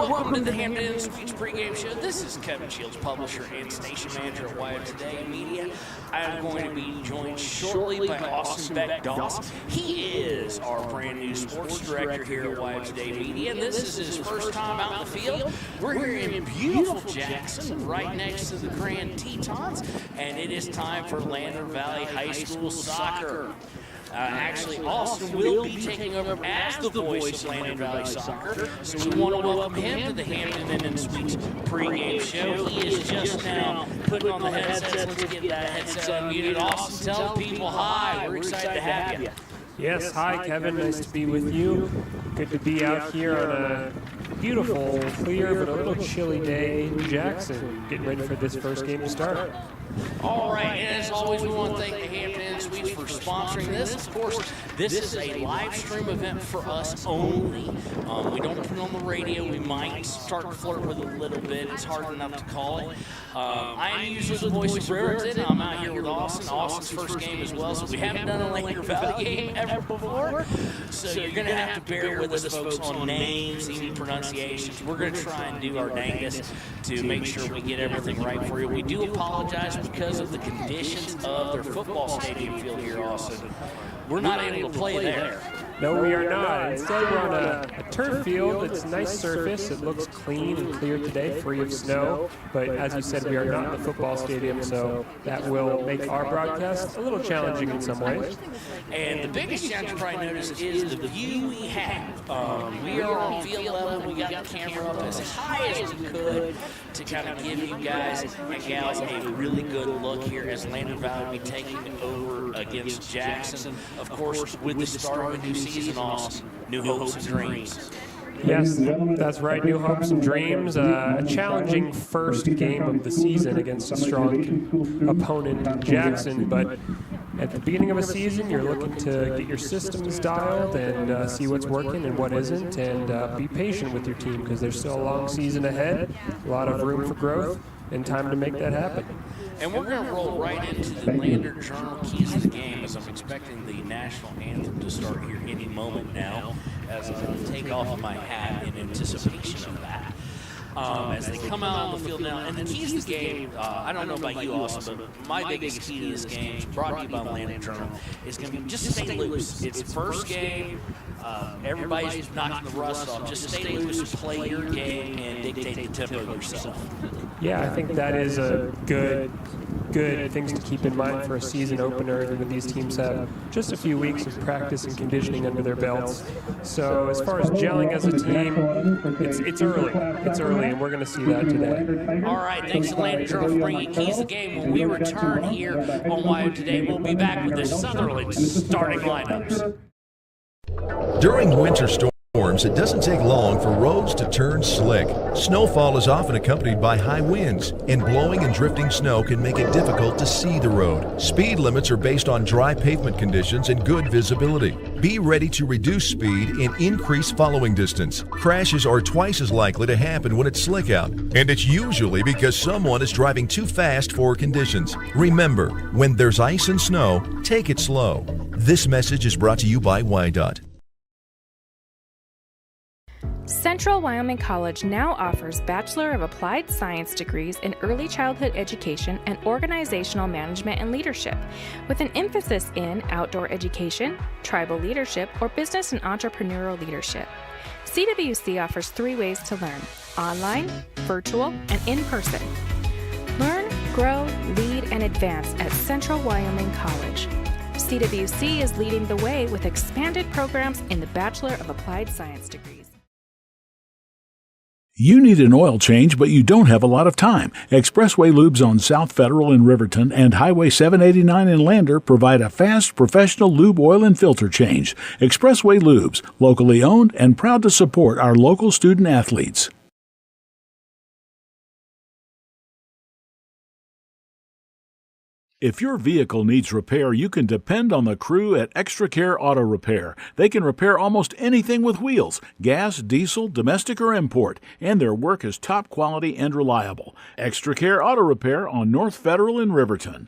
welcome to the Hampton Inn Suites pregame show. This is Kevin Shields, publisher and station manager at Wyo Today Media. I am going to be joined shortly by Austin Beck Dawson. He is our brand new sports director here at Wyo Today Media, and this is his first time out in the field. We're here in beautiful Jackson, right next to the Grand Tetons, and it is time for Lander Valley High School soccer. Actually, Austin will be taking over as the voice of Lander Valley Soccer, so we want to welcome him to the Hampton Inn Suites pregame show. He is just now putting on the headsets. Let's get that headset unmuted. Austin, tell people hi. We're excited to have you. Yes, hi Kevin, nice to be with you. Good to be out here on a beautiful, clear, but a little chilly day in Jackson, getting ready for this first game to start. All right, and as always, we want to thank the Hampton Inn Suites for sponsoring this. Of course, this is a live stream event for us only. We don't put it on the radio. We might start to flirt with it a little bit. It's hard enough to call it. I am usually the voice of Brewerton. I'm out here with Austin. Austin's first game as well, so we haven't done a Lander Valley game ever before. So you're going to have to bear with us, folks, on names, even pronunciations. We're going to try and do our dangest to make sure we get everything right for you. We do apologize because of the conditions of their football stadium field here, Austin. We're not able to play there. No, we are not. Instead, we're on a turf field. It's a nice surface. It looks clean and clear today, free of snow. But as you said, we are not in the football stadium, so that will make our broadcast a little challenging in some ways. And the biggest challenge you probably notice is the view we have. We are on field level. We got the camera up as high as we could to kind of give you guys and gals a really good look here as Lander Valley will be taking over against Jackson. Of course, with the start of a new season, Austin, new hopes and dreams. Yes, that's right. New hopes and dreams. A challenging first game of the season against a strong opponent, Jackson. But at the beginning of a season, you're looking to get your systems dialed and see what's working and what isn't, and be patient with your team because there's still a long season ahead, a lot of room for growth, and time to make that happen. And we're going to roll right into the Lander Journal keys of the game as I'm expecting the national anthem to start here any moment now as I take off my hat in anticipation of that. As they come out on the field now, and the keys of the game, I don't know about you, Austin, but my biggest key to this game, brought to you by Lander Journal, is going to be just stay loose. It's first game. Everybody's knocking the rust off. Just stay loose, play your game, and dictate the tempo yourself. Yeah, I think that is a good things to keep in mind for a season opener when these teams have just a few weeks of practice and conditioning under their belts. So as far as gelling as a team, it's early. It's early, and we're going to see that today. All right, thanks to Lander Journal for bringing keys of the game. When we return here on Wyo Today, we'll be back with the Sutherland starting lineups. During winter storms, it doesn't take long for roads to turn slick. Snowfall is often accompanied by high winds, and blowing and drifting snow can make it difficult to see the road. Speed limits are based on dry pavement conditions and good visibility. Be ready to reduce speed and increase following distance. Crashes are twice as likely to happen when it's slick out, and it's usually because someone is driving too fast for conditions. Remember, when there's ice and snow, take it slow. This message is brought to you by WYDOT. Central Wyoming College now offers Bachelor of Applied Science degrees in Early Childhood Education and Organizational Management and Leadership, with an emphasis in outdoor education, tribal leadership, or business and entrepreneurial leadership. CWC offers 3 ways to learn: online, virtual, and in person. Learn, grow, lead, and advance at Central Wyoming College. CWC is leading the way with expanded programs in the Bachelor of Applied Science degrees. You need an oil change, but you don't have a lot of time. Expressway Lubes on South Federal in Riverton and Highway 789 in Lander provide a fast, professional lube, oil, and filter change. Expressway Lubes, locally owned and proud to support our local student athletes. If your vehicle needs repair, you can depend on the crew at Extra Care Auto Repair. They can repair almost anything with wheels, gas, diesel, domestic, or import, and their work is top quality and reliable. Extra Care Auto Repair on North Federal in Riverton.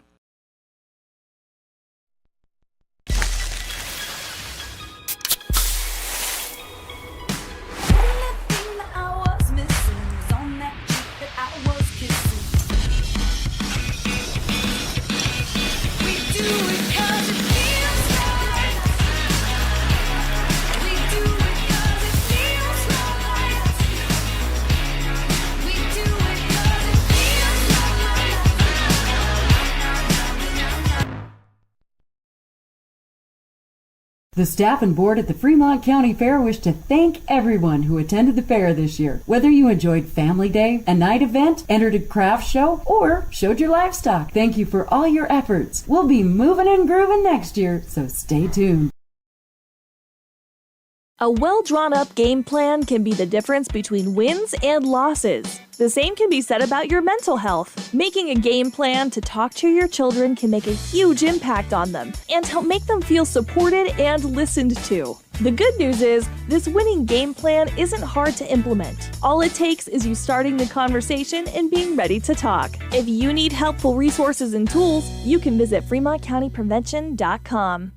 The staff and board at the Fremont County Fair wish to thank everyone who attended the fair this year. Whether you enjoyed Family Day, a night event, entered a craft show, or showed your livestock, thank you for all your efforts. We'll be moving and grooving next year, so stay tuned. A well-drawn-up game plan can be the difference between wins and losses. The same can be said about your mental health. Making a game plan to talk to your children can make a huge impact on them and help make them feel supported and listened to. The good news is, this winning game plan isn't hard to implement. All it takes is you starting the conversation and being ready to talk. If you need helpful resources and tools, you can visit FremontCountyPrevention.com.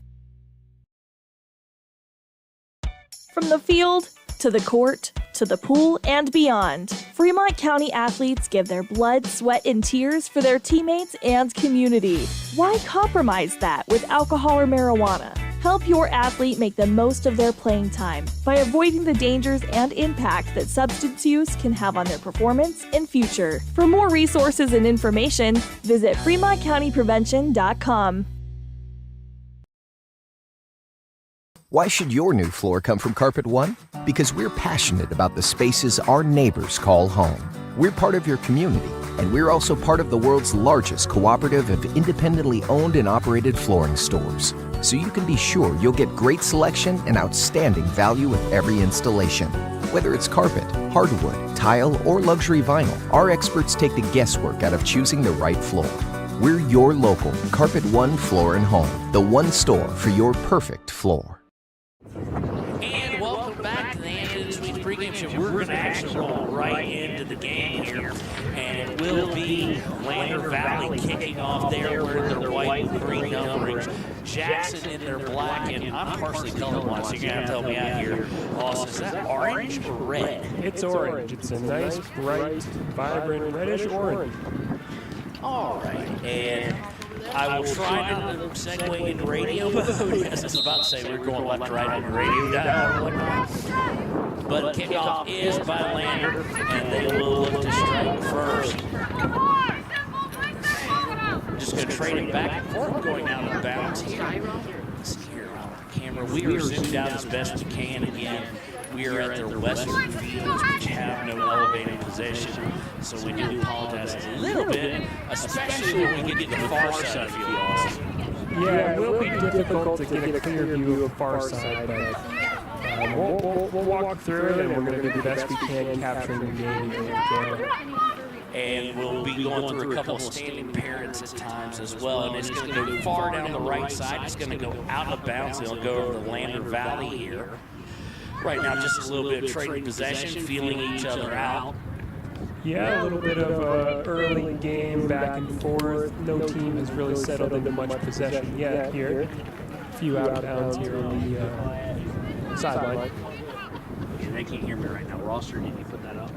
From the field, to the court, to the pool, and beyond, Fremont County athletes give their blood, sweat, and tears for their teammates and community. Why compromise that with alcohol or marijuana? Help your athlete make the most of their playing time by avoiding the dangers and impact that substance use can have on their performance and future. For more resources and information, visit FremontCountyPrevention.com. Why should your new floor come from Carpet One? Because we're passionate about the spaces our neighbors call home. We're part of your community, and we're also part of the world's largest cooperative of independently owned and operated flooring stores. So you can be sure you'll get great selection and outstanding value with every installation. Whether it's carpet, hardwood, tile, or luxury vinyl, our experts take the guesswork out of choosing the right floor. We're your local Carpet One Floor and Home, the one store for your perfect floor. And welcome back to the Hampton Suites pregame show. We're going to actually roll right into the game here, and it will be Lander Valley kicking off there, wearing their white and green numberings. Jackson in their black, and I'm partially colorblind, so you're going to have to help me out here. Austin, is that orange or red? It's orange. It's a nice, bright, vibrant reddish orange. All right, and I will try to segue into radio mode. Yes, I was about to say we're going left to right on the radio dial. But kickoff is by Lander, and they will look to strike first. Just going to trade it back and forth, going out of bounds here. Let's see here on our camera. We are zoomed out as best we can again. We are at their western fields, which have no elevated possession, so we do apologize a little bit, especially when we get to the far side of the field. Yeah, it will be difficult to get a clear view of far side, but we'll walk through it, and we're going to do the best we can capturing the game. And we'll be going through a couple of standing parents at times as well, and it's going to go far down the right side. It's going to go out of bounds. It'll go over the Lander Valley here. Right now, just a little bit of trading possession, feeling each other out. Yeah, a little bit of early game back and forth. No team has really settled into much possession yet here. A few out of bounds here on the sideline. They can't hear me right now. Roster, can you put that up?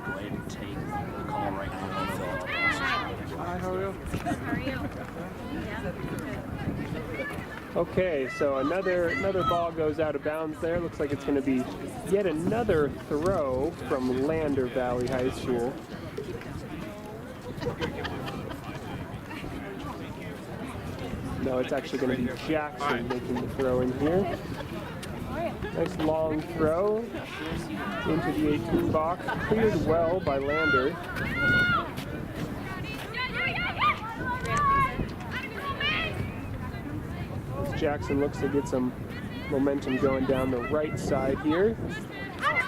Go ahead and take the call right now. Hi, how are you? Okay, so another ball goes out of bounds there. Looks like it's going to be yet another throw from Lander Valley High School. No, it's actually going to be Jackson making the throw in here. Nice long throw into the 18 box. Cleared well by Lander. Jackson looks to get some momentum going down the right side here.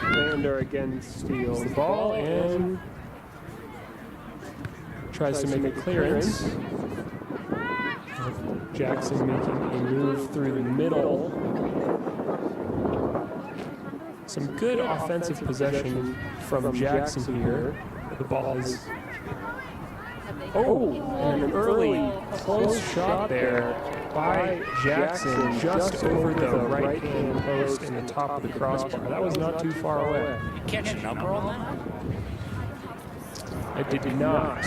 Lander again steals the ball and tries to make a clearance. Jackson making a move through the middle. Some good offensive possession from Jackson here. The ball is... Oh, and an early close shot there by Jackson just over the right-hand post in the top of the crossbar. That was not too far away. You catch a number on that? I did not.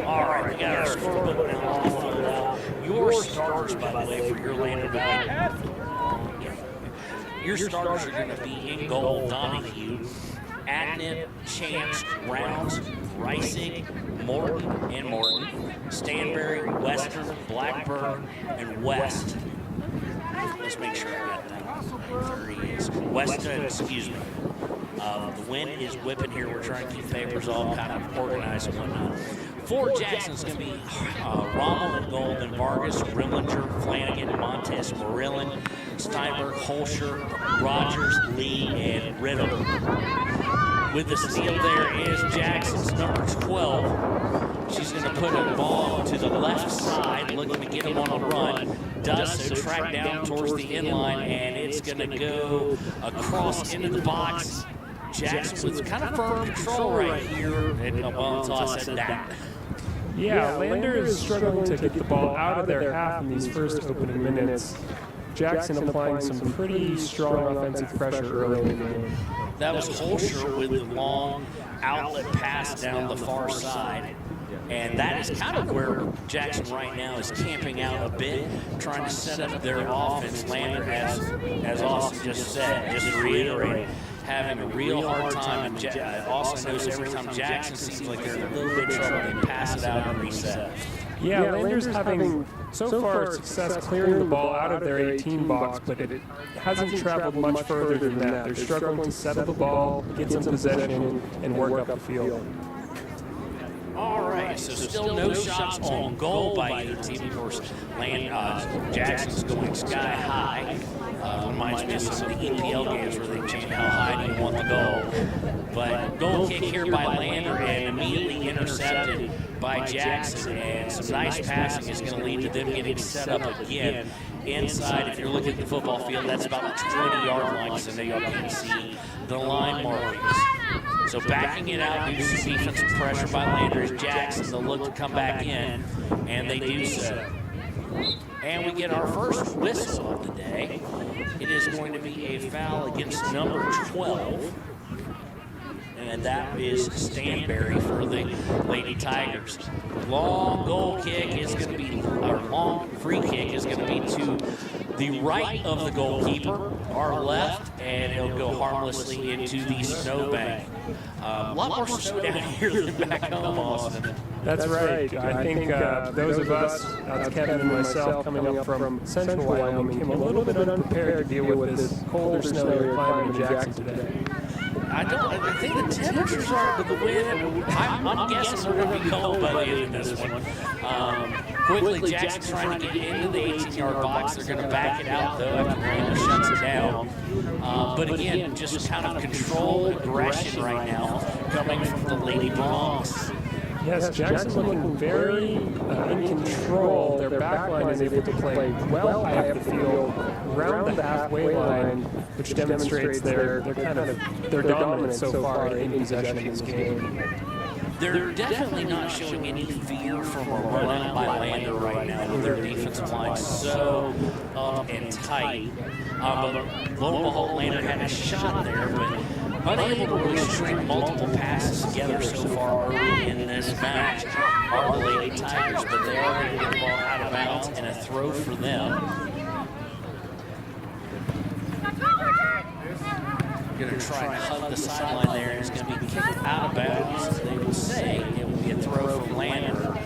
All right, we got our scorebook now. Your starters, by the way, for your Lander Valley. Your starters are going to be in goal, Donahue. Adnip, Chance, Rounds, Reisig, Morton, Stanberry, Western, Blackburn, and West. Let's make sure I got that. There he is. Weston, excuse me. The wind is whipping here. We're trying to keep papers all kind of organized and whatnot. For Jackson's going to be Rommel and Gold, and Vargas, Rimlinger, Flanagan, Montes, Morillon, Steinberg, Holscher, Rogers, Lee, and Riddle. With the steal there is Jackson's number 12. She's going to put a ball to the left side, looking to get him on a run. Does so, track down towards the inline, and it's going to go across into the box. Jackson with kind of firm control right here. And well, until I said that. Yeah, Lander is struggling to get the ball out of their half in these first opening minutes. Jackson applying some pretty strong offensive pressure early in the game. That was Holscher with the long outlet pass down the far side. And that is kind of where Jackson right now is camping out a bit, trying to set up their offense. Lander, as Austin just said, just to reiterate, having a real hard time. And Austin knows every time Jackson seems like they're in a little bit of trouble, they pass it out and reset. Yeah, Lander's having so far success clearing the ball out of their 18 box, but it hasn't traveled much further than that. They're struggling to settle the ball, get some possession, and work up the field. All right, so still no shots on goal by either team. Of course, Jackson's going sky high. Reminds me of some of the EPL games where they change how high do you want the goal. But goal kick here by Lander and immediately intercepted by Jackson. And some nice passing is going to lead to them getting set up again. Inside, if you're looking at the football field, that's about the 20-yard line, so now y'all can see the line markings. So backing it out due to some defensive pressure by Lander is Jackson. They'll look to come back in, and they do so. And we get our first whistle of the day. It is going to be a foul against number 12. And that is Stanberry for the Lady Tigers. Long goal kick is going to be, or long free kick is going to be to the right of the goalkeeper, our left, and it'll go harmlessly into the snowbank. A lot more snow down here than back home, Austin. That's right. I think those of us, that's Kevin and myself, coming up from central Wyoming, came a little bit unprepared to deal with this colder snow we're climbing in Jackson today. I think the temperatures are, but the wind, I'm guessing we're going to be cold by the end of this one. Quickly, Jackson's trying to get into the 18-yard box. They're going to back it out, though, after Lander shuts it down. But again, just kind of control, aggression right now, coming from the Lady Bronx. Yes, Jackson looking very in control. Their back line is able to play well high up the field, around the halfway line, which demonstrates their dominance so far in possession in this game. They're definitely not showing any fear from a run by Lander right now with their defensive line so up and tight. But lo and behold, Lander had a shot there, but unable to really string multiple passes together so far early in this match are the Lady Tigers, but they are going to get the ball out of bounds and a throw for them. Going to try and hug the sideline there, and it's going to be kicked out of bounds. They would say it would be a throw from Lander.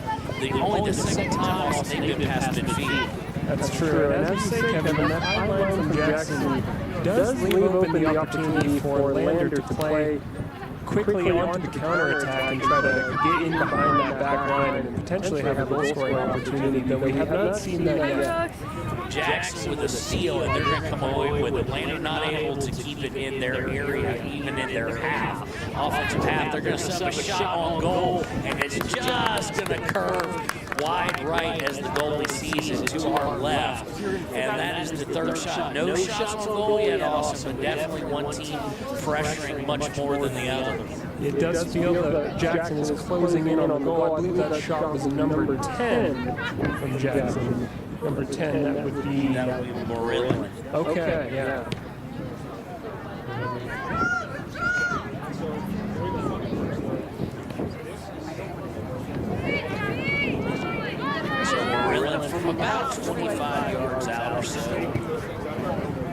Only the second time all they did past midfield. That's true. And as you say, Kevin, that high line from Jackson does leave open the opportunity for Lander to play quickly onto the counterattack and try to get in behind that back line and potentially have a goal-scoring opportunity, though we have not seen that yet. Jackson with a steal, and they're going to come away with it. Lander not able to keep it in their area, even in their half. Offensive half, they're going to set up a shot on goal, and it's just going to curve wide right as the goalie sees it to our left. And that is the third shot. No shots on goal yet, Austin, but definitely one team pressuring much more than the other. It does feel that Jackson is closing in on the goal. I believe that shot was number 10 from Jackson. Number 10, that would be Morillon. Okay, yeah. So Morillon from about 25 yards out or so.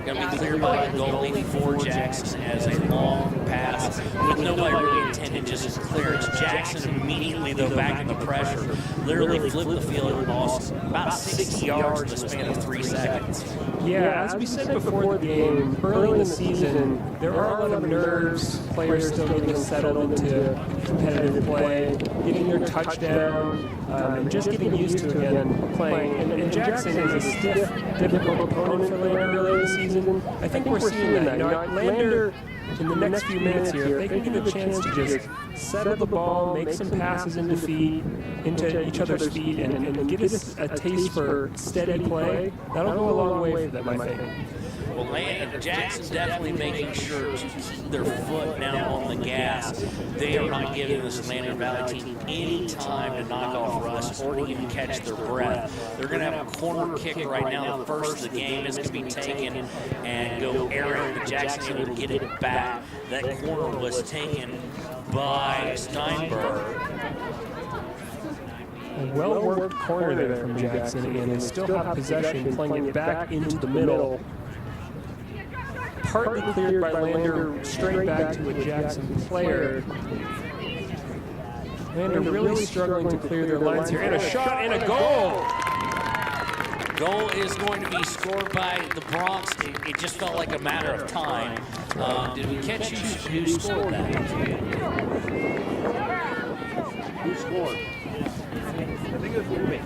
Going to be cleared by the goalie for Jackson as a long pass with nobody really intended, just clearance. Jackson immediately, though, back in the pressure, literally flipped the field and lost about 60 yards in the span of 3 seconds. Yeah, as we said before the game, early in the season, there are a lot of nerves, players still getting settled into competitive play, getting their touchdown, and just getting used to, again, playing. And Jackson is a stiff, difficult opponent for Lander early in the season. I think we're seeing that. You know, Lander, in the next few minutes here, if they can get a chance to just settle the ball, make some passes into each other's feet, and get us a taste for steady play, that'll go a long way for them, I think. Well, Jackson's definitely making sure to keep their foot now on the gas. They are not giving this Lander Valley team any time to knock off Russ or to even catch their breath. They're going to have a corner kick right now. The first of the game is going to be taken and go errant, but Jackson able to get it back. That corner was taken by Steinberg. A well-worked corner there from Jackson, and they still have possession, playing it back into the middle. Partly cleared by Lander, straight back to a Jackson player. Lander really struggling to clear their lines here, and a shot and a goal! Goal is going to be scored by the Bronx. It just felt like a matter of time. Did we catch who scored that? Who scored?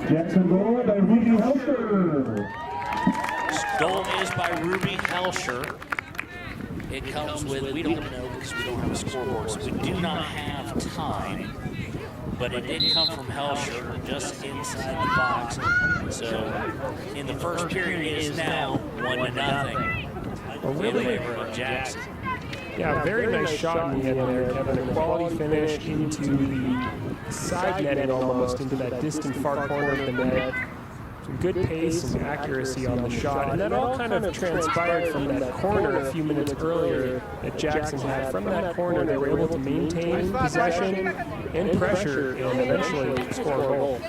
Jackson goal by Ruby Helsher. Goal is by Ruby Helsher. It comes with, we don't know because we don't have a scoreboard, so we do not have time. But it did come from Helsher just inside the box. So in the first period, it is now 1-0 in favor of Jackson. Yeah, very nice shot in the end there, Kevin. A quality finish into the side netting almost, into that distant far corner of the net. Some good pace and accuracy on the shot. And that all kind of transpired from that corner a few minutes earlier that Jackson had. From that corner, they were able to maintain possession and pressure and eventually score a goal.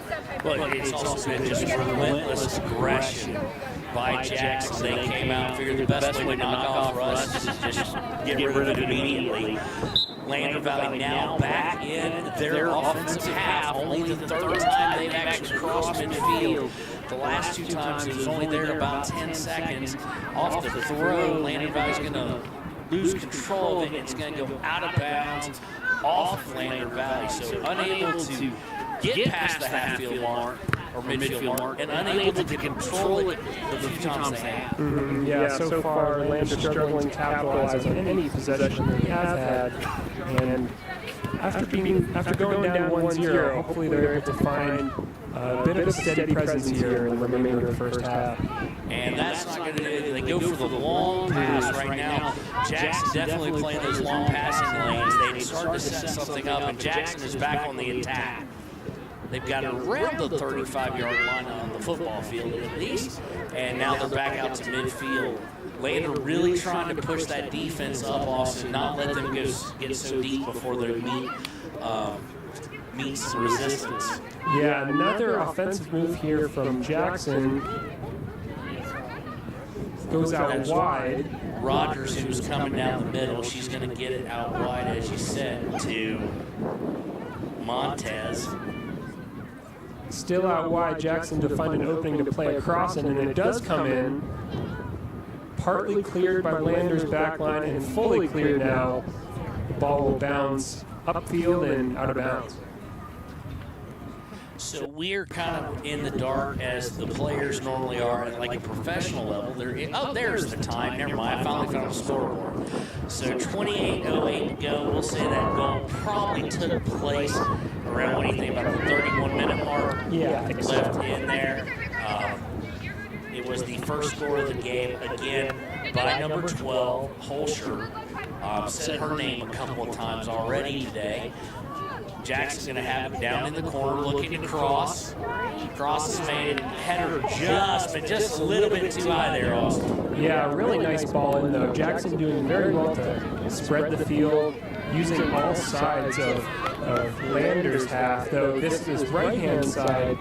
But it's also been just relentless aggression by Jackson. They came out, figured the best way to knock off Russ is just get rid of it immediately. Lander Valley now back in their offensive half. Only the third time they've actually crossed midfield. The last two times it was only there about 10 seconds. Off the throw, Lander Valley's going to lose control of it. It's going to go out of bounds off Lander Valley. So unable to get past the half-field mark or midfield mark and unable to control it the few times they have. Yeah, so far Lander struggling to capitalize on any possession they have had. And after going down 1-0, hopefully they're able to find a bit of a steady presence here in the remainder of the first half. And that's not going to do it. They go for the long pass right now. Jackson definitely playing those long passing lanes. They start to set something up, and Jackson is back on the attack. They've got it around the 35-yard line on the football field at least, and now they're back out to midfield. Lander really trying to push that defense up, Austin, not let them get so deep before they meet some resistance. Yeah, another offensive move here from Jackson. Goes out wide. Rogers, who's coming down the middle, she's going to get it out wide, as you said, to Montez. Still out wide, Jackson to find an opening to play across, and then it does come in. Partly cleared by Lander's back line and fully cleared now. The ball will bounce upfield and out of bounds. So we're kind of in the dark as the players normally are at like a professional level. There's the time. Never mind. I finally found the scoreboard. So 28:08 to go. We'll say that goal probably took place around, what do you think, about the 31-minute mark? Yeah, I think so. Left in there. It was the first score of the game, again, by number 12, Holscher. Said her name a couple of times already today. Jackson's going to have it down in the corner, looking to cross. Cross is made, header just a little bit too high there, Austin. Yeah, really nice ball in, though. Jackson doing very well to spread the field, using all sides of Lander's half, though this right-hand side,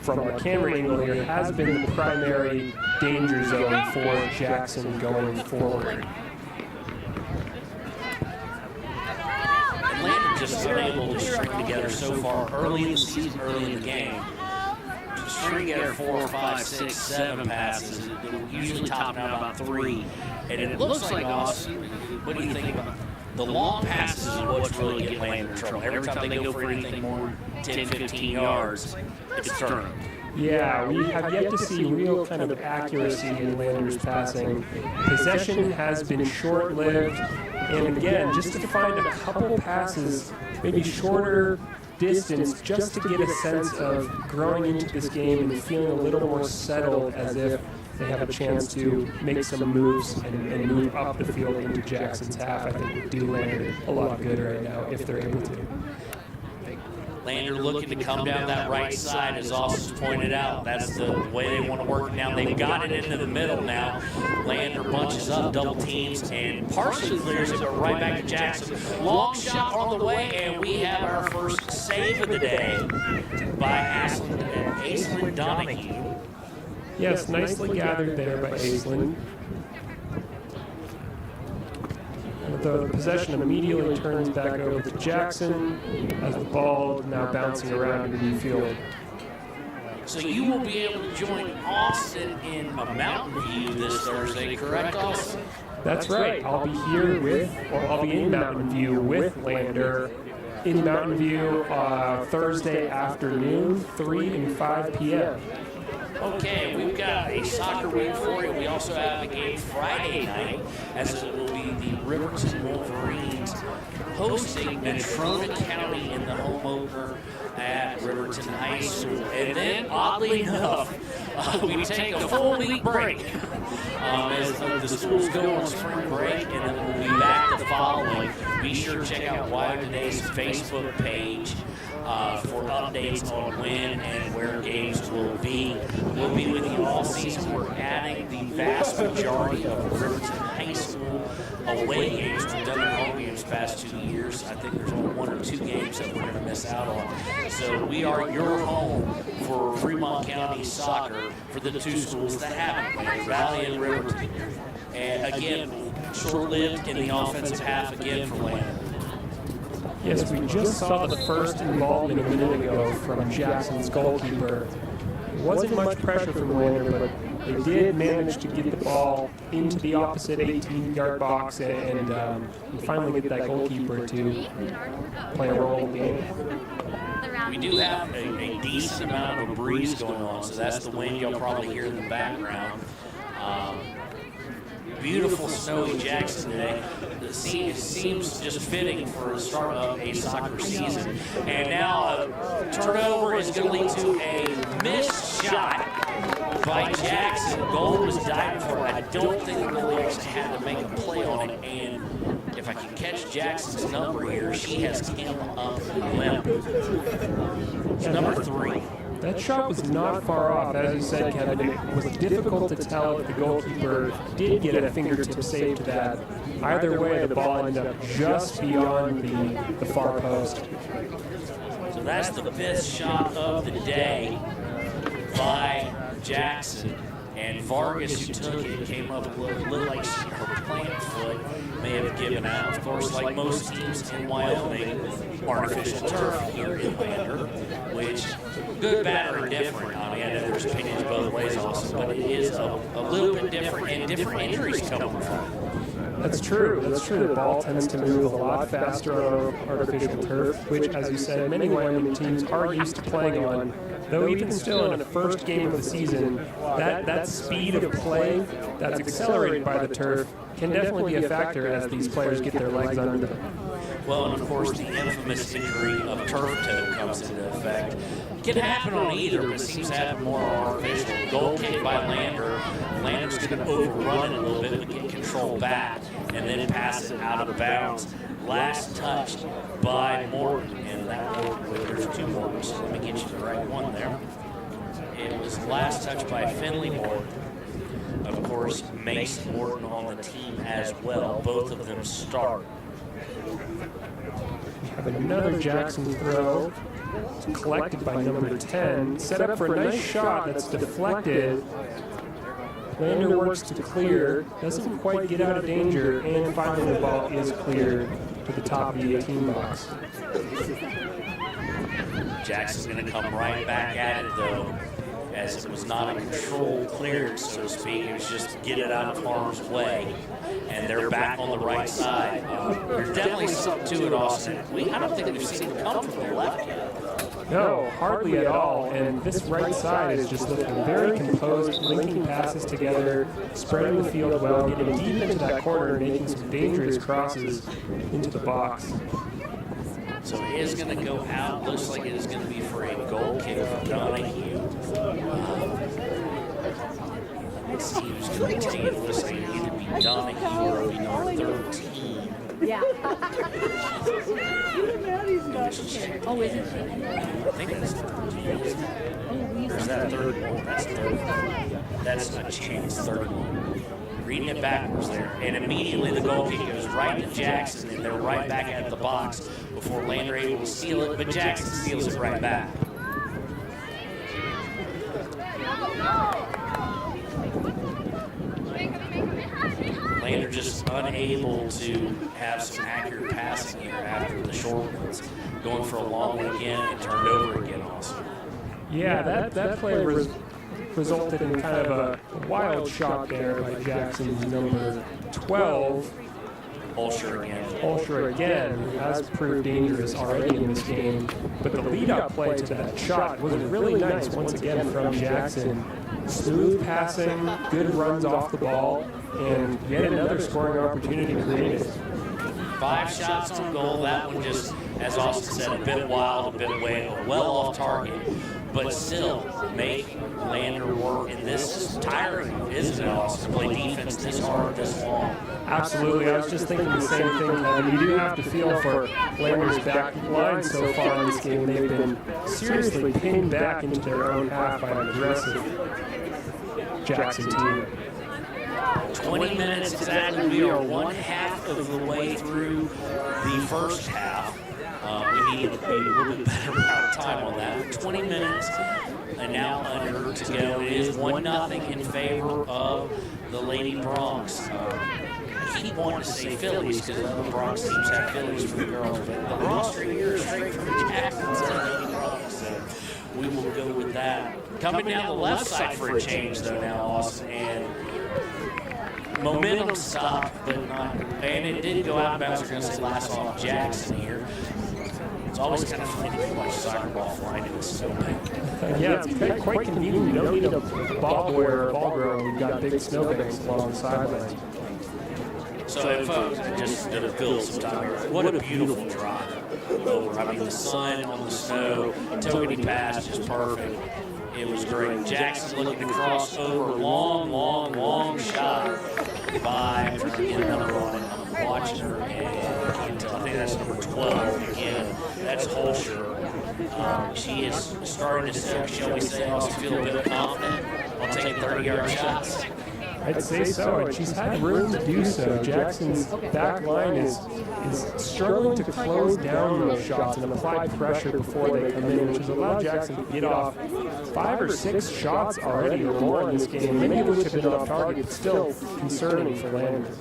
from a camera angle here, has been the primary danger zone for Jackson going forward. just unable to string together so far early in the season, early in the game. To string together 4, 5, 6, 7 passes, usually topping out about 3. And it looks like, Austin, what do you think about the long passes is what's really getting Lander in trouble. Every time they go for anything more than 10, 15 yards, it's a turnover. Yeah, we have yet to see real kind of accuracy in Lander's passing. Possession has been short-lived, and again, just to find a couple passes, maybe shorter distance, just to get a sense of growing into this game and feeling a little more settled, as if they have a chance to make some moves and move up the field into Jackson's half, I think would do Lander a lot of good right now if they're able to. Lander looking to come down that right side, as Austin's pointed out. That's the way they want to work now. They've got it into the middle now. Lander bunches up, double teams, and partially clears it, but right back to Jackson. Long shot on the way, and we have our first save of the day by Aislinn Donahue. Yes, nicely gathered there by Aislinn. The possession immediately turns back over to Jackson as the ball now bouncing around in the field. So you will be able to join Austin in a Mountain View this Thursday, correct, Austin? That's right. I'll be here I'll be in Mountain View with Lander in Mountain View Thursday afternoon, 3 and 5 p.m. Okay, we've got a soccer week for you. We also have a game Friday night, as it will be the Riverton Wolverines hosting Natrona County in the home opener at Riverton High School. And then, oddly enough, we take a full week break as the schools go on spring break, and then we'll be back the following. Be sure to check out Wire Today's Facebook page for updates on when and where games will be. We'll be with you all season. We're adding the vast majority of Riverton High School away games. We've done their home games the past 2 years. I think there's only 1 or 2 games that we're going to miss out on. So we are your home for Fremont County soccer for the 2 schools that haven't, Valley and Riverton. And again, short-lived in the offensive half again for Lander. Yes, we just saw the first involvement a minute ago from Jackson's goalkeeper. It wasn't much pressure from Lander, but they did manage to get the ball into the opposite 18-yard box and finally get that goalkeeper to play a role in the game. We do have a decent amount of breeze going on, so that's the wind you'll probably hear in the background. Beautiful snowy Jackson today. It seems just fitting for the start of a soccer season. And now a turnover is going to lead to a missed shot by Jackson. Goal was dived for. I don't think the goalie actually had to make a play on it. And if I can catch Jackson's number here, she has him up limp. It's number 3. That shot was not far off. As you said, Kevin, it was difficult to tell if the goalkeeper did get a fingertip save to that. Either way, the ball ended up just beyond the far post. So that's the 5th shot of the day by Jackson. And Vargas, who took it, came up a little like her plant foot may have given out. Of course, like most teams in Wyoming, artificial turf here in Lander, which, good, bad, or indifferent. I mean, I know there's opinions both ways also, but it is a little bit different, and different injuries come from it. That's true. That's true. The ball tends to move a lot faster on artificial turf, which, as you said, many Wyoming teams are used to playing on. Though even still in the first game of the season, that speed of play that's accelerated by the turf can definitely be a factor as these players get their legs under them. Well, and of course, the infamous injury of turf toe comes into effect. It can happen on either, but it seems to happen more on artificial. Goal kick by Lander. Lander's going to overrun it a little bit, but get control back, and then pass it out of bounds. Last touched by Morton, and that there's 2 Mortons, so let me get you the right one there. It was last touched by Finley Morton. Of course, Mason Morton on the team as well. Both of them start. We have another Jackson throw. It's collected by number 10. Set up for a nice shot that's deflected. Lander works to clear, doesn't quite get out of danger, and finally the ball is cleared to the top of the 18 box. Jackson's going to come right back at it, though, as it was not a controlled clearance, so to speak. It was just get it out of harm's way. And they're back on the right side. There's definitely something to it, Austin. I don't think we've seen it come from the left yet. No, hardly at all. And this right side is just looking very composed, linking passes together, spreading the field well, getting deep into that corner, and making some dangerous crosses into the box. So it is going to go out. Looks like it is going to be for a goal kick for Donahue. Let's see who's going to take it. Looks like it either be Donahue or it'll be number 13. Yeah. Oh, is it? I think that's 13. Or is that 31? That's 31. That's a chance, 31. Reading it backwards there. And immediately the goal kick goes right to Jackson, and they're right back at the box before Lander able to steal it, but Jackson steals it right back. Lander just unable to have some accurate passing here after the short ones. Going for a long one again and turned over again also. Yeah, that play resulted in kind of a wild shot there by Jackson's number 12. Ulsher again, who has proved dangerous already in this game. But the lead-up play to that shot was really nice once again from Jackson. Smooth passing, good runs off the ball, and yet another scoring opportunity created. 5 shots on goal. That one just, as Austin said, a bit wild, a bit well off target. But still, make Lander work. And this is tiring, isn't it, Austin, to play defense this hard, this long? Absolutely. I was just thinking the same thing, Kevin. You do have to feel for Lander's back line so far in this game. They've been seriously pinned back into their own half by an aggressive Jackson team. 20 minutes exactly. We are one half of the way through the first half. We need a little bit better amount of time on that. 20 minutes and now under to go. It is 1-0 in favor of the Lady Bronx. I keep wanting to say Phillies because the Bronx teams have Phillies for the girls, but the roster here is straight from Jackson to the Lady Bronx. So we will go with that. Coming down the left side for a change, though, now, Austin, and momentum stopped, but not, and it did go out of bounds. We're going to say last off Jackson here. It's always kind of funny to watch soccer ball flying in the snowbank. Yeah, it's quite convenient. You don't need a ball boy or a ball girl. We've got big snowbanks along the sidelines. So, folks, just to fill some time here, what a beautiful drive over. I mean, the sun on the snow, Togany pass, just perfect. It was great. Jackson looking to cross over, long shot by, I'm trying to get another on it. I'm watching her, and I think that's number 12 again. That's Holscher. She is starting to, shall we say, also feel a bit confident on taking 30-yard shots. I'd say so, and she's had room to do so. Jackson's back line is struggling to close down those shots and apply pressure before they come in, which has allowed Jackson to get off 5 or 6 shots already or more in this game, many of which have been off target, but still concerning for Lander.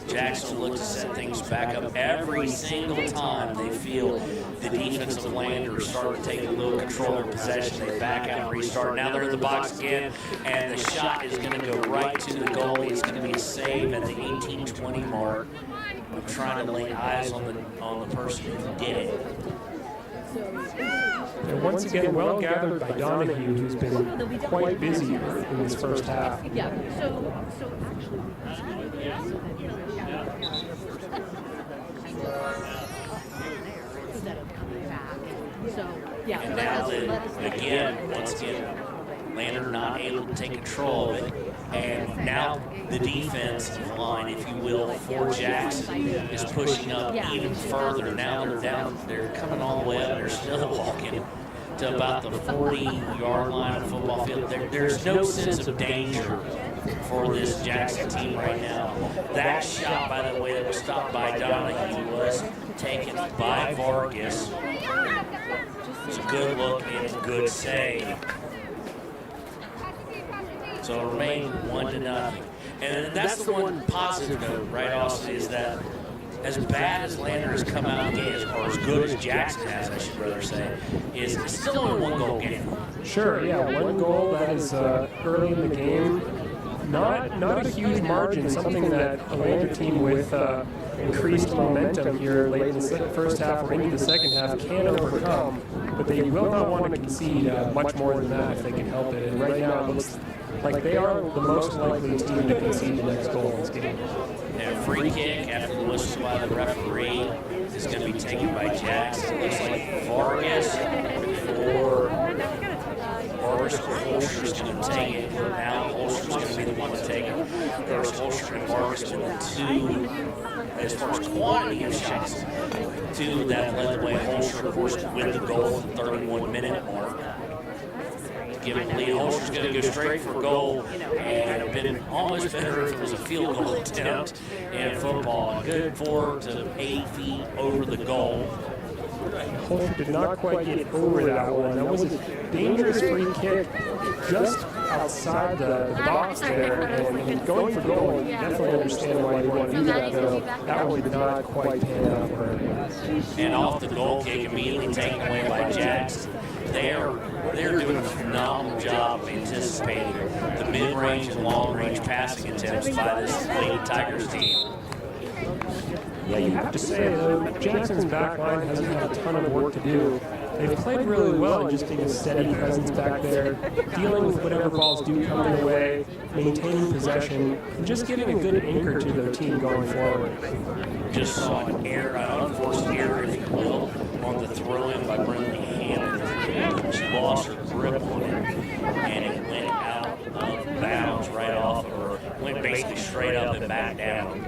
Jackson looks to set things back up every single time they feel the defensive Lander starting to take a little control of possession. They back out and restart. Now they're in the box again, and the shot is going to go right to the goalie. It's going to be a save at the 18-20 mark. I'm trying to lay eyes on the person who did it. And once again, well gathered by Donahue, who's been quite busy in this first half. Yeah. So actually. And now, once again, Lander not able to take control of it. And now the defensive line, if you will, for Jackson is pushing up even further. Now they're down, they're coming all the way up. They're still walking to about the 40-yard line of the football field. There's no sense of danger for this Jackson team right now. That shot, by the way, that was stopped by Donahue was taken by Vargas. It's a good look and a good save. So it remained 1-0. And that's the one positive note, right, Austin, is that as bad as Lander has come out of the game, or as good as Jackson has, I should rather say, is it's still only one goal game. Sure, yeah, one goal that is early in the game. Not a huge margin, something that a Lander team with increased momentum here late in the first half or into the second half can overcome, but they will not want to concede much more than that if they can help it. And right now it looks like they are the most likely team to concede the next goal in this game. And a free kick after the whistle by the referee is going to be taken by Jackson. It looks like Vargas or Holster's going to take it. Now Holster's going to be the one to take it. There's Holster and Vargas with the two, as far as quantity of shots, two that led the way. Holster, of course, with the goal at the 31-minute mark. Given the lead, Holster's going to go straight for a goal, and it'd been almost better if it was a field goal attempt in football. Good 4 to 8 feet over the goal. Holster did not quite get over that one. That was a dangerous free kick just outside the box there, and going for goal, you definitely understand why you want to do that, though. That one did not quite pan out for him. And off the goal kick, immediately taken away by Jackson. They're doing a phenomenal job of anticipating the mid-range and long-range passing attempts by this Lady Tigers team. Yeah, you have to say, though, Jackson's back line hasn't had a ton of work to do. They've played really well in just being a steady presence back there, dealing with whatever balls do come their way, maintaining possession, and just giving a good anchor to their team going forward. Just saw an unforced error, if you will, on the throw-in by Brinley Hammond. She lost her grip on it, and it went out of bounds right off of her. Went basically straight up and back down.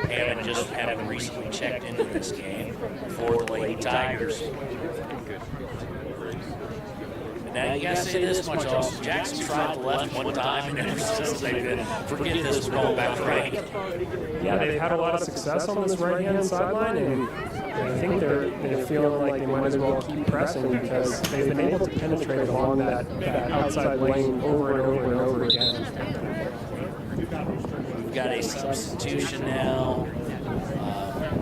Hammond just having recently checked into this game for the Lady Tigers. Now you gotta say this much, Austin. Jackson tried the left one time, and ever since they've been, forget this, we're going back right. Yeah, they've had a lot of success on this right-hand sideline, and I think they're feeling like they might as well keep pressing because they've been able to penetrate along that outside lane over and over and over again. We've got a substitution now.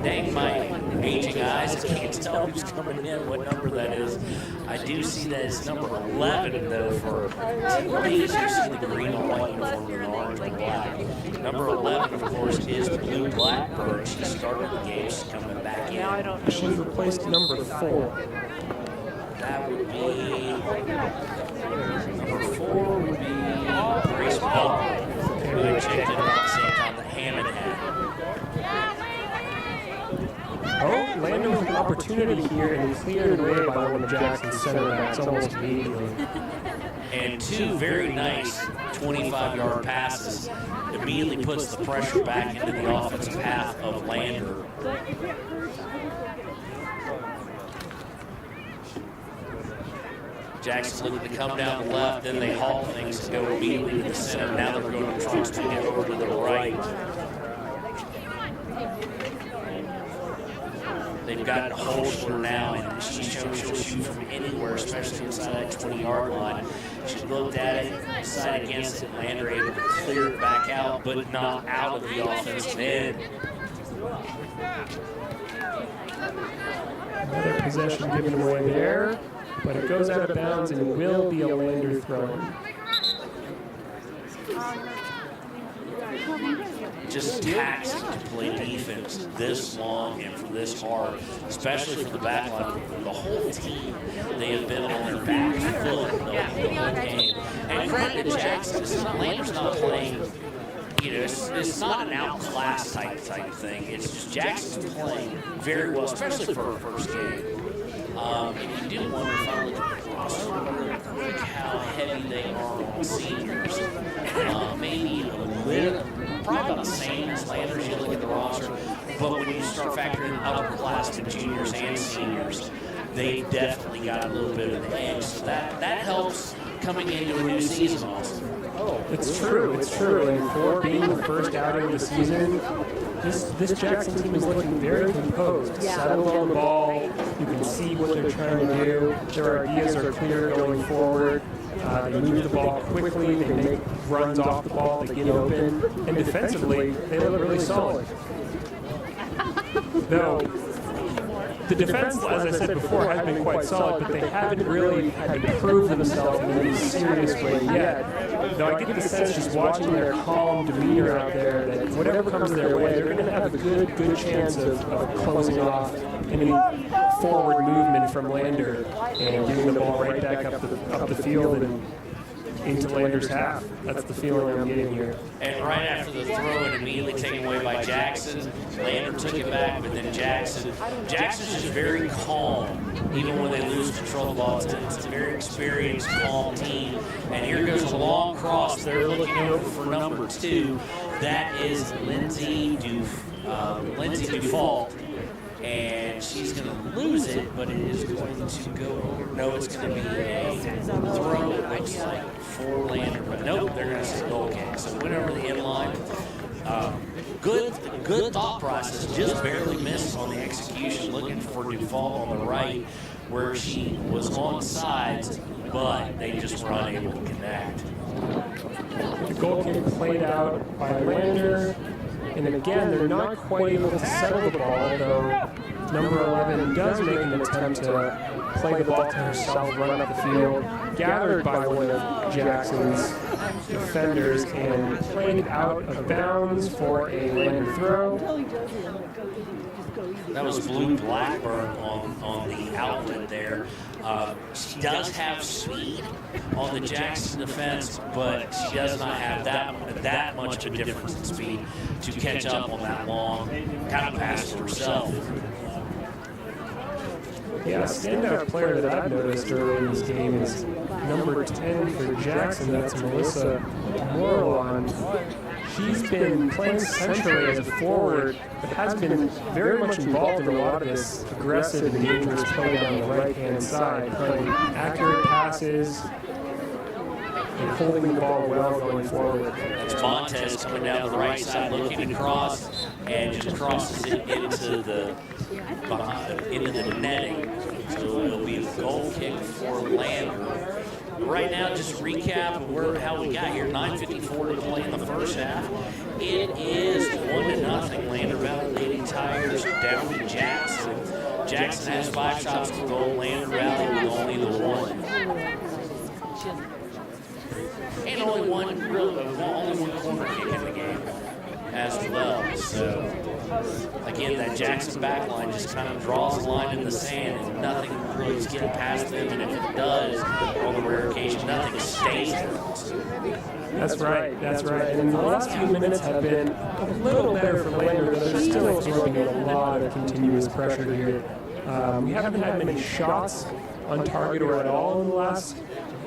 Dang my aging eyes, I can't tell who's coming in, what number that is. I do see that it's number 11, though, for ladies who see the green and white uniform and orange and black. Number 11, of course, is Blue Blackbird. She started the game, she's coming back in. She's replaced number 4. That would be, number 4 would be Grace Ball, who had checked in at the same time that Hammond had. Oh, Lander with an opportunity here, and cleared away by one of Jackson's center backs almost immediately. And two very nice 25-yard passes immediately puts the pressure back into the offensive half of Lander. Jackson looking to come down the left, then they halt things to go immediately to the center. Now they're going to try to swing it over to the right. They've got Holster now, and she's shown she'll shoot from anywhere, especially inside that 20-yard line. She looked at it, decided against it, Lander able to clear it back out, but not out of the offensive end. Another possession given away there, but it goes out of bounds and will be a Lander throw. Just taxing to play defense this long and for this hard, especially for the back line. The whole team, they have been on their back foot the whole game. And credit to Jackson, Lander's not playing, you know, it's not an outclass type thing. It's just Jackson's playing very well, especially for her first game. And you do wonder if I look at the roster, look how heavy they are on seniors. Maybe a little, probably about the same as Landers. You look at the roster, but when you start factoring upperclassmen, juniors and seniors, they definitely got a little bit of an edge. So that helps coming into a new season also. It's true, and for being the first outing of the season, this Jackson team is looking very composed, settled on the ball. You can see what they're trying to do. Their ideas are clear going forward. They move the ball quickly, they make runs off the ball, they get open, and defensively, they look really solid. though the defense, as I said before, has been quite solid, but they haven't really had to prove themselves in any serious way yet. Though I get the sense, just watching their calm demeanor out there, that whatever comes their way, they're going to have a good chance of closing off any forward movement from Lander and getting the ball right back up the field and into Lander's half. That's the feeling I'm getting here. And right after the throw, and immediately taken away by Jackson, Lander took it back, but then Jackson's just very calm, even when they lose control of the ball. It's a very experienced, calm team. And here goes a long cross. They're looking over for number 2. That is Lindsay Dufault. And she's going to lose it, but it is going to go over. No, it's going to be a throw, it looks like, for Lander. But nope, they're going to say goal kick. So went over the end line. Good thought process, just barely missed on the execution, looking for Dufault on the right, where she was on sides, but they just were unable to connect. The goal kick played out by Lander. And again, they're not quite able to settle the ball, though number 11 does make an attempt to play the ball to herself, run up the field, gathered by one of Jackson's defenders, and played out of bounds for a Lander throw. That was Blue Blackburn on the outlet there. She does have speed on the Jackson defense, but she does not have that much of a difference in speed to catch up on that long kind of pass to herself. Yeah, a standout player that I've noticed early in this game is number 10 for Jackson. That's Melissa Morlon. She's been playing centrally as a forward, but has been very much involved in a lot of this aggressive and dangerous play down the right-hand side, playing accurate passes and holding the ball well going forward. That's Montez coming down the right side, looking across, and just crosses it into the netting. So it'll be a goal kick for Lander. Right now, just recap how we got here. 9:54 to play in the first half. It is 1-0. Lander Valley Lady Tigers down to Jackson. Jackson has 5 shots to goal. Lander Valley with only the 1. And only one corner kick in the game as well. So again, that Jackson back line just kind of draws a line in the sand, and nothing really is getting past them. And if it does, on the rare occasion, nothing stays there. That's right. And the last few minutes have been a little better for Lander, but they're still absorbing a lot of continuous pressure here. We haven't had many shots on target or at all in the last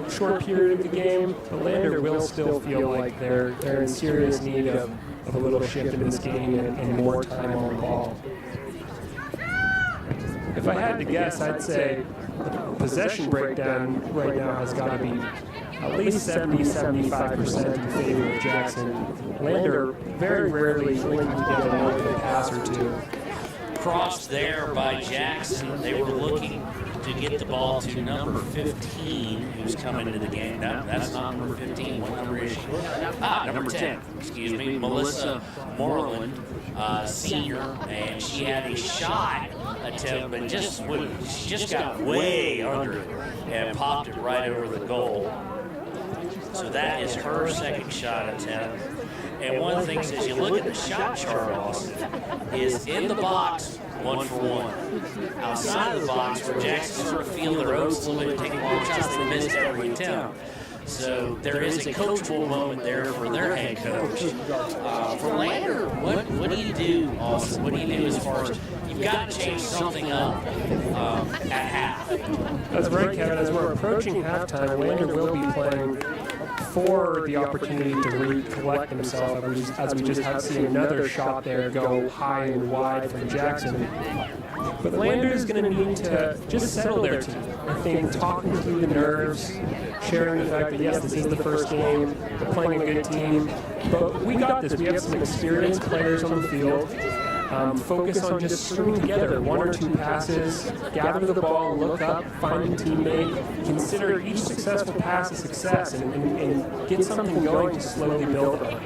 short period of the game, but Lander will still feel like they're in serious need of a little shift in this game and more time on the ball. If I had to guess, I'd say the possession breakdown right now has got to be at least 70-75% in favor of Jackson. Lander very rarely linking together more than a pass or two. Crossed there by Jackson. They were looking to get the ball to number 15, who's coming into the game. No, that's not number 15. What number is she? Number 10. Excuse me, Melissa Moreland, senior, and she had a shot attempt, but she just got way under it and popped it right over the goal. So that is her second shot attempt. And one of the things as you look at the shot chart, Austin, is in the box, 1 for 1. Outside of the box, where Jackson sort of feel their oats a little bit, taking long shots, they missed every attempt. So there is a coachable moment there for their head coach. For Lander, what do you do, Austin? What do you do as far as you've got to change something up at half? That's right, Kevin. As we're approaching halftime, Lander will be playing for the opportunity to recollect himself, as we just have seen another shot there go high and wide from Jackson. But Lander is going to need to just settle their team. I think talking through the nerves, sharing the fact that yes, this is the first game, they're playing a good team, but we got this. We have some experienced players on the field. Focus on just stringing together 1 or 2 passes, gather the ball, look up, find a teammate, consider each successful pass a success, and get something going to slowly build on.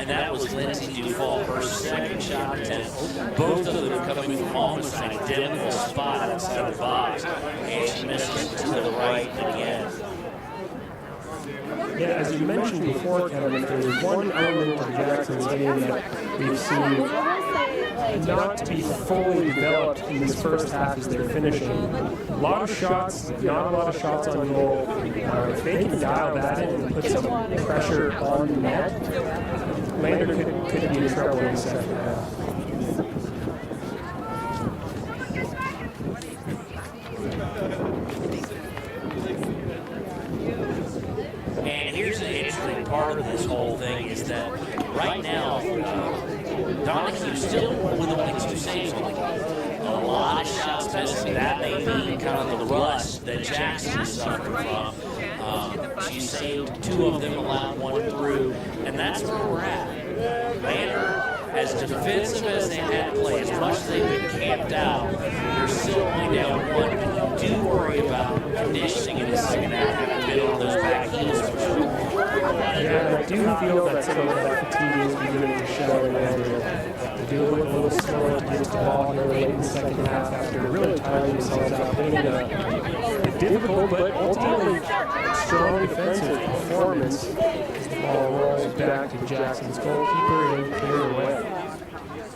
And and that was Lindsay Dufault, her second shot attempt. Both of them coming from almost an identical spot outside the box, and she misses to the right again. Yeah, as you mentioned before, Kevin, if there's one element of Jackson's game that we've seen not to be fully developed in this first half as they're finishing. A lot of shots, not a lot of shots on goal. If they can dial that in and put some pressure on the net, Lander could be in trouble in the second half. And here's the interesting part of this whole thing is that right now, Donahue still with only 2 saves. A lot of shots missing. That may be kind of the rust that Jackson is suffering from. She saved 2 of them, allowed 1 through, and that's where we're at. Lander, as defensive as they had to play, as much as they've been camped out, they're still only down 1. But you do worry about conditioning in the second half and a bit on those back heels for sure. Yeah, I do feel that some of that fatigue is beginning to show in Lander. They do look a little slower to get the ball here late in the second half after really tiring themselves out, putting a difficult but ultimately strong defensive performance as the ball rolls back to Jackson's goalkeeper and cleared away.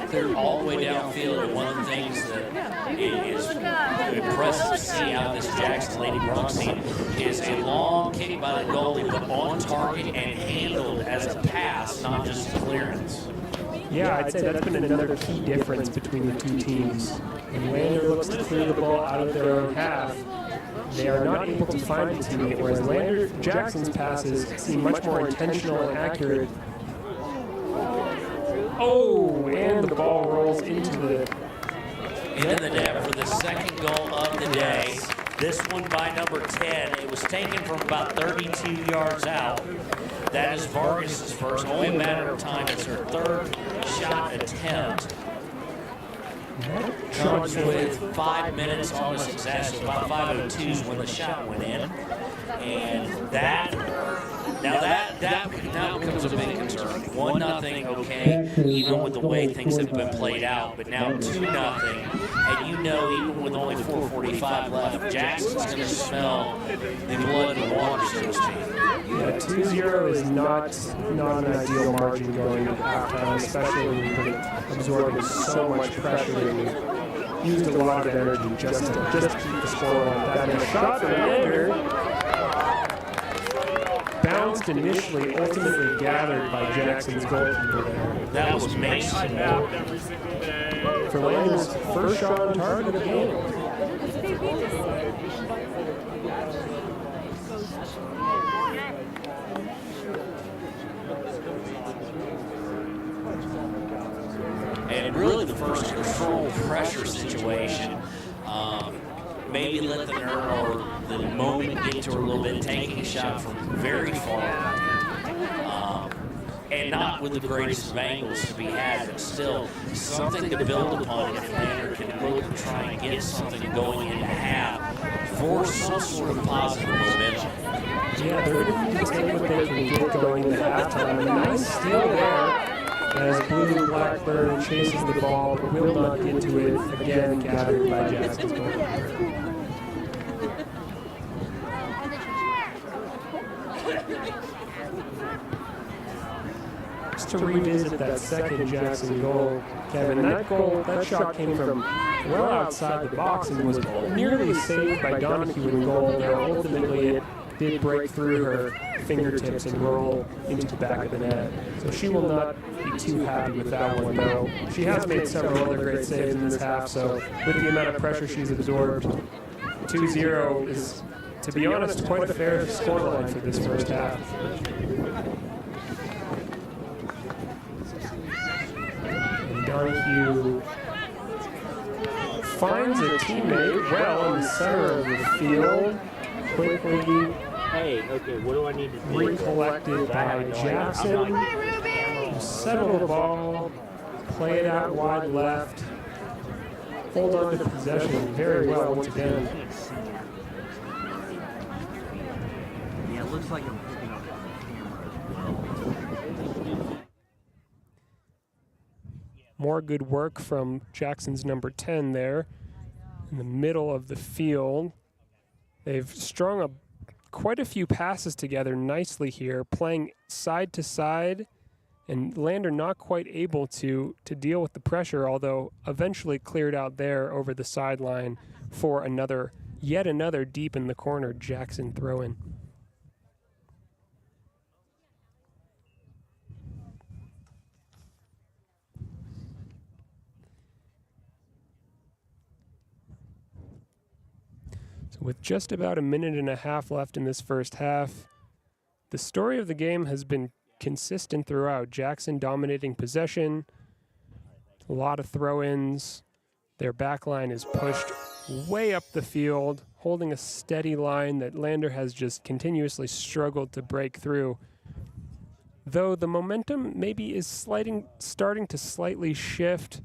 They're all the way downfield, and one of the things that is impressive to see out of this Jackson Lady Bronx team is a long kick by the goalie, but on target and handled as a pass, not just a clearance. Yeah, I'd say that's been another key difference between the 2 teams. When Lander looks to clear the ball out of their own half, they are not able to find a teammate, whereas Jackson's passes seem much more intentional and accurate. Oh, and the ball rolls into the net for the second goal of the day. This one by number 10. It was taken from about 32 yards out. That is Vargas's first. Only a matter of time. It's her 3rd shot attempt. Comes with 5 minutes almost exactly. About 5:02 when the shot went in. And that now becomes a big concern. 1-0, okay, even with the way things have been played out, but now 2-0, and you know even with only 4:45 left, Jackson's going to smell the blood and water, so to speak. Yeah, 2-0 is not an ideal margin going into halftime, especially when you've been absorbing so much pressure and used a lot of energy just to keep the score like that. And a shot from Lander bounced initially, ultimately gathered by Jackson's goalkeeper there. That was Mason for Lander's first shot on target of the game. And really the first control pressure situation. Maybe let the nerve or the moment get to her a little bit, taking a shot from very far. And not with the greatest of angles to be had, but still something to build upon if Lander can look and try and get something going into half for some sort of positive momentum. Yeah, they're going to take what they can get going into halftime. A nice steal there as Blue Blackbird chases the ball, but will not get to it, again gathered by Jackson's goalkeeper. Just to revisit that second Jackson goal, Kevin, that shot came from well outside the box and was nearly saved by Donahue in goal. Now, ultimately, it did break through her fingertips and roll into the back of the net. So she will not be too happy with that one, though. She has made several other great saves in this half, so with the amount of pressure she's absorbed, 2-0 is, to be honest, quite a fair scoreline for this first half. And Donahue finds a teammate well in the center of the field, quickly what do I need to do? recollected by Jackson, who settle the ball, play it out wide left, hold on to possession very well once again. Yeah, it looks like I'm picking up on the camera as well. More good work from Jackson's number 10 there in the middle of the field. They've strung quite a few passes together nicely here, playing side to side, and Lander not quite able to deal with the pressure, although eventually cleared out there over the sideline for yet another deep in the corner Jackson throw-in. With just about a minute and a half left in this first half, the story of the game has been consistent throughout. Jackson dominating possession, a lot of throw-ins. Their back line is pushed way up the field, holding a steady line that Lander has just continuously struggled to break through. Though the momentum maybe is starting to slightly shift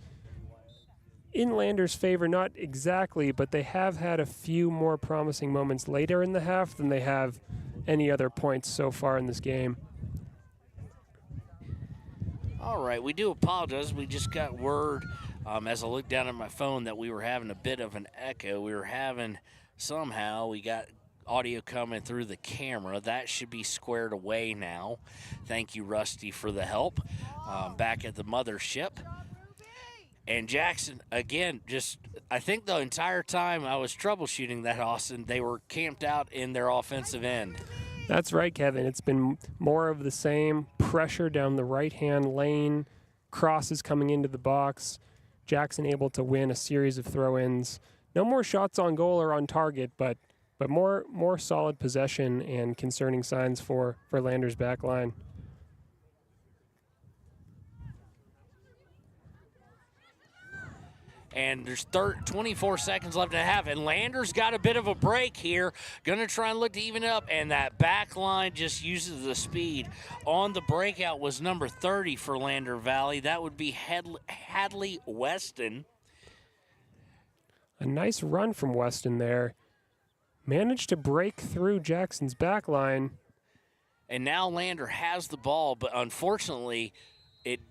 in Lander's favor, not exactly, but they have had a few more promising moments later in the half than they have any other points so far in this game. All right, we do apologize. We just got word as I looked down at my phone that we were having a bit of an echo. We got audio coming through the camera. That should be squared away now. Thank you, Rusty, for the help back at the mothership. And Jackson, again, I think the entire time I was troubleshooting that, Austin, they were camped out in their offensive end. That's right, Kevin. It's been more of the same. Pressure down the right-hand lane, crosses coming into the box. Jackson able to win a series of throw-ins. No more shots on goal or on target, but more solid possession and concerning signs for Lander's back line. And there's 24 seconds left in the half, and Lander's got a bit of a break here. Going to try and look to even it up, and that back line just uses the speed. On the breakout was number 30 for Lander Valley. That would be Hadley Weston. A nice run from Weston there. Managed to break through Jackson's back line. And now Lander has the ball, but unfortunately,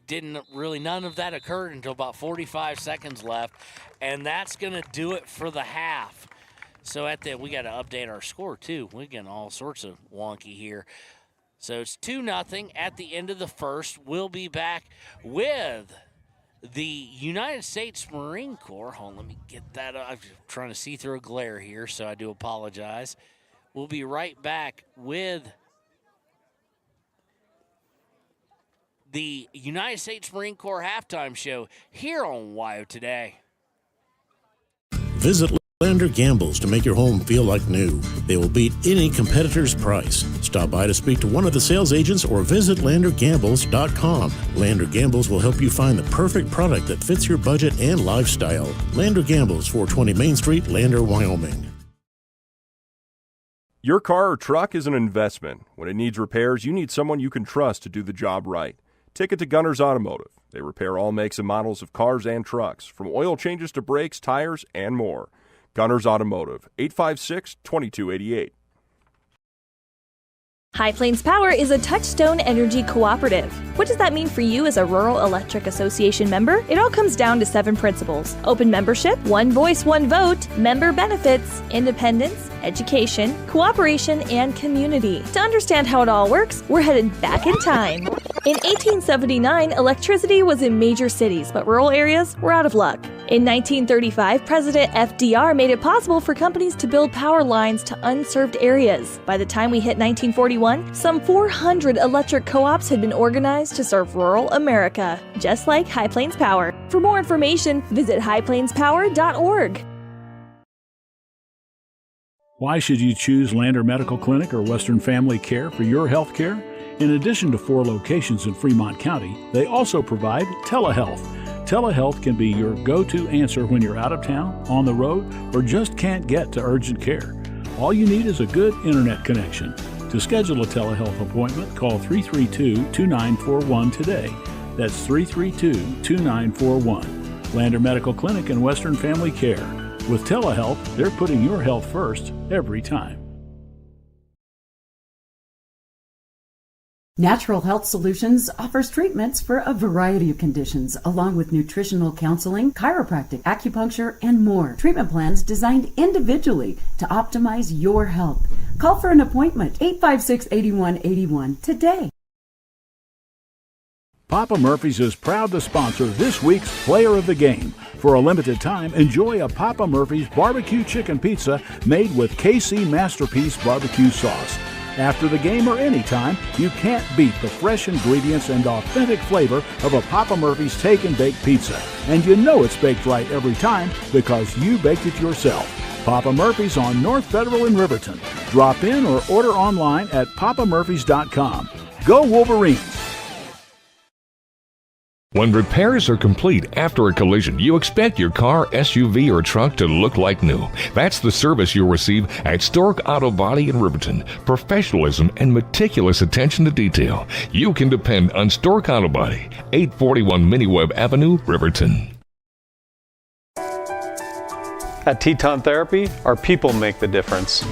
none of that occurred until about 45 seconds left, and that's going to do it for the half. So we got to update our score too. We're getting all sorts of wonky here. So it's 2-0 at the end of the first. We'll be back with the United States Marine Corps. Hold on, let me get that up. I'm trying to see through a glare here, so I do apologize. We'll be right back with the United States Marine Corps halftime show here on WYO Today. Visit Lander Gambles to make your home feel like new. They will beat any competitor's price. Stop by to speak to one of the sales agents or visit LanderGambles.com. Lander Gambles will help you find the perfect product that fits your budget and lifestyle. Lander Gambles, 420 Main Street, Lander, Wyoming. Your car or truck is an investment. When it needs repairs, you need someone you can trust to do the job right. Take it to Gunners Automotive. They repair all makes and models of cars and trucks, from oil changes to brakes, tires, and more. Gunners Automotive, 856-2288. High Plains Power is a Touchstone Energy cooperative. What does that mean for you as a Rural Electric Association member? It all comes down to 7 principles: open membership, one voice, one vote, member benefits, independence, education, cooperation, and community. To understand how it all works, we're headed back in time. In 1879, electricity was in major cities, but rural areas were out of luck. In 1935, President FDR made it possible for companies to build power lines to unserved areas. By the time we hit 1941, some 400 electric co-ops had been organized to serve rural America, just like High Plains Power. For more information, visit highplainspower.org. Why should you choose Lander Medical Clinic or Western Family Care for your health care? In addition to 4 locations in Fremont County, they also provide telehealth. Telehealth can be your go-to answer when you're out of town, on the road, or just can't get to urgent care. All you need is a good internet connection. To schedule a telehealth appointment, call 332-2941 today. That's 332-2941. Lander Medical Clinic and Western Family Care. With telehealth, they're putting your health first every time. Natural Health Solutions offers treatments for a variety of conditions, along with nutritional counseling, chiropractic, acupuncture, and more. Treatment plans designed individually to optimize your health. Call for an appointment, 856-8181 today. Papa Murphy's is proud to sponsor this week's Player of the Game. For a limited time, enjoy a Papa Murphy's barbecue chicken pizza made with KC Masterpiece barbecue sauce. After the game or anytime, you can't beat the fresh ingredients and authentic flavor of a Papa Murphy's Take and Bake Pizza. And you know it's baked right every time because you baked it yourself. Papa Murphy's on North Federal in Riverton. Drop in or order online at papamurphys.com. Go Wolverines! When repairs are complete after a collision, you expect your car, SUV, or truck to look like new. That's the service you'll receive at Stork Auto Body in Riverton. Professionalism and meticulous attention to detail. You can depend on Stork Auto Body, 841 Miniweb Avenue, Riverton. At Teton Therapy, our people make the difference.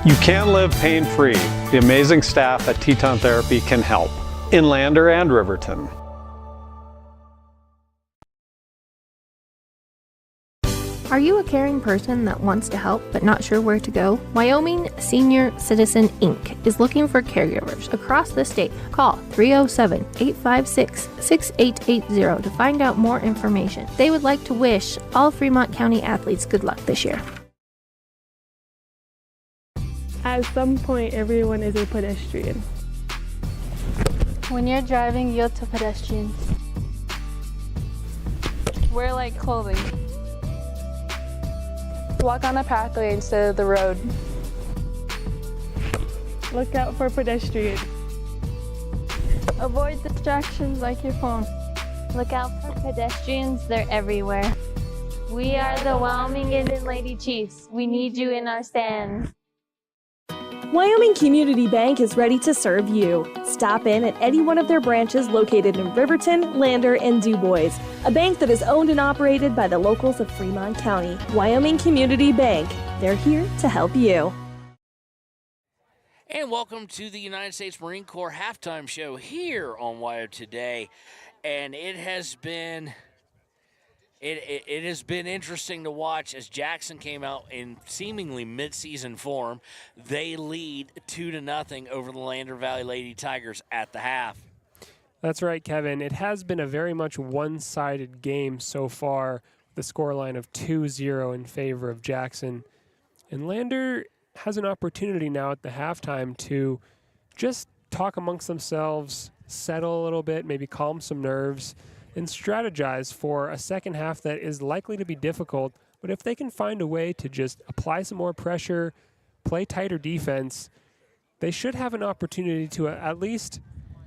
You can live pain-free. The amazing staff at Teton Therapy can help in Lander and Riverton. Are you a caring person that wants to help but not sure where to go? Wyoming Senior Citizen Inc. is looking for caregivers across the state. Call 307-856-6880 to find out more information. They would like to wish all Fremont County athletes good luck this year. At some point, everyone is a pedestrian. When you're driving, yield to pedestrians. Wear light clothing. Walk on a pathway instead of the road. Look out for pedestrians. Avoid distractions like your phone. Look out for pedestrians, they're everywhere. We are the Wyoming Indian Lady Chiefs. We need you in our stands. Wyoming Community Bank is ready to serve you. Stop in at any one of their branches located in Riverton, Lander, and DuBois. A bank that is owned and operated by the locals of Fremont County. Wyoming Community Bank. They're here to help you. And welcome to the United States Marine Corps halftime show here on WYO Today. And it has been interesting to watch as Jackson came out in seemingly midseason form. They lead 2-0 over the Lander Valley Lady Tigers at the half. That's right, Kevin. It has been a very much one-sided game so far, the scoreline of 2-0 in favor of Jackson. And Lander has an opportunity now at the halftime to just talk amongst themselves, settle a little bit, maybe calm some nerves, and strategize for a second half that is likely to be difficult. But if they can find a way to just apply some more pressure, play tighter defense, they should have an opportunity to at least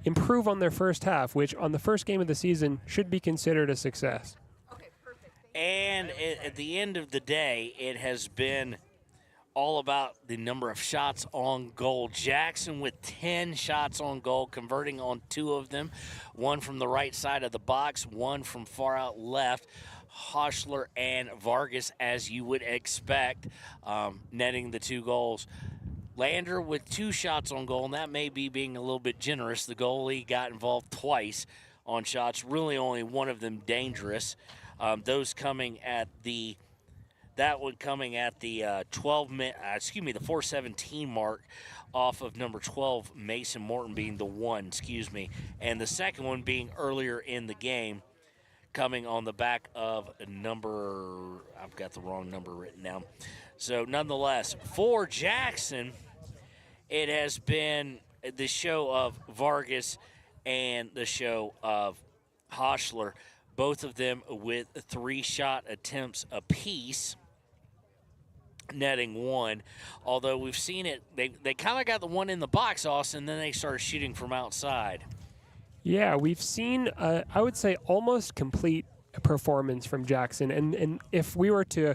improve on their first half, which on the first game of the season should be considered a success. And at the end of the day, it has been all about the number of shots on goal. Jackson with 10 shots on goal, converting on 2 of them. One from the right side of the box, one from far out left. Hoschler and Vargas, as you would expect, netting the 2 goals. Lander with 2 shots on goal, and that may be being a little bit generous. The goalie got involved twice on shots, really only one of them dangerous. Those coming at the That one coming at the the 4:17 mark off of number 12, Mason Morton being the one, and the second one being earlier in the game, coming on the back of I've got the wrong number written down. So nonetheless, for Jackson, it has been the show of Vargas and the show of Hoschler, both of them with 3-shot attempts apiece, netting 1. Although we've seen it, they kind of got the one in the box, Austin, then they started shooting from outside. Yeah, we've seen, I would say, almost complete performance from Jackson. And if we were to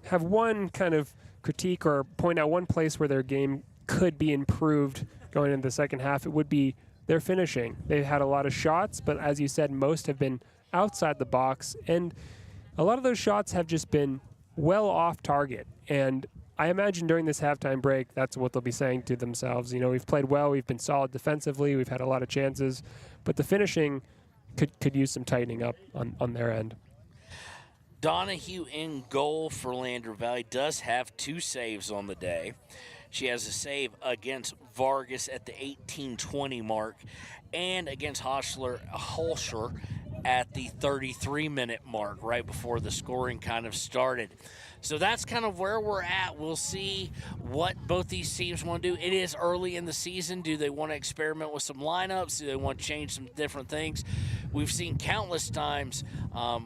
have one kind of critique or point out one place where their game could be improved going into the second half, it would be their finishing. They've had a lot of shots, but as you said, most have been outside the box, and a lot of those shots have just been well off target. And I imagine during this halftime break, that's what they'll be saying to themselves. You know, we've played well, we've been solid defensively, we've had a lot of chances, but the finishing could use some tightening up on their end. Donahue in goal for Lander Valley does have 2 saves on the day. She has a save against Vargas at the 18-20 mark and against Holscher at the 33-minute mark, right before the scoring kind of started. So that's kind of where we're at. We'll see what both these teams want to do. It is early in the season. Do they want to experiment with some lineups? Do they want to change some different things? We've seen countless times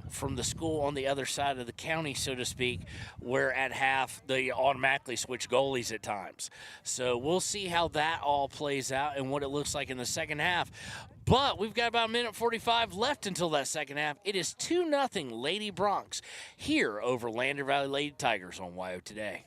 from the school on the other side of the county, so to speak, where at half they automatically switch goalies at times. So we'll see how that all plays out and what it looks like in the second half. But we've got about a minute 45 left until that second half. It is 2-0 Lady Bronx here over Lander Valley Lady Tigers on WYO Today.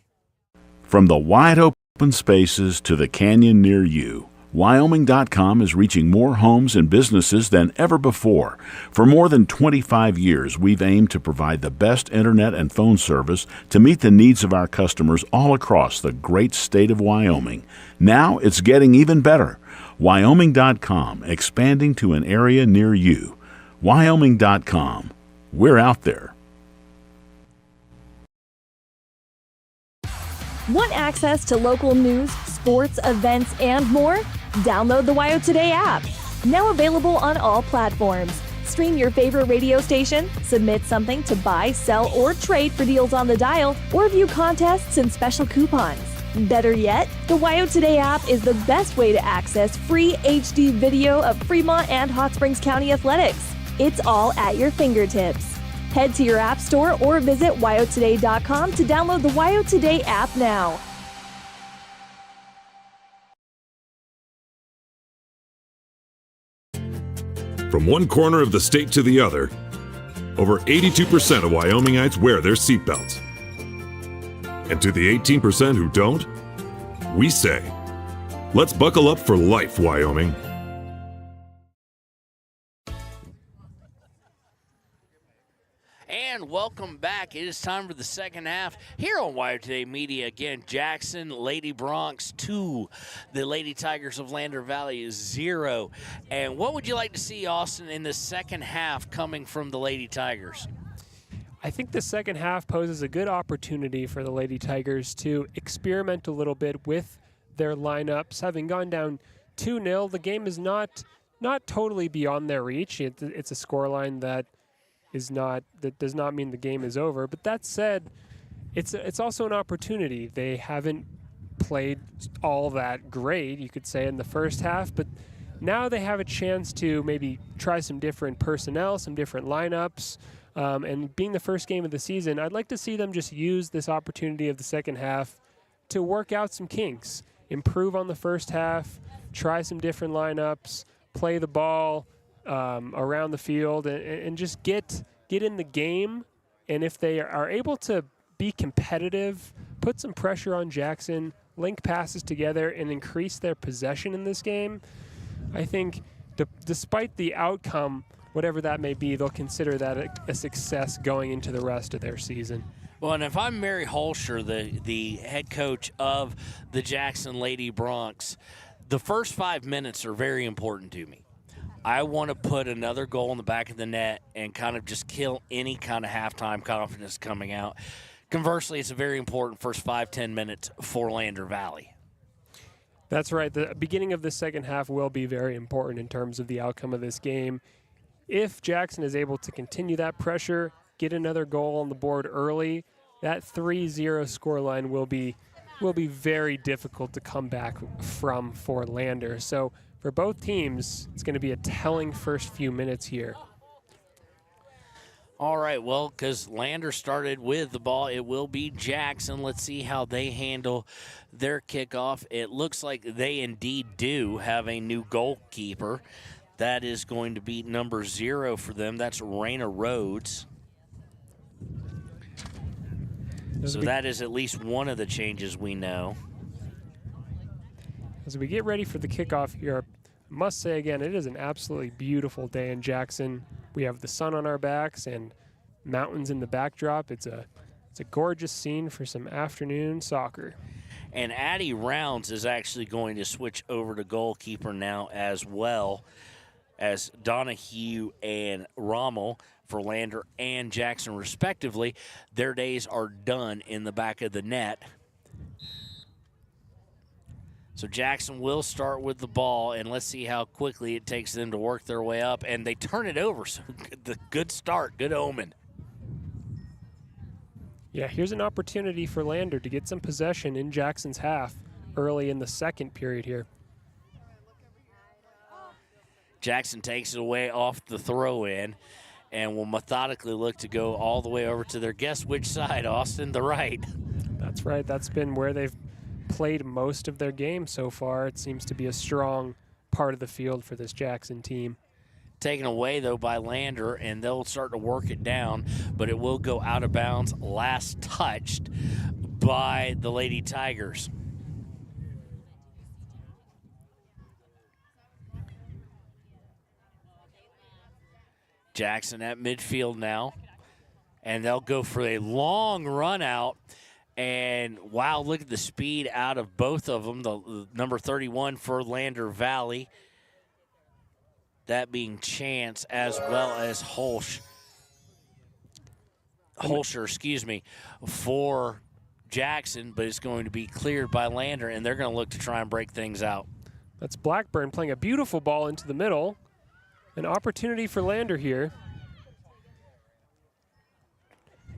From the wide open spaces to the canyon near you, Wyoming.com is reaching more homes and businesses than ever before. For more than 25 years, we've aimed to provide the best internet and phone service to meet the needs of our customers all across the great state of Wyoming. Now it's getting even better. Wyoming.com, expanding to an area near you. Wyoming.com. We're out there. Want access to local news, sports, events, and more? Download the WYO Today app. Now available on all platforms. Stream your favorite radio station, submit something to buy, sell, or trade for deals on the dial, or view contests and special coupons. Better yet, the WYO Today app is the best way to access free HD video of Fremont and Hot Springs County athletics. It's all at your fingertips. Head to your app store or visit wyotoday.com to download the WYO Today app now. From one corner of the state to the other, over 82% of Wyomingites wear their seatbelts. And to the 18% who don't, we say, let's buckle up for life, Wyoming. And welcome back. It is time for the second half here on WYO Today Media. Again, Jackson, Lady Bronx 2, the Lady Tigers of Lander Valley is 0. And what would you like to see, Austin, in the second half coming from the Lady Tigers? I think the second half poses a good opportunity for the Lady Tigers to experiment a little bit with their lineups. Having gone down 2-0, the game is not totally beyond their reach. It's a scoreline that does not mean the game is over. But that said, it's also an opportunity. They haven't played all that great, you could say, in the first half, but now they have a chance to maybe try some different personnel, some different lineups. And being the first game of the season, I'd like to see them just use this opportunity of the second half to work out some kinks, improve on the first half, try some different lineups, play the ball around the field, and just get in the game. And if they are able to be competitive, put some pressure on Jackson, link passes together, and increase their possession in this game, I think despite the outcome, whatever that may be, they'll consider that a success going into the rest of their season. Well, and if I'm Mary Holscher, the head coach of the Jackson Lady Bronx, the first 5 minutes are very important to me. I want to put another goal in the back of the net and kind of just kill any kind of halftime confidence coming out. Conversely, it's a very important first 5-10 minutes for Lander Valley. That's right. The beginning of the second half will be very important in terms of the outcome of this game. If Jackson is able to continue that pressure, get another goal on the board early, that 3-0 scoreline will be very difficult to come back from for Lander. So for both teams, it's going to be a telling first few minutes here. All right, well, because Lander started with the ball, it will be Jackson. Let's see how they handle their kickoff. It looks like they indeed do have a new goalkeeper. That is going to be number 0 for them. That's Raina Rhodes. So that is at least one of the changes we know. As we get ready for the kickoff here, I must say again, it is an absolutely beautiful day in Jackson. We have the sun on our backs and mountains in the backdrop. It's a gorgeous scene for some afternoon soccer. And Addie Rounds is actually going to switch over to goalkeeper now as well as Donahue and Rommel for Lander and Jackson respectively. Their days are done in the back of the net. So Jackson will start with the ball, and let's see how quickly it takes them to work their way up. And they turn it over, so the good start, good omen. Yeah, here's an opportunity for Lander to get some possession in Jackson's half early in the second period here. Jackson takes it away off the throw-in and will methodically look to go all the way over to their guess which side, Austin, the right. That's right. That's been where they've played most of their game so far. It seems to be a strong part of the field for this Jackson team. Taken away, though, by Lander, and they'll start to work it down, but it will go out of bounds, last touched by the Lady Tigers. Jackson at midfield now, and they'll go for a long run out. And, wow, look at the speed out of both of them. The number 31 for Lander Valley, that being Chance, as well as Holscher, for Jackson, but it's going to be cleared by Lander, and they're going to look to try and break things out. That's Blackburn playing a beautiful ball into the middle. An opportunity for Lander here.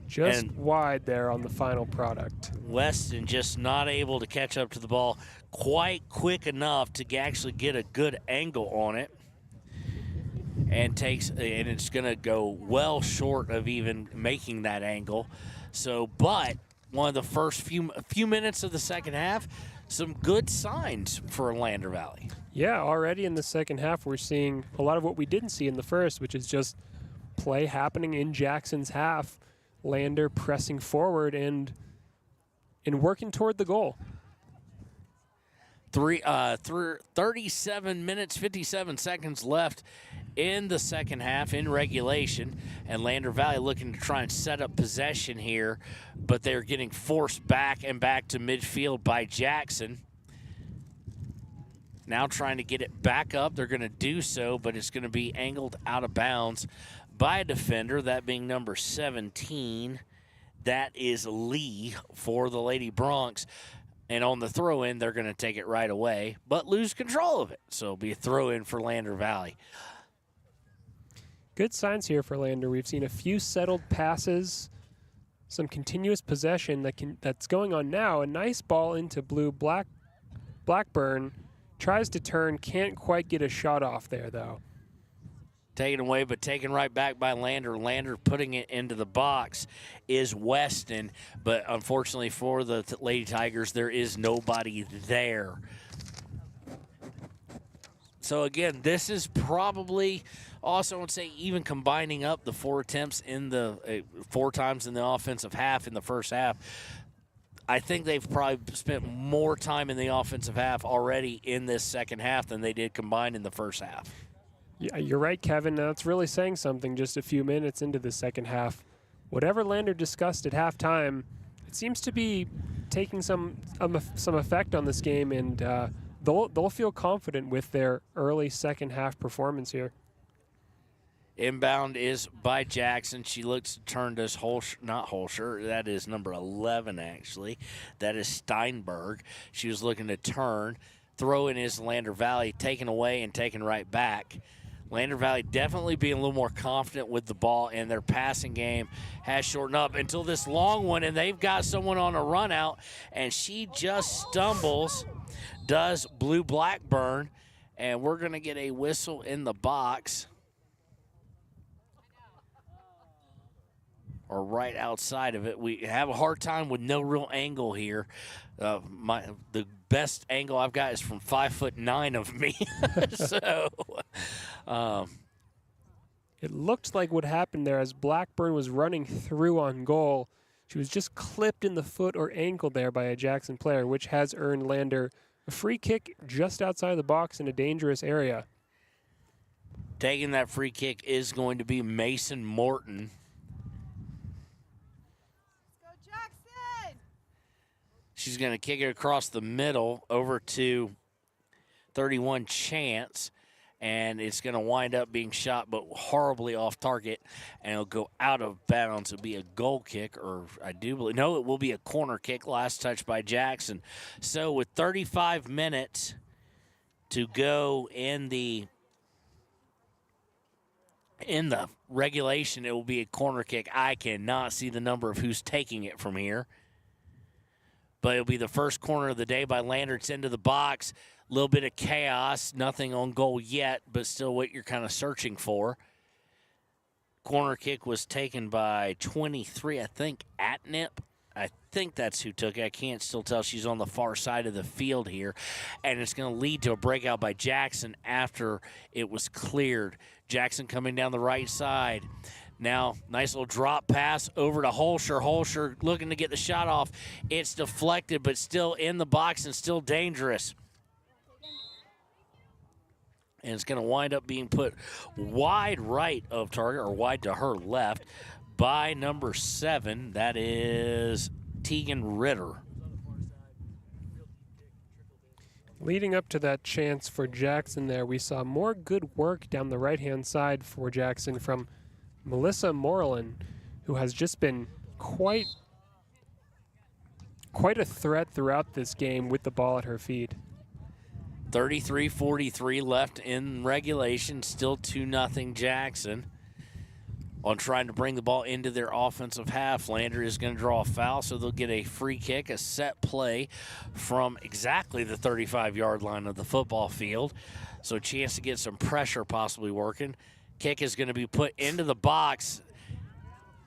Just wide there on the final product. Weston just not able to catch up to the ball quite quick enough to actually get a good angle on it. And it's going to go well short of even making that angle. So, but one of the first few minutes of the second half, some good signs for Lander Valley. Yeah, already in the second half, we're seeing a lot of what we didn't see in the first, which is just play happening in Jackson's half. Lander pressing forward and working toward the goal. 37 minutes, 57 seconds left in the second half in regulation, and Lander Valley looking to try and set up possession here, but they're getting forced back and back to midfield by Jackson. Now trying to get it back up. They're going to do so, but it's going to be angled out of bounds by a defender, that being number 17. That is Lee for the Lady Bronx. And on the throw-in, they're going to take it right away, but lose control of it. So it'll be a throw-in for Lander Valley. Good signs here for Lander. We've seen a few settled passes, some continuous possession that's going on now. A nice ball into Blackburn. Tries to turn, can't quite get a shot off there, though. Taken away, but taken right back by Lander. Lander putting it into the box is Weston, but unfortunately for the Lady Tigers, there is nobody there. So again, this is probably also, I would say, even combining up the 4 attempts in the 4 times in the offensive half in the first half, I think they've probably spent more time in the offensive half already in this second half than they did combined in the first half. Yeah, you're right, Kevin. That's really saying something just a few minutes into the second half. Whatever Lander discussed at halftime, it seems to be taking some effect on this game, and they'll feel confident with their early second half performance here. Inbound is by Jackson. She looks to turn to Holscher. That is number 11, actually. That is Steinberg. She was looking to turn. Throw in is Lander Valley, taken away and taken right back. Lander Valley definitely being a little more confident with the ball, and their passing game has shortened up until this long one, and they've got someone on a run out, and she just stumbles, does Blue Blackburn, and we're going to get a whistle in the box. Or right outside of it. We have a hard time with no real angle here. The best angle I've got is from 5'9" of me. So, it looked like what happened there as Blackburn was running through on goal. She was just clipped in the foot or ankle there by a Jackson player, which has earned Lander A free kick just outside the box in a dangerous area. Taking that free kick is going to be Mason Morton. Let's go, Jackson! She's going to kick it across the middle over to 31 Chance, and it's going to wind up being shot, but horribly off target, and it'll go out of bounds. It'll be a goal kick, or I do believe, no, it will be a corner kick, last touch by Jackson. So with 35 minutes to go in the regulation, it will be a corner kick. I cannot see the number of who's taking it from here. But it'll be the first corner of the day by Lander. It's into the box. A little bit of chaos. Nothing on goal yet, but still what you're kind of searching for. Corner kick was taken by 23, I think, Atnip. I think that's who took it. I can't still tell. She's on the far side of the field here. And it's going to lead to a breakout by Jackson after it was cleared. Jackson coming down the right side. Now, nice little drop pass over to Holscher. Holscher looking to get the shot off. It's deflected, but still in the box and still dangerous. And it's going to wind up being put wide right of target, or wide to her left, by number 7. That is Tegan Ritter. Leading up to that chance for Jackson there, we saw more good work down the right-hand side for Jackson from Melissa Moreland, who has just been quite a threat throughout this game with the ball at her feet. 33-43 left in regulation, still 2-0 Jackson. On trying to bring the ball into their offensive half, Lander is going to draw a foul, so they'll get a free kick, a set play from exactly the 35-yard line of the football field. So a chance to get some pressure possibly working. Kick is going to be put into the box.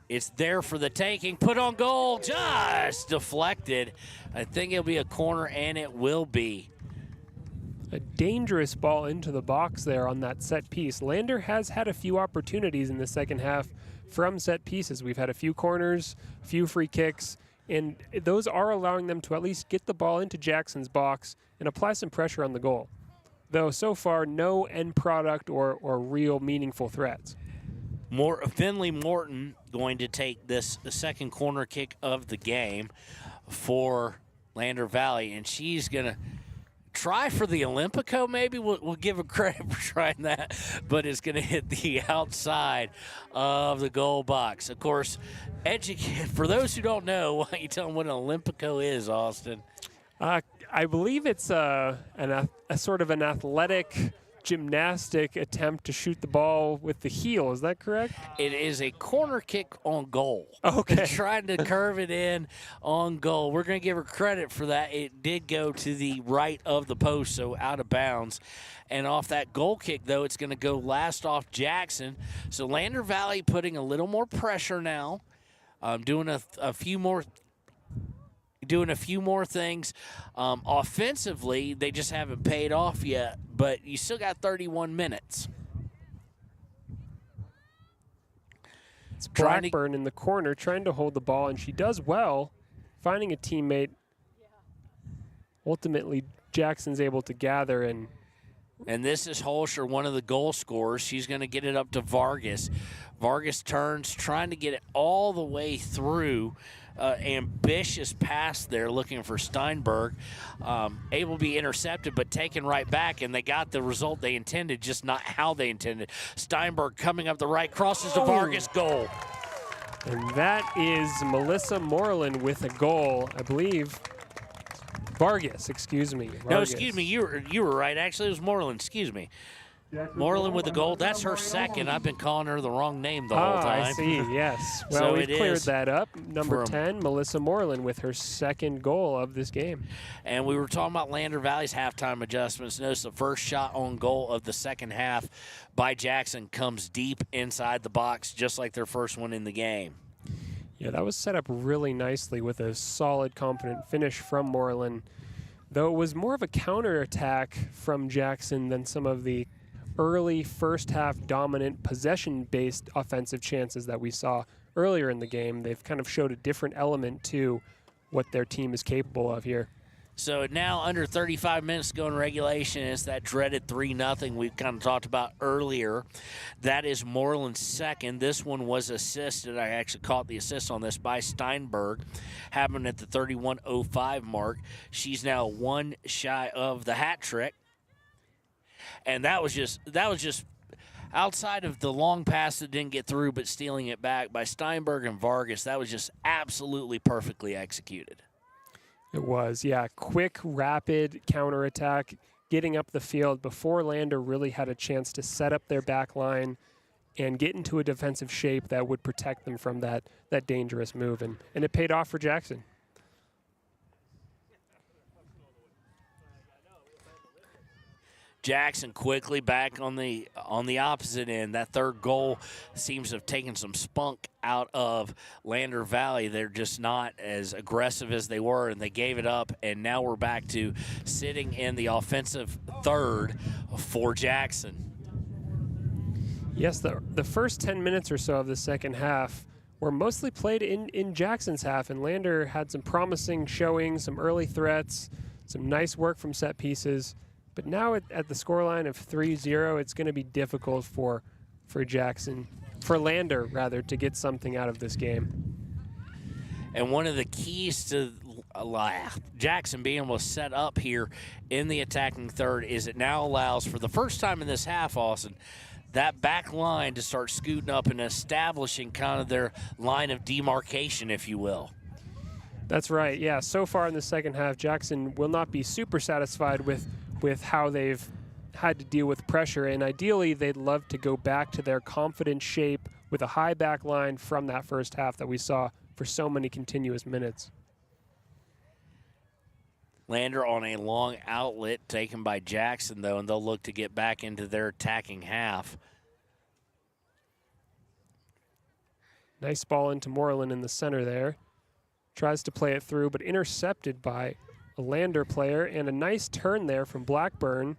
It's there for the taking. Put on goal. Just deflected. I think it'll be a corner, and it will be. A dangerous ball into the box there on that set piece. Lander has had a few opportunities in the second half from set pieces. We've had a few corners, a few free kicks, and those are allowing them to at least get the ball into Jackson's box and apply some pressure on the goal. Though so far, no end product or real meaningful threats. Finley Morton going to take this second corner kick of the game for Lander Valley, and she's going to try for the Olympico, maybe. We'll give her credit for trying that, but it's going to hit the outside of the goal box. Of course, for those who don't know, why don't you tell them what an Olympico is, Austin? I believe it's a sort of an athletic gymnastic attempt to shoot the ball with the heel. Is that correct? It is a corner kick on goal. Okay. Trying to curve it in on goal. We're going to give her credit for that. It did go to the right of the post, so out of bounds. And off that goal kick, though, it's going to go last off Jackson. So Lander Valley putting a little more pressure now, doing a few more things. Offensively, they just haven't paid off yet, but you still got 31 minutes. It's Blackburn in the corner trying to hold the ball, and she does well, finding a teammate. Ultimately, Jackson's able to gather and this is Holscher, one of the goal scorers. She's going to get it up to Vargas. Vargas turns, trying to get it all the way through. Ambitious pass there, looking for Steinberg. Able to be intercepted, but taken right back, and they got the result they intended, just not how they intended. Steinberg coming up the right, crosses to Vargas, goal. And that is Melissa Moreland with a goal, I believe. Vargas, excuse me. Vargas. No, excuse me. You were right. Actually, it was Moreland. Excuse me. Moreland with the goal. That's her second. I've been calling her the wrong name the whole time. I see, yes. Well, So we've it cleared is that up. Number 10, Melissa Moreland with her second goal of this game. And we were talking about Lander Valley's halftime adjustments. Notice the first shot on goal of the second half by Jackson comes deep inside the box, just like their first one in the game. Yeah, that was set up really nicely with a solid, confident finish from Moreland, though it was more of a counterattack from Jackson than some of the early first-half dominant possession-based offensive chances that we saw earlier in the game. They've kind of showed a different element to what their team is capable of here. So now under 35 minutes to go in regulation, it's that dreaded 3-0 we've kind of talked about earlier. That is Moreland's second. This one was assisted. I actually caught the assist on this by Steinberg. Happened at the 31:05 mark. She's now one shy of the hat trick. And that was just outside of the long pass that didn't get through, but stealing it back by Steinberg and Vargas. That was just absolutely perfectly executed. It was, yeah. Quick, rapid counterattack, getting up the field before Lander really had a chance to set up their back line and get into a defensive shape that would protect them from that dangerous move. And it paid off for Jackson. Jackson quickly back on the opposite end. That third goal seems to have taken some spunk out of Lander Valley. They're just not as aggressive as they were, and they gave it up, and now we're back to sitting in the offensive third for Jackson. Yes, the first 10 minutes or so of the second half were mostly played in Jackson's half, and Lander had some promising showing, some early threats, some nice work from set pieces. But now at the scoreline of 3-0, it's going to be difficult for Jackson, for Lander rather, to get something out of this game. And one of the keys to Jackson being able to set up here in the attacking third is it now allows, for the first time in this half, Austin, that back line to start scooting up and establishing kind of their line of demarcation, if you will. That's right, yeah. So far in the second half, Jackson will not be super satisfied with how they've had to deal with pressure, and ideally they'd love to go back to their confident shape with a high back line from that first half that we saw for so many continuous minutes. Lander on a long outlet taken by Jackson, though, and they'll look to get back into their attacking half. Nice ball into Moreland in the center there. Tries to play it through, but intercepted by a Lander player, and a nice turn there from Blackburn.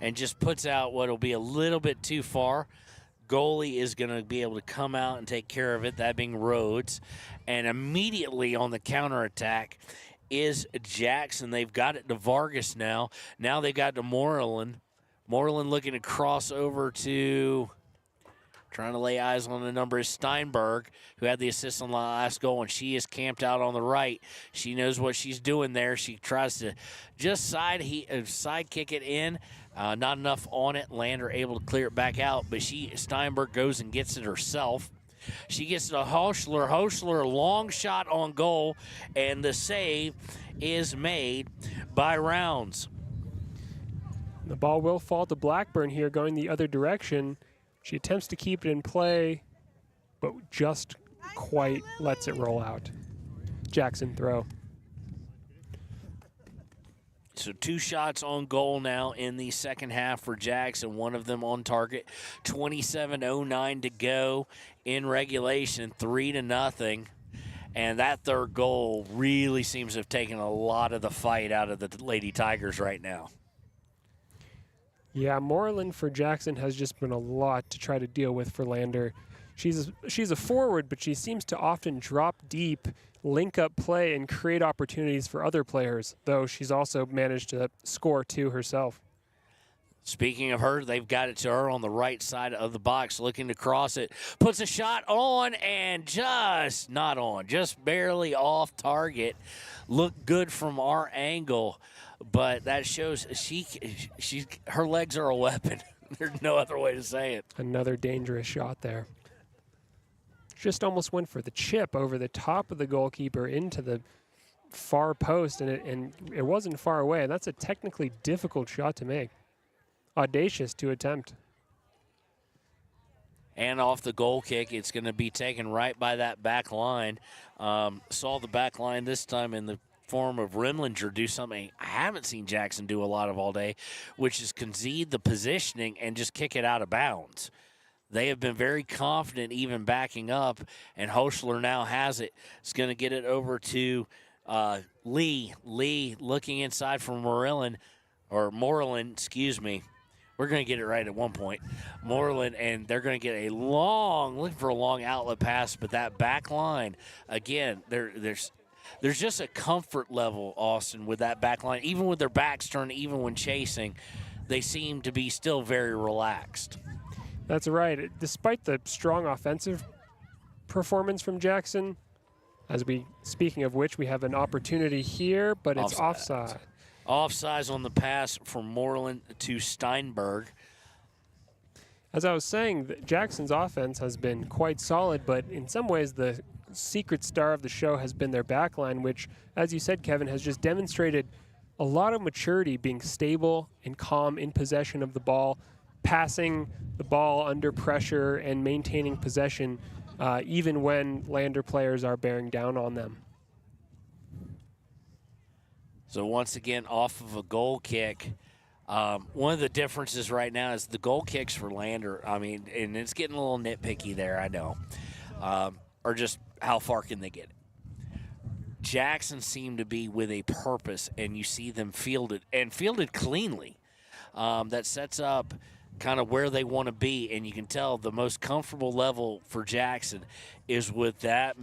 And just puts out what will be a little bit too far. Goalie is going to be able to come out and take care of it, that being Rhodes. And immediately on the counterattack is Jackson. They've got it to Vargas now. Now they've got to Moreland. Moreland looking to cross over to... Trying to lay eyes on the number is Steinberg, who had the assist on the last goal, and she is camped out on the right. She knows what she's doing there. She tries to just side kick it in. Not enough on it. Lander able to clear it back out, but Steinberg goes and gets it herself. She gets to Hoschler. Hoschler, long shot on goal, and the save is made by Rounds. The ball will fall to Blackburn here, going the other direction. She attempts to keep it in play, but just quite lets it roll out. Jackson throw. So 2 shots on goal now in the second half for Jackson, one of them on target. 27:09 to go in regulation, 3-0. And that third goal really seems to have taken a lot of the fight out of the Lady Tigers right now. Yeah, Moreland for Jackson has just been a lot to try to deal with for Lander. She's a forward, but she seems to often drop deep, link up play, and create opportunities for other players, though she's also managed to score 2 herself. Speaking of her, they've got it to her on the right side of the box, looking to cross it. Puts a shot on and just not on, just barely off target. Looked good from our angle, but that shows her legs are a weapon. There's no other way to say it. Another dangerous shot there. Just almost went for the chip over the top of the goalkeeper into the far post, and it wasn't far away. That's a technically difficult shot to make. Audacious to attempt. And off the goal kick, it's going to be taken right by that back line. Saw the back line this time in the form of Rimlinger do something I haven't seen Jackson do a lot of all day, which is concede the positioning and just kick it out of bounds. They have been very confident even backing up, and Hoschler now has it. It's going to get it over to Lee. Lee looking inside for Moreland, excuse me. We're going to get it right at one point. Moreland, and they're going to get looking for a long outlet pass, but that back line, again, there's there's just a comfort level, Austin, with that back line. Even with their backs turned, even when chasing, they seem to be still very relaxed. That's right. Despite the strong offensive performance from Jackson, speaking of which, we have an opportunity here, but it's offside. Offsides on the pass from Moreland to Steinberg. As I was saying, Jackson's offense has been quite solid, but in some ways the secret star of the show has been their back line, which, as you said, Kevin, has just demonstrated a lot of maturity, being stable and calm in possession of the ball, passing the ball under pressure and maintaining possession even when Lander players are bearing down on them. So once again, off of a goal kick. One of the differences right now is the goal kicks for Lander, I mean, and it's getting a little nitpicky there, I know, or just how far can they get it. Jackson seemed to be with a purpose, and you see them fielded cleanly. That sets up kind of where they want to be, and you can tell the most comfortable level for Jackson is with that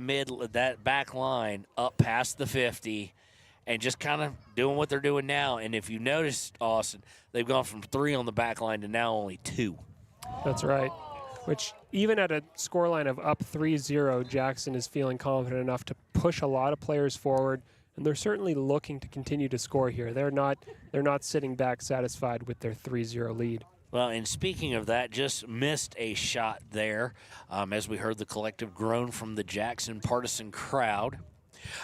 back line up past the 50 and just kind of doing what they're doing now. And if you notice, Austin, they've gone from 3 on the back line to now only 2. That's right. Which, even at a scoreline of up 3-0, Jackson is feeling confident enough to push a lot of players forward, and they're certainly looking to continue to score here. They're not sitting back satisfied with their 3-0 lead. Well, and speaking of that, just missed a shot there as we heard the collective groan from the Jackson partisan crowd.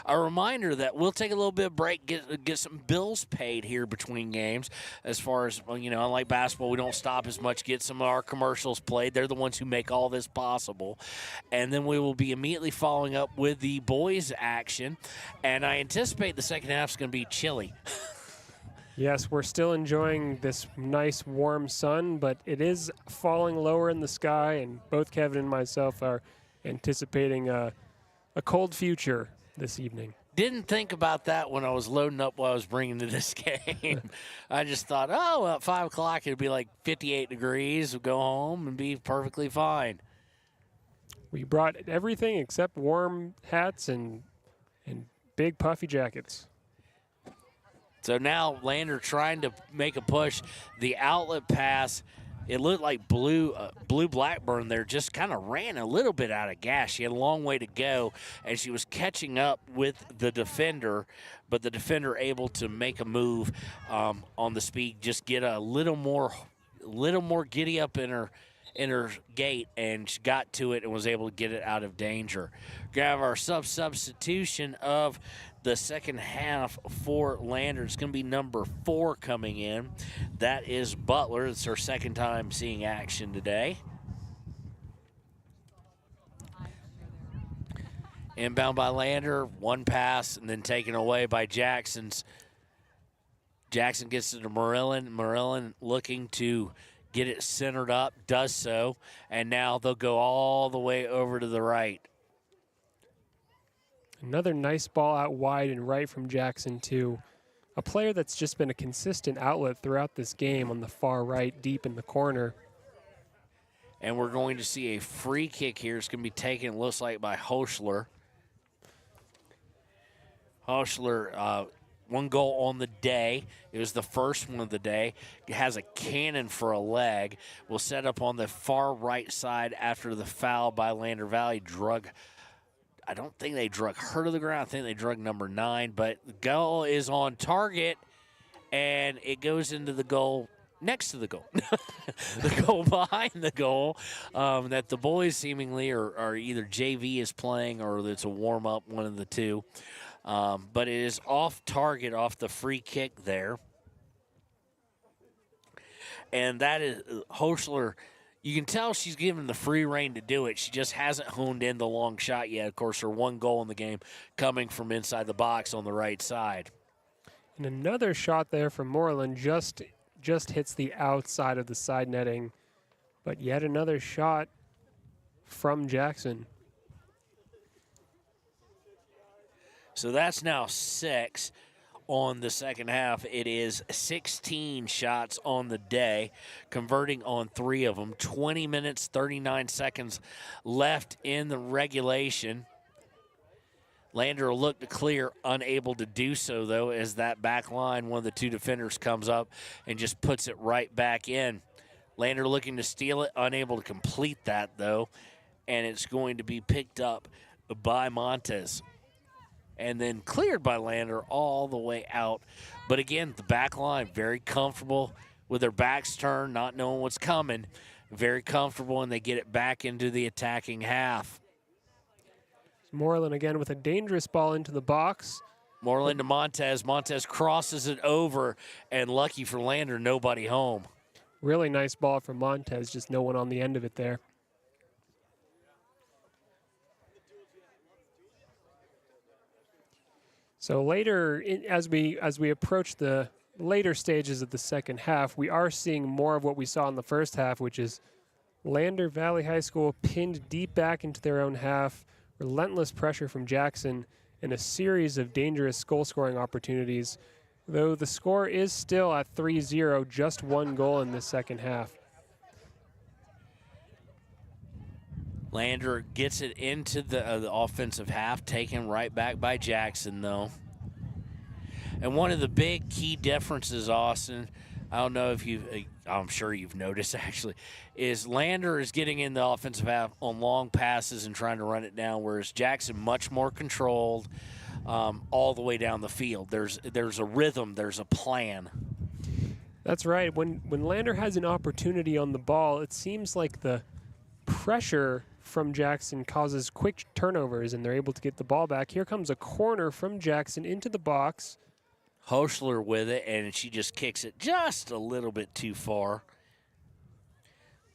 A reminder that we'll take a little bit of break, get some bills paid here between games. As far as, well, unlike basketball, we don't stop as much, get some of our commercials played. They're the ones who make all this possible. And then we will be immediately following up with the boys' action. And I anticipate the second half is going to be chilly. Yes, we're still enjoying this nice warm sun, but it is falling lower in the sky, and both Kevin and myself are anticipating a cold future this evening. Didn't think about that when I was loading up what I was bringing to this game. I just thought, at 5 o'clock it'd be like 58 degrees. We'll go home and be perfectly fine. We brought everything except warm hats and big puffy jackets. So now Lander trying to make a push. The outlet pass, it looked like Blue Blackburn there just kind of ran a little bit out of gas. She had a long way to go, and she was catching up with the defender, but the defender able to make a move on the speed, just get a little more giddy up in her gate, and she got to it and was able to get it out of danger. We have our substitution of the second half for Lander. It's going to be number 4 coming in. That is Butler. It's her second time seeing action today. Inbound by Lander, one pass, and then taken away by Jackson. Jackson gets it to Marilyn. Marilyn looking to get it centered up, does so, and now they'll go all the way over to the right. Another nice ball out wide and right from Jackson, too. A player that's just been a consistent outlet throughout this game on the far right, deep in the corner. And we're going to see a free kick here. It's going to be taken, it looks like, by Hoschler. Hoschler, 1 goal on the day. It was the first one of the day. It has a cannon for a leg. Will set up on the far right side after the foul by Lander Valley. I don't think they drug her to the ground. I think they drug number 9. But the goal is on target, and it goes into the goal next to the goal. The goal behind the goal that the boys seemingly are either JV is playing or it's a warm-up, one of the two. But it is off target, off the free kick there. And that is Hoschler. You can tell she's given the free rein to do it. She just hasn't honed in the long shot yet. Of course, her 1 goal in the game coming from inside the box on the right side. And another shot there from Moreland just hits the outside of the side netting. But yet another shot from Jackson. So that's now 6 on the second half. It is 16 shots on the day, converting on 3 of them. 20 minutes, 39 seconds left in the regulation. Lander will look to clear, unable to do so, though, as that back line, one of the two defenders comes up and just puts it right back in. Lander looking to steal it, unable to complete that, though, and it's going to be picked up by Montez and then cleared by Lander all the way out. But again, the back line, very comfortable with their backs turned, not knowing what's coming, very comfortable, and they get it back into the attacking half. Moreland again with a dangerous ball into the box. Moreland to Montez. Montez crosses it over, and lucky for Lander, nobody home. Really nice ball from Montez, just no one on the end of it there. So later, as we approach the later stages of the second half, we are seeing more of what we saw in the first half, which is Lander Valley High School pinned deep back into their own half, relentless pressure from Jackson, and a series of dangerous goal-scoring opportunities, though the score is still at 3-0, just one goal in this second half. Lander gets it into the offensive half, taken right back by Jackson, though. And one of the big key differences, Austin, I don't know if I'm sure you've noticed actually, is Lander is getting in the offensive half on long passes and trying to run it down, whereas Jackson much more controlled all the way down the field. There's a rhythm, there's a plan. That's right. When Lander has an opportunity on the ball, it seems like the pressure from Jackson causes quick turnovers, and they're able to get the ball back. Here comes a corner from Jackson into the box. Hoschler with it, and she just kicks it just a little bit too far.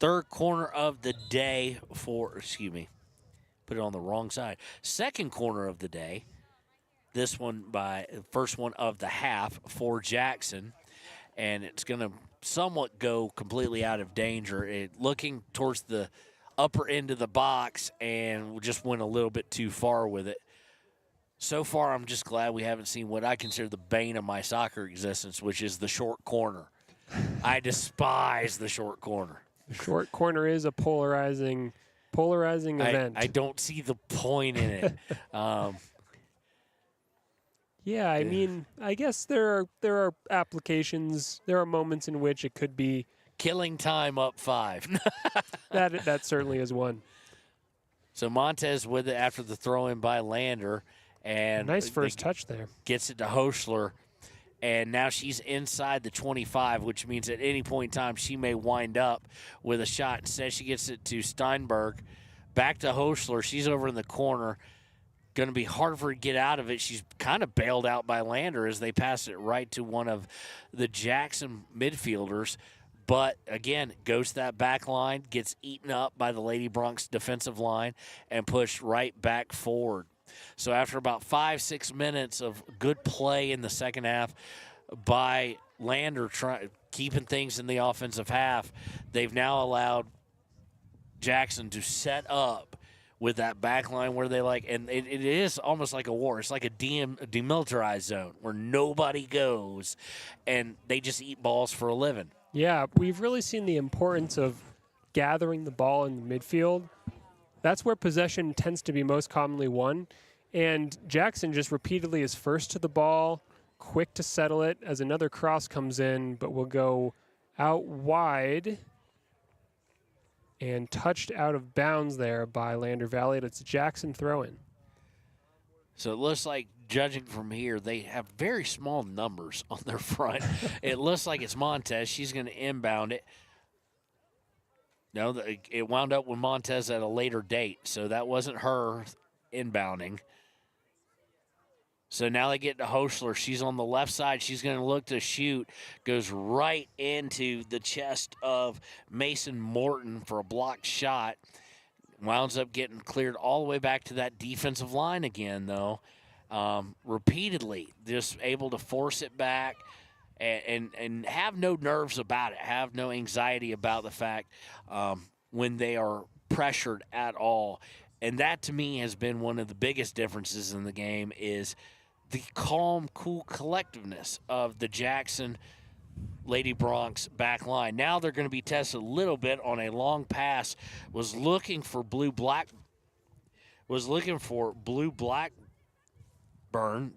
Third corner of the day put it on the wrong side. Second corner of the day. This one first one of the half for Jackson, and it's going to somewhat go completely out of danger. Looking towards the upper end of the box, and just went a little bit too far with it. So far, I'm just glad we haven't seen what I consider the bane of my soccer existence, which is the short corner. I despise the short corner. The short corner is a polarizing event. I don't see the point in it. Yeah, I mean, I guess there are applications. There are moments in which it could be killing time up 5. that certainly is one. So Montez with it after the throw in by Lander, and nice first touch there. Gets it to Hoschler, and now she's inside the 25, which means at any point in time she may wind up with a shot. Instead, she gets it to Steinberg, back to Hoschler. She's over in the corner. Going to be hard for her to get out of it. She's kind of bailed out by Lander as they pass it right to one of the Jackson midfielders. But, again, goes to that back line, gets eaten up by the Lady Bronx defensive line, and pushed right back forward. So after about 5-6 minutes of good play in the second half by Lander keeping things in the offensive half, they've now allowed Jackson to set up with that back line where they and it is almost like a war. It's like a demilitarized zone where nobody goes, and they just eat balls for a living. Yeah, we've really seen the importance of gathering the ball in the midfield. That's where possession tends to be most commonly won. And Jackson just repeatedly is first to the ball, quick to settle it as another cross comes in, but will go out wide and touched out of bounds there by Lander Valley. It's a Jackson throw-in. So it looks like, judging from here, they have very small numbers on their front. It looks like it's Montez. She's going to inbound it. No, it wound up with Montez at a later date, so that wasn't her inbounding. So now they get to Hoschler. She's on the left side. She's going to look to shoot. Goes right into the chest of Mason Morton for a blocked shot. Winds up getting cleared all the way back to that defensive line again, though. Repeatedly, just able to force it back and have no nerves about it, have no anxiety about the fact when they are pressured at all. And that, to me, has been one of the biggest differences in the game is the calm, cool collectiveness of the Jackson Lady Bronx back line. Now they're going to be tested a little bit on a long pass. Was looking for blue-black Blackburn,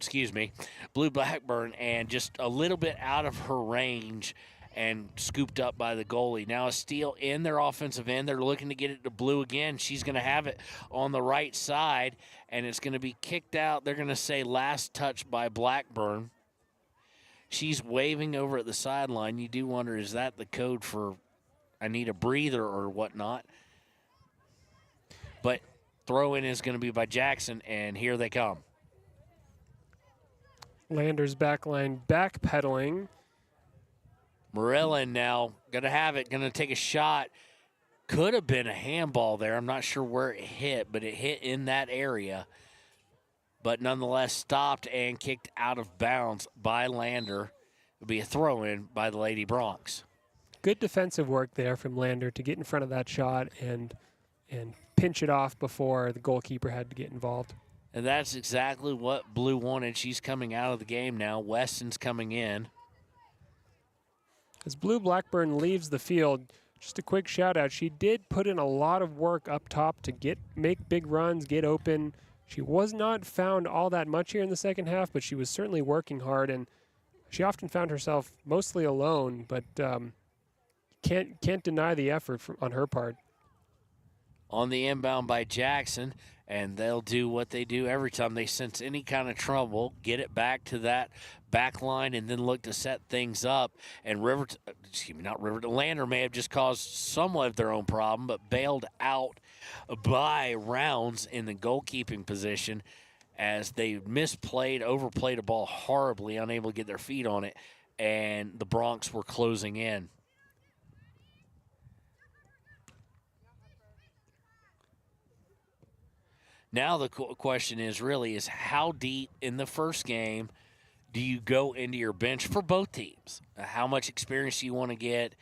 and just a little bit out of her range and scooped up by the goalie. Now a steal in their offensive end. They're looking to get it to Blue again. She's going to have it on the right side, and it's going to be kicked out. They're going to say last touch by Blackburn. She's waving over at the sideline. You do wonder, is that the code for I need a breather or whatnot? But throw-in is going to be by Jackson, and here they come. Lander's back line backpedaling. Morellin now going to have it, going to take a shot. Could have been a handball there. I'm not sure where it hit, but it hit in that area. But nonetheless stopped and kicked out of bounds by Lander. It'll be a throw-in by the Lady Bronx. Good defensive work there from Lander to get in front of that shot and pinch it off before the goalkeeper had to get involved. And that's exactly what Blue wanted. She's coming out of the game now. Weston's coming in. As Blue Blackburn leaves the field, just a quick shout out. She did put in a lot of work up top to make big runs, get open. She was not found all that much here in the second half, but she was certainly working hard, and she often found herself mostly alone, but can't deny the effort on her part. On the inbound by Jackson, and they'll do what they do every time they sense any kind of trouble, get it back to that back line, and then look to set things up. And Lander may have just caused somewhat of their own problem, but bailed out by Rounds in the goalkeeping position as they overplayed a ball horribly, unable to get their feet on it, and the Bronx were closing in. Now the question is how deep in the first game do you go into your bench for both teams? How much experience do you want to get?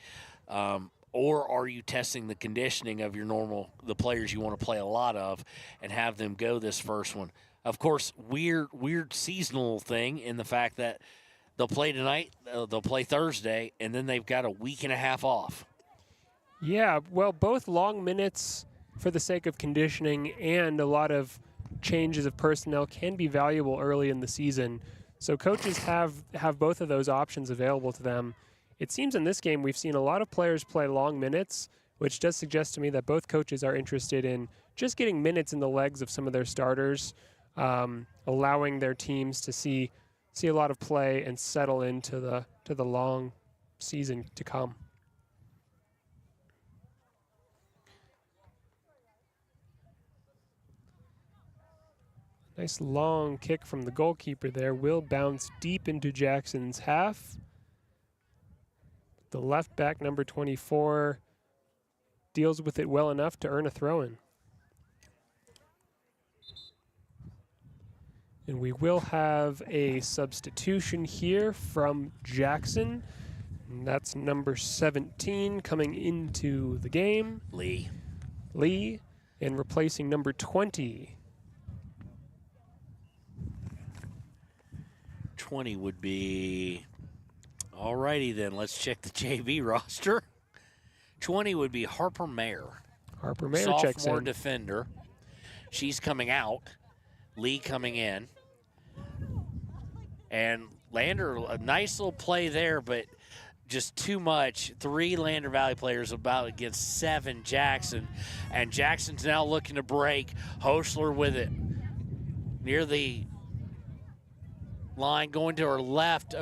Or are you testing the conditioning of the players you want to play a lot of and have them go this first one? Of course, weird seasonal thing in the fact that they'll play tonight, they'll play Thursday, and then they've got a week and a half off. Yeah, well, both long minutes for the sake of conditioning and a lot of changes of personnel can be valuable early in the season. So coaches have both of those options available to them. It seems in this game we've seen a lot of players play long minutes, which does suggest to me that both coaches are interested in just getting minutes in the legs of some of their starters, allowing their teams to see a lot of play and settle into the long season to come. Nice long kick from the goalkeeper there. Will bounce deep into Jackson's half. The left back, number 24, deals with it well enough to earn a throw-in. And we will have a substitution here from Jackson. And that's number 17 coming into the game. Lee. And replacing number 20. 20 would be, alrighty then, let's check the JV roster. 20 would be Harper Mayer. Harper Mayer checks in. Sophomore defender. She's coming out. Lee coming in. And Lander, a nice little play there, but just too much. 3 Lander Valley players about against 7 Jackson. And Jackson's now looking to break. Hoschler with it near the line, going to her left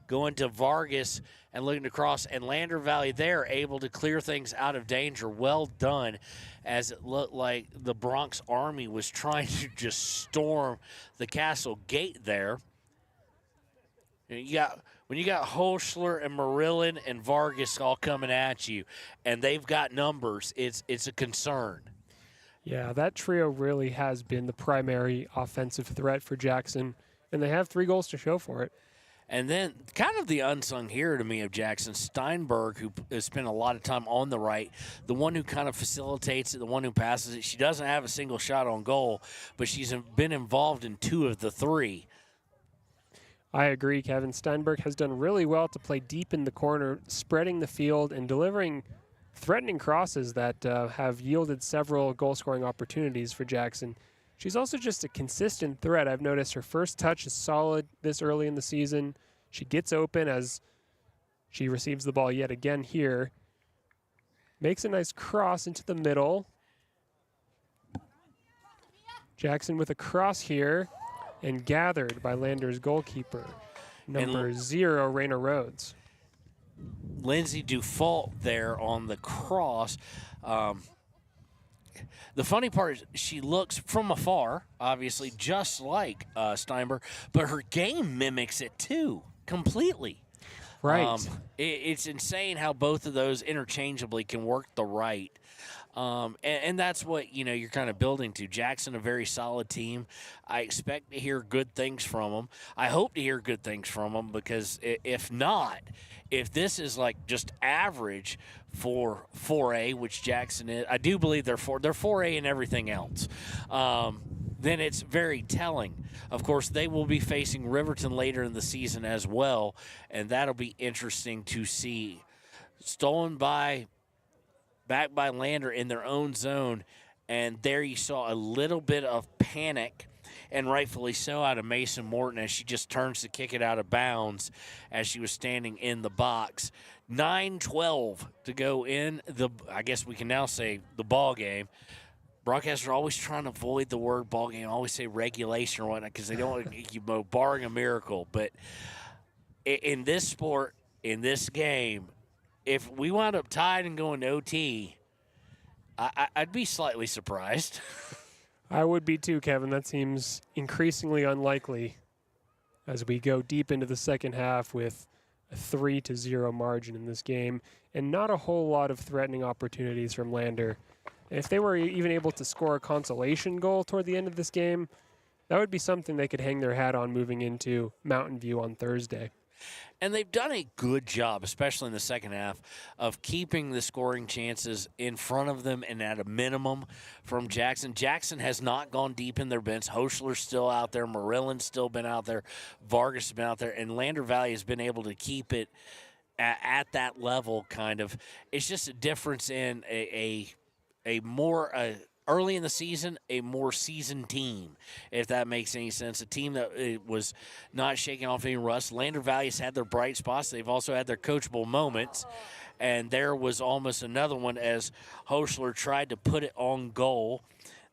going to Vargas and looking to cross, and Lander Valley there able to clear things out of danger. Well done, as it looked like the Bronx Army was trying to just storm the castle gate there. When you got Hoschler and Morillon and Vargas all coming at you, and they've got numbers, it's a concern. Yeah, that trio really has been the primary offensive threat for Jackson, and they have 3 goals to show for it. And then kind of the unsung hero to me of Jackson, Steinberg, who has spent a lot of time on the right, the one who kind of facilitates it, the one who passes it. She doesn't have a single shot on goal, but she's been involved in 2 of the 3. I agree, Kevin. Steinberg has done really well to play deep in the corner, spreading the field and delivering threatening crosses that have yielded several goal-scoring opportunities for Jackson. She's also just a consistent threat. I've noticed her first touch is solid this early in the season. She gets open as she receives the ball yet again here. Makes a nice cross into the middle. Jackson with a cross here and gathered by Lander's goalkeeper, number 0, Raina Rhodes. Lindsay Dufault there on the cross. The funny part is she looks from afar, obviously, just like Steinberg, but her game mimics it too, completely. Right. It's insane how both of those interchangeably can work the right. And that's what, you're kind of building to. Jackson, a very solid team. I expect to hear good things from them. I hope to hear good things from them because if not, if this is like just average for 4A, which Jackson is, I do believe they're 4A and everything else. Then it's very telling. Of course, they will be facing Riverton later in the season as well, and that'll be interesting to see. Stolen back by Lander in their own zone, and there you saw a little bit of panic, and rightfully so, out of Mason Morton as she just turns to kick it out of bounds as she was standing in the box. 9:12 to go in I guess we can now say the ball game. Broadcasters are always trying to avoid the word ball game, always say regulation or whatnot because they don't, barring a miracle. But in this sport, in this game, if we wound up tied and going to OT, I'd be slightly surprised. I would be too, Kevin. That seems increasingly unlikely as we go deep into the second half with a 3-0 margin in this game and not a whole lot of threatening opportunities from Lander. If they were even able to score a consolation goal toward the end of this game, that would be something they could hang their hat on moving into Mountain View on Thursday. And they've done a good job, especially in the second half, of keeping the scoring chances in front of them and at a minimum from Jackson. Jackson has not gone deep in their bench. Hochler's still out there. Marillen's still been out there. Vargas has been out there. And Lander Valley has been able to keep it at that level, kind of. It's just a difference in a more early in the season, a more seasoned team, if that makes any sense. A team that was not shaking off any rust. Lander Valley has had their bright spots. They've also had their coachable moments. And there was almost another one as Hochler tried to put it on goal,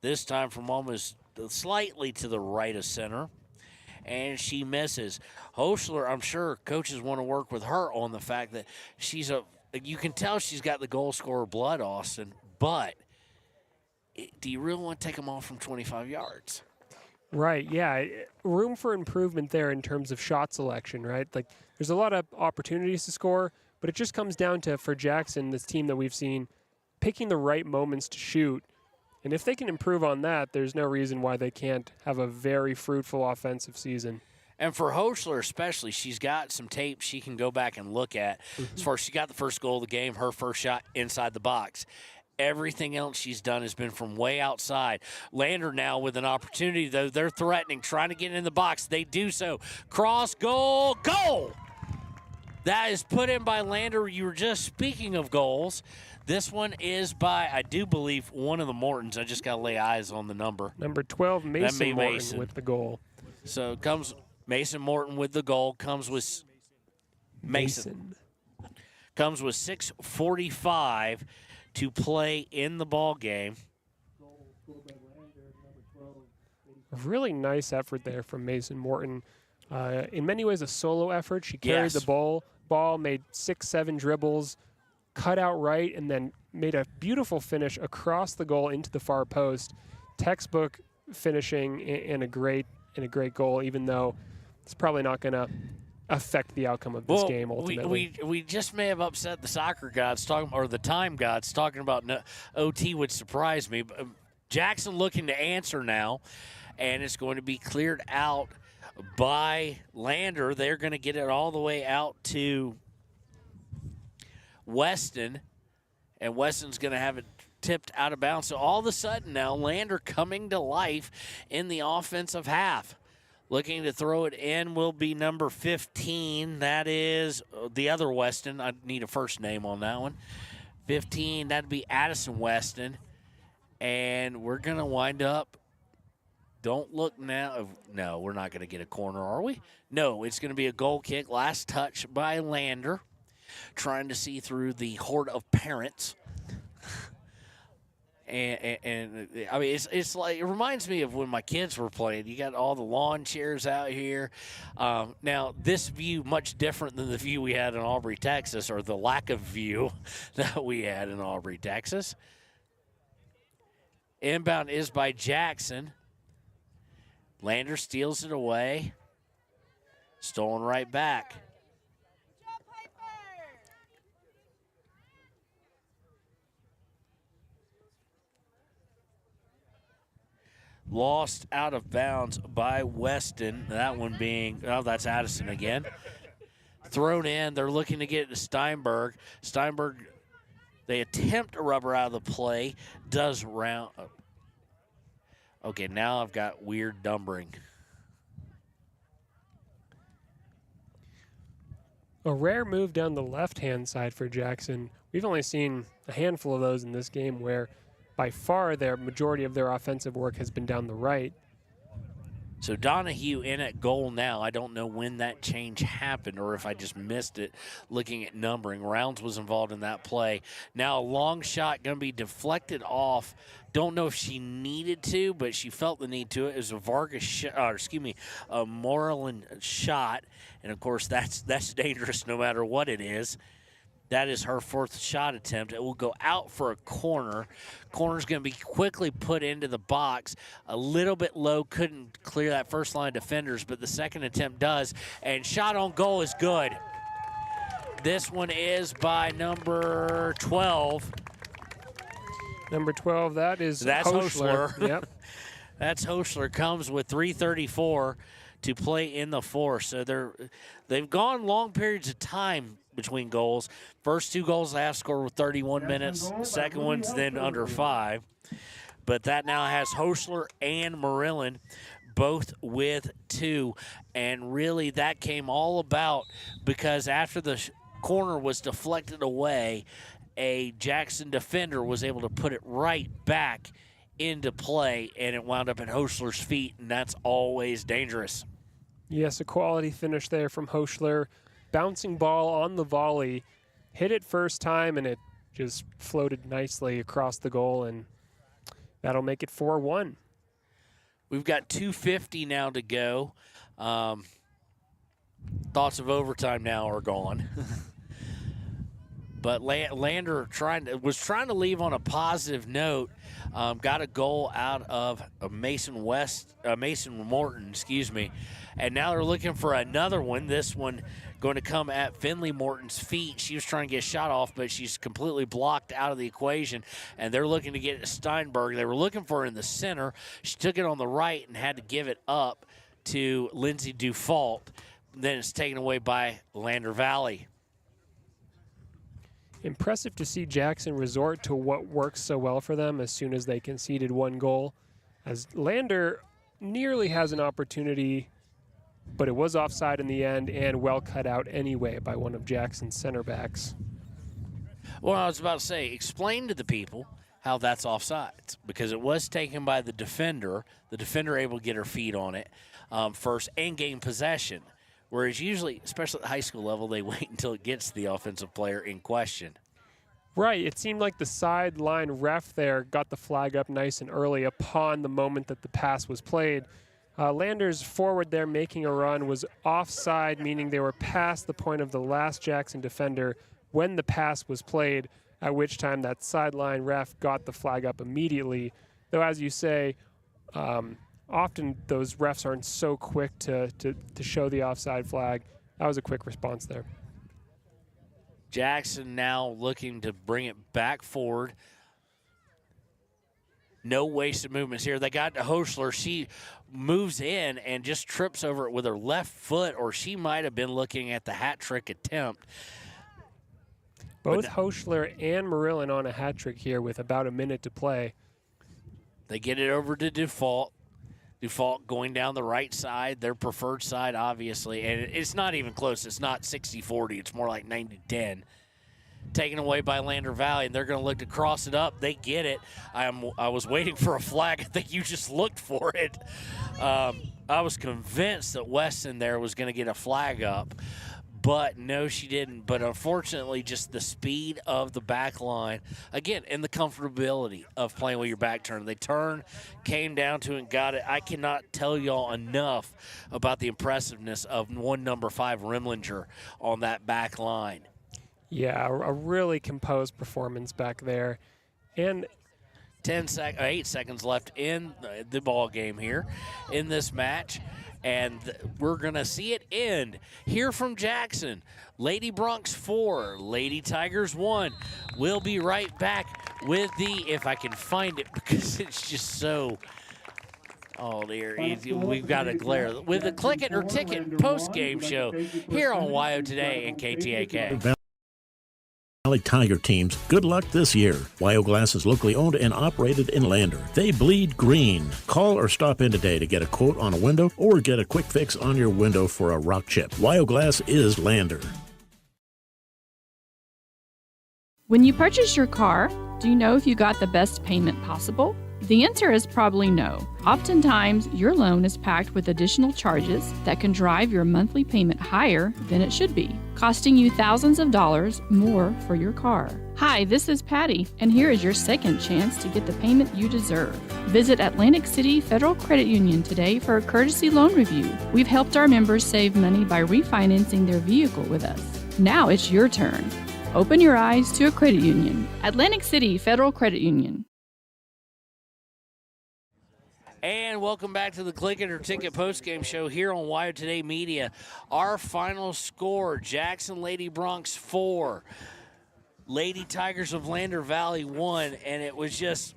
this time from almost slightly to the right of center. And she misses. Hochler, I'm sure coaches want to work with her on the fact that you can tell she's got the goal scorer blood, Austin, but do you really want to take them off from 25 yards? Right, yeah. Room for improvement there in terms of shot selection, right? Like, there's a lot of opportunities to score, but it just comes down to, for Jackson, this team that we've seen, picking the right moments to shoot. And if they can improve on that, there's no reason why they can't have a very fruitful offensive season. And for Hochler especially, she's got some tape she can go back and look at. As far as she got the first goal of the game, her first shot inside the box. Everything else she's done has been from way outside. Lander now with an opportunity, though. They're threatening, trying to get in the box. They do so. Cross, goal, goal! That is put in by Lander. You were just speaking of goals. This one is by, I do believe, one of the Mortons. I just got to lay eyes on the number. Number 12, Mason Morton with the goal. So comes Mason Morton with the goal. Comes with Mason. Comes with 6:45 to play in the ball game. A really nice effort there from Mason Morton. In many ways, a solo effort. She carried the ball, made 6-7 dribbles, cut out right, and then made a beautiful finish across the goal into the far post. Textbook finishing in a great goal, even though it's probably not going to affect the outcome of this game ultimately. We just may have upset the soccer gods or the time gods talking about OT would surprise me. But Jackson looking to answer now, and it's going to be cleared out by Lander. They're going to get it all the way out to Weston, and Weston's going to have it tipped out of bounds. So all of a sudden now, Lander coming to life in the offensive half. Looking to throw it in will be number 15. That is the other Weston. I need a first name on that one. 15, that'd be Addison Weston. And we're going to wind up Don't look now. No, we're not going to get a corner, are we? No, it's going to be a goal kick. Last touch by Lander, trying to see through the horde of parents. And I mean, it's like, it reminds me of when my kids were playing. You got all the lawn chairs out here. Now, this view much different than the view we had in Aubrey, Texas, or the lack of view that we had in Aubrey, Texas. Inbound is by Jackson. Lander steals it away. Stolen right back. Lost out of bounds by Weston. That one being, oh, that's Addison again. Thrown in. They're looking to get it to Steinberg. Steinberg, they attempt a rubber out of the play. Does round. Okay, now I've got weird numbering. A rare move down the left-hand side for Jackson. We've only seen a handful of those in this game where by far their majority of their offensive work has been down the right. So Donahue in at goal now. I don't know when that change happened or if I just missed it looking at numbering. Rounds was involved in that play. Now a long shot going to be deflected off. Don't know if she needed to, but she felt the need to. It was a Vargas a Moreland shot. And, of course, that's dangerous no matter what it is. That is her fourth shot attempt. It will go out for a corner. Corner's going to be quickly put into the box. A little bit low, couldn't clear that first line of defenders, but the second attempt does. And shot on goal is good. This one is by number 12. Number 12, that's Hoschler. Yep. That's Hoschler. Comes with 3:34 to play in the fourth. So they've gone long periods of time between goals. First two goals they have scored with 31 minutes. Second one's then under 5. But that now has Hoschler and Marilyn both with 2. And really that came all about because after the corner was deflected away, a Jackson defender was able to put it right back into play, and it wound up at Hoschler's feet, and that's always dangerous. Yes, a quality finish there from Hoschler. Bouncing ball on the volley, hit it first time, and it just floated nicely across the goal, and that'll make it 4-1. We've got 2:50 now to go. Thoughts of overtime now are gone. But Lander was trying to leave on a positive note. Got a goal out of Mason Morton, and now they're looking for another one. This one going to come at Finley Morton's feet. She was trying to get a shot off, but she's completely blocked out of the equation, and they're looking to get it to Steinberg. They were looking for her in the center. She took it on the right and had to give it up to Lindsay Dufault. Then it's taken away by Lander Valley. Impressive to see Jackson resort to what works so well for them as soon as they conceded one goal, as Lander nearly has an opportunity, but it was offside in the end and well cut out anyway by one of Jackson's center backs. Well, I was about to say, explain to the people how that's offside, because it was taken by the defender able to get her feet on it first and gain possession. Whereas usually, especially at the high school level, they wait until it gets to the offensive player in question. Right. It seemed like the sideline ref there got the flag up nice and early upon the moment that the pass was played. Lander's forward there making a run was offside, meaning they were past the point of the last Jackson defender when the pass was played, at which time that sideline ref got the flag up immediately. Though, as you say, often those refs aren't so quick to show the offside flag. That was a quick response there. Jackson now looking to bring it back forward. No wasted movements here. They got to Hoschler. She moves in and just trips over it with her left foot, or she might have been looking at the hat trick attempt. Both Hoschler and Marilyn on a hat trick here with about a minute to play. They get it over to Dufault. Dufault going down the right side, their preferred side, obviously. And it's not even close. It's not 60-40. It's more like 90-10. taken away by Lander Valley, and they're going to look to cross it up. They get it. I was waiting for a flag. I think you just looked for it. I was convinced that Weston there was going to get a flag up, but no, she didn't. But unfortunately, just the speed of the back line, again, and the comfortability of playing with your back turn. They turned, came down to it, and got it. I cannot tell y'all enough about the impressiveness of number 5 Rimlinger on that back line. Yeah, a really composed performance back there. And 8 seconds left in the ball game here in this match, and we're going to see it end. Here from Jackson, Lady Bronx 4, Lady Tigers 1. We'll be right back with if I can find it, because it's just so, oh dear, we've got a glare. With the Click It or Ticket post-game show here on WYO Today and KTAK. Valley Tiger teams, good luck this year. WYO Glass is locally owned and operated in Lander. They bleed green. Call or stop in today to get a quote on a window or get a quick fix on your window for a rock chip. WYO Glass is Lander. When you purchase your car, do you know if you got the best payment possible? The answer is probably no. Oftentimes, your loan is packed with additional charges that can drive your monthly payment higher than it should be, costing you thousands of dollars more for your car. Hi, this is Patty, and here is your second chance to get the payment you deserve. Visit Atlantic City Federal Credit Union today for a courtesy loan review. We've helped our members save money by refinancing their vehicle with us. Now it's your turn. Open your eyes to a credit union. Atlantic City Federal Credit Union. And welcome back to the Click It or Ticket postgame show here on WYO Today Media. Our final score, Jackson Lady Bronx 4, Lady Tigers of Lander Valley 1, and it was just,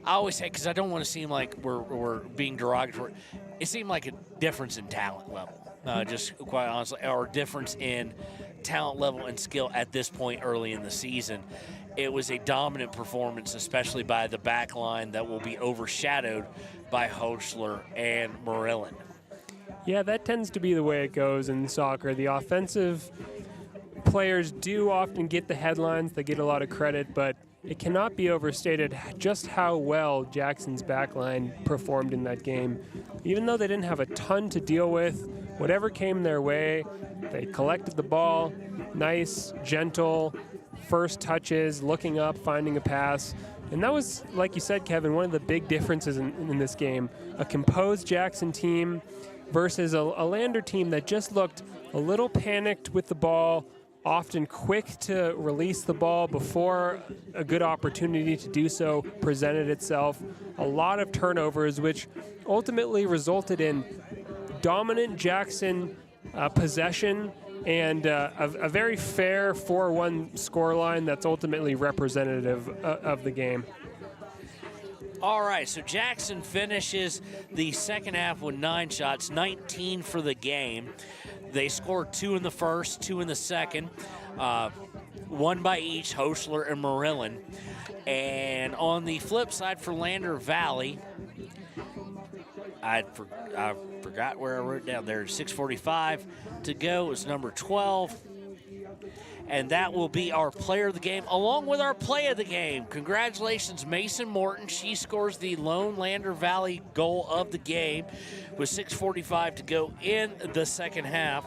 I always say, because I don't want to seem like we're being derogatory, it seemed like a difference in talent level, just quite honestly, or difference in talent level and skill at this point early in the season. It was a dominant performance, especially by the back line that will be overshadowed by Hochler and Marilyn. Yeah, that tends to be the way it goes in soccer. The offensive players do often get the headlines. They get a lot of credit, but it cannot be overstated just how well Jackson's backline performed in that game. Even though they didn't have a ton to deal with, whatever came their way, they collected the ball, nice, gentle, first touches, looking up, finding a pass. And that was, like you said, Kevin, one of the big differences in this game. A composed Jackson team versus a Lander team that just looked a little panicked with the ball, often quick to release the ball before a good opportunity to do so presented itself. A lot of turnovers, which ultimately resulted in dominant Jackson possession and a very fair 4-1 scoreline that's ultimately representative of the game. All right, so Jackson finishes the second half with 9 shots, 19 for the game. They scored 2 in the first, 2 in the second, 1 by each, Hochler and Marilyn. And on the flip side for Lander Valley, I forgot where I wrote down there. 6:45 to go. It's number 12. And that will be our player of the game, along with our play of the game. Congratulations, Mason Morton. She scores the lone Lander Valley goal of the game with 6:45 to go in the second half.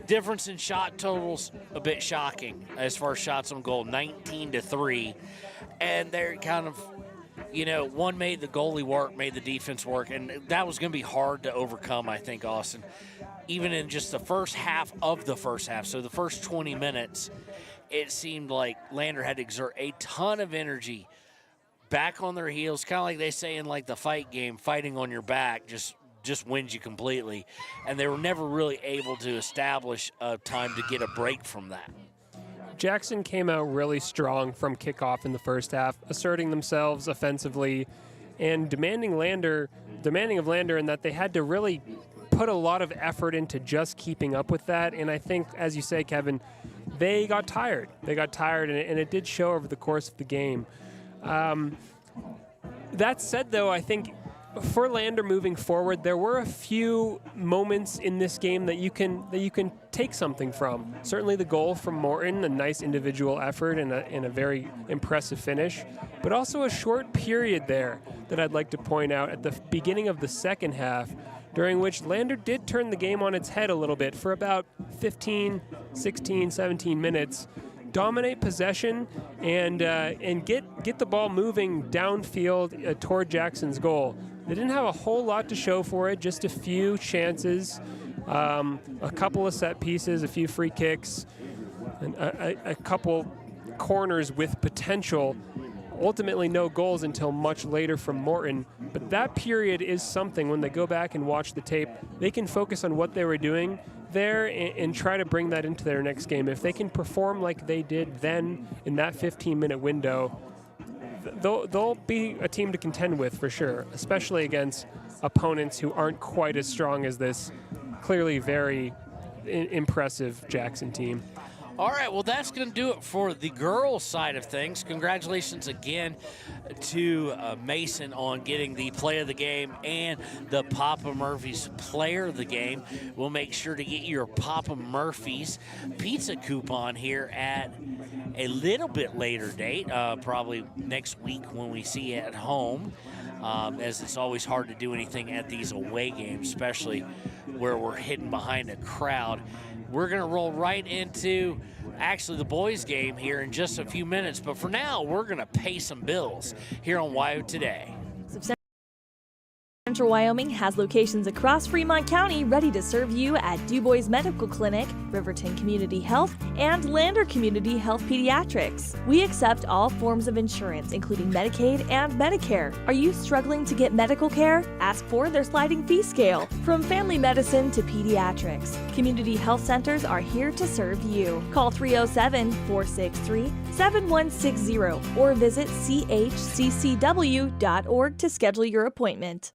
Difference in shot totals, a bit shocking as far as shots on goal, 19-3. And they're kind of, one made the goalie work, made the defense work, and that was going to be hard to overcome, I think, Austin. Even in just the first half of the first half, so the first 20 minutes, it seemed like Lander had to exert a ton of energy back on their heels, kind of like they say in like the fight game, fighting on your back just wins you completely. And they were never really able to establish a time to get a break from that. Jackson came out really strong from kickoff in the first half, asserting themselves offensively and demanding of Lander in that they had to really put a lot of effort into just keeping up with that. And I think, as you say, Kevin, they got tired. They got tired, and it did show over the course of the game. That said, though, I think for Lander moving forward, there were a few moments in this game that you can take something from. Certainly the goal from Morton, a nice individual effort and a very impressive finish, but also a short period there that I'd like to point out at the beginning of the second half, during which Lander did turn the game on its head a little bit for about 15, 16, 17 minutes. Dominate possession and get the ball moving downfield toward Jackson's goal. They didn't have a whole lot to show for it, just a few chances, a couple of set pieces, a few free kicks, and a couple corners with potential. Ultimately no goals until much later from Morton, but that period is something. When they go back and watch the tape, they can focus on what they were doing there and try to bring that into their next game. If they can perform like they did then in that 15-minute window, they'll be a team to contend with for sure, especially against opponents who aren't quite as strong as this clearly very impressive Jackson team. All right, well, that's going to do it for the girls' side of things. Congratulations again to Mason on getting the play of the game and the Papa Murphy's player of the game. We'll make sure to get your Papa Murphy's pizza coupon here at a little bit later date, probably next week when we see you at home, as it's always hard to do anything at these away games, especially where we're hidden behind a crowd. We're going to roll right into actually the boys' game here in just a few minutes. But for now, we're going to pay some bills here on WYO Today. Central Wyoming has locations across Fremont County ready to serve you at Du Bois Medical Clinic, Riverton Community Health, and Lander Community Health Pediatrics. We accept all forms of insurance, including Medicaid and Medicare. Are you struggling to get medical care? Ask for their sliding fee scale. From family medicine to pediatrics, community health centers are here to serve you. Call 307-463-7160 or visit chccw.org to schedule your appointment.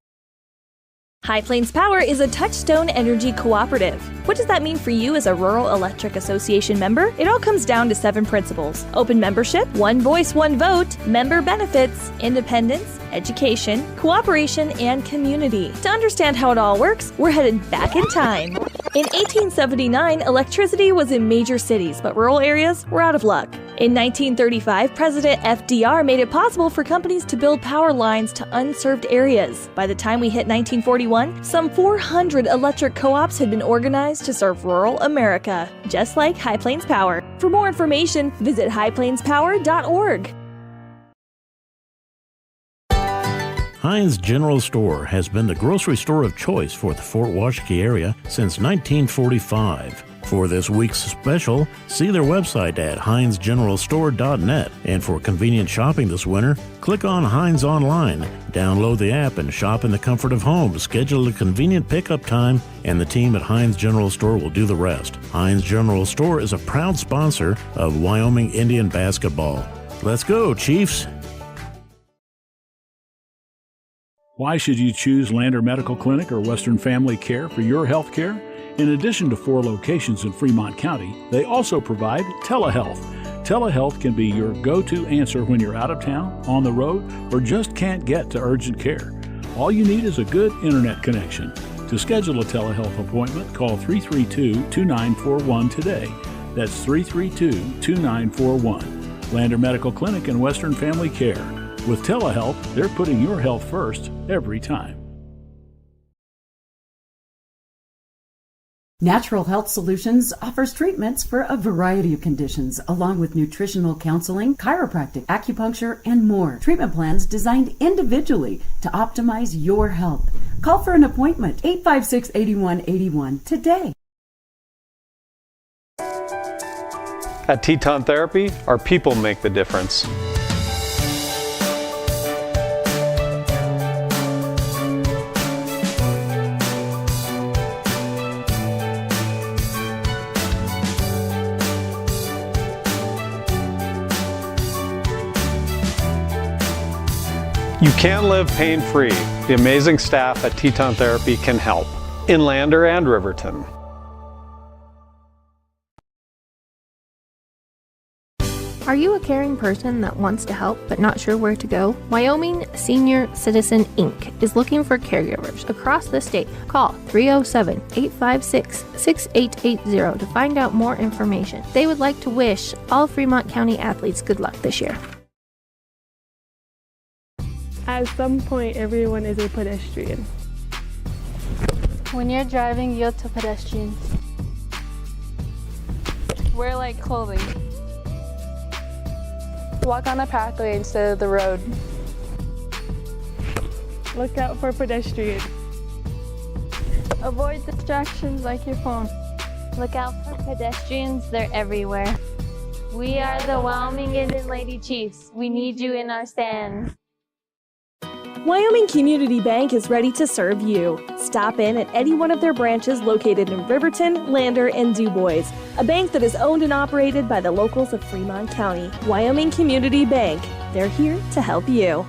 High Plains Power is a Touchstone Energy cooperative. What does that mean for you as a Rural Electric Association member? It all comes down to 7 principles: open membership, one voice, one vote, member benefits, independence, education, cooperation, and community. To understand how it all works, we're headed back in time. In 1879, electricity was in major cities, but rural areas were out of luck. In 1935, President FDR made it possible for companies to build power lines to unserved areas. By the time we hit 1941, some 400 electric co-ops had been organized to serve rural America, just like High Plains Power. For more information, visit highplainspower.org. Heinz General Store has been the grocery store of choice for the Fort Washakie area since 1945. For this week's special, see their website at heinzgeneralstore.net. And for convenient shopping this winter, click on Heinz Online, download the app, and shop in the comfort of home. Schedule a convenient pickup time, and the team at Heinz General Store will do the rest. Heinz General Store is a proud sponsor of Wyoming Indian basketball. Let's go, Chiefs! Why should you choose Lander Medical Clinic or Western Family Care for your health care? In addition to 4 locations in Fremont County, they also provide telehealth. Telehealth can be your go-to answer when you're out of town, on the road, or just can't get to urgent care. All you need is a good internet connection. To schedule a telehealth appointment, call 332-2941 today. That's 332-2941. Lander Medical Clinic and Western Family Care. With telehealth, they're putting your health first every time. Natural Health Solutions offers treatments for a variety of conditions, along with nutritional counseling, chiropractic, acupuncture, and more. Treatment plans designed individually to optimize your health. Call for an appointment, 856-8181 today. At Teton Therapy, our people make the difference. You can live pain-free. The amazing staff at Teton Therapy can help in Lander and Are you a caring person that wants to help but not sure where to go? Wyoming Senior Citizen Inc. is looking for caregivers across the state. Call 307-856-6880 to find out more information. They would like to wish all Fremont County athletes good luck this year. At some point, everyone is a pedestrian. When you're driving, yield to pedestrians. Wear light clothing. Walk on a pathway instead of the road. Look out for pedestrians. Avoid distractions like your phone. Look out for pedestrians, they're everywhere. We are the Wyoming Indian Lady Chiefs. We need you in our stands. Wyoming Community Bank is ready to serve you. Stop in at any one of their branches located in Riverton, Lander, and DuBois. A bank that is owned and operated by the locals of Fremont County. Wyoming Community Bank. They're here to help you.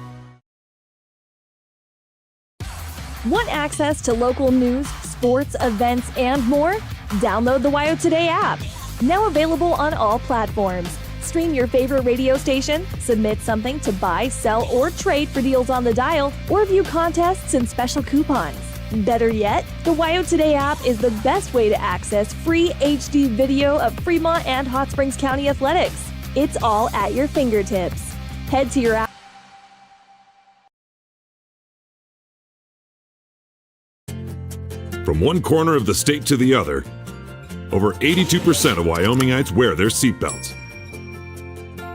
Want access to local news, sports, events, and more? Download the WYO Today app. Now available on all platforms. Stream your favorite radio station, submit something to buy, sell, or trade for deals on the dial, or view contests and special coupons. Better yet, the WYO Today app is the best way to access free HD video of Fremont and Hot Springs County athletics. It's all at your fingertips. Head to your app. From one corner of the state to the other, over 82% of Wyomingites wear their seatbelts.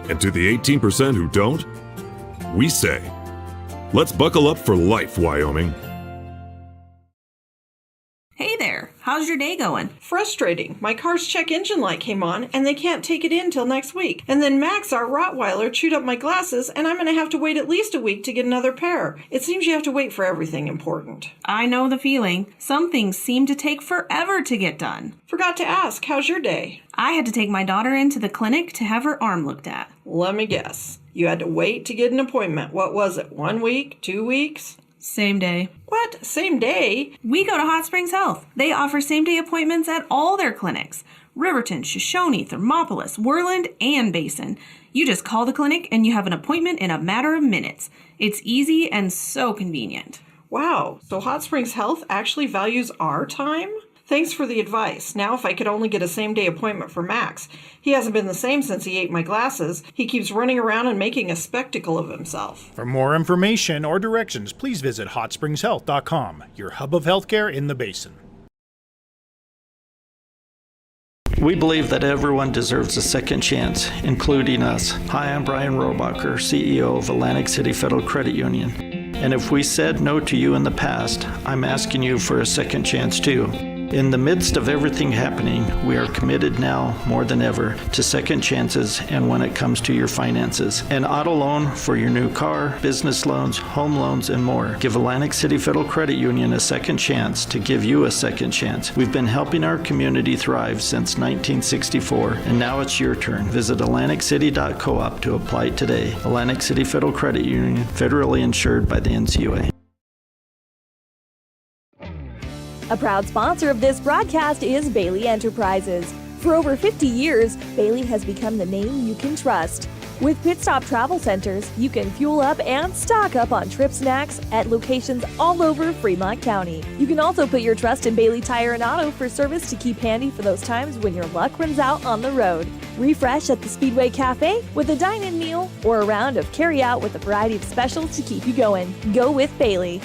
And to the 18% who don't, we say, let's buckle up for life, Wyoming. Hey there, how's your day going? Frustrating. My car's check engine light came on and they can't take it in till next week. And then Max, our Rottweiler, chewed up my glasses and I'm going to have to wait at least a week to get another pair. It seems you have to wait for everything important. I know the feeling. Some things seem to take forever to get done. Forgot to ask, how's your day? I had to take my daughter into the clinic to have her arm looked at. Let me guess. You had to wait to get an appointment. What was it, 1 week, 2 weeks? Same day. What? Same day? We go to Hot Springs Health. They offer same-day appointments at all their clinics. Riverton, Shoshone, Thermopolis, Worland, and Basin. You just call the clinic and you have an appointment in a matter of minutes. It's easy and so convenient. Wow, so Hot Springs Health actually values our time? Thanks for the advice. Now if I could only get a same-day appointment for Max. He hasn't been the same since he ate my glasses. He keeps running around and making a spectacle of himself. For more information or directions, please visit hotspringshealth.com, your hub of healthcare in the Basin. We believe that everyone deserves a second chance, including us. Hi, I'm Brian Robacher, CEO of Atlantic City Federal Credit Union. And if we said no to you in the past, I'm asking you for a second chance too. In the midst of everything happening, we are committed now more than ever to second chances and when it comes to your finances. An auto loan for your new car, business loans, home loans, and more. Give Atlantic City Federal Credit Union a second chance to give you a second chance. We've been helping our community thrive since 1964, and now it's your turn. Visit AtlanticCity.coop to apply today. Atlantic City Federal Credit Union, federally insured by the NCUA. A proud sponsor of this broadcast is Bailey Enterprises. For over 50 years, Bailey has become the name you can trust. With Pit Stop Travel Centers, you can fuel up and stock up on trip snacks at locations all over Fremont County. You can also put your trust in Bailey Tire and Auto for service to keep handy for those times when your luck runs out on the road. Refresh at the Speedway Cafe with a dine-in meal or a round of carry-out with a variety of specials to keep you going. Go with Bailey.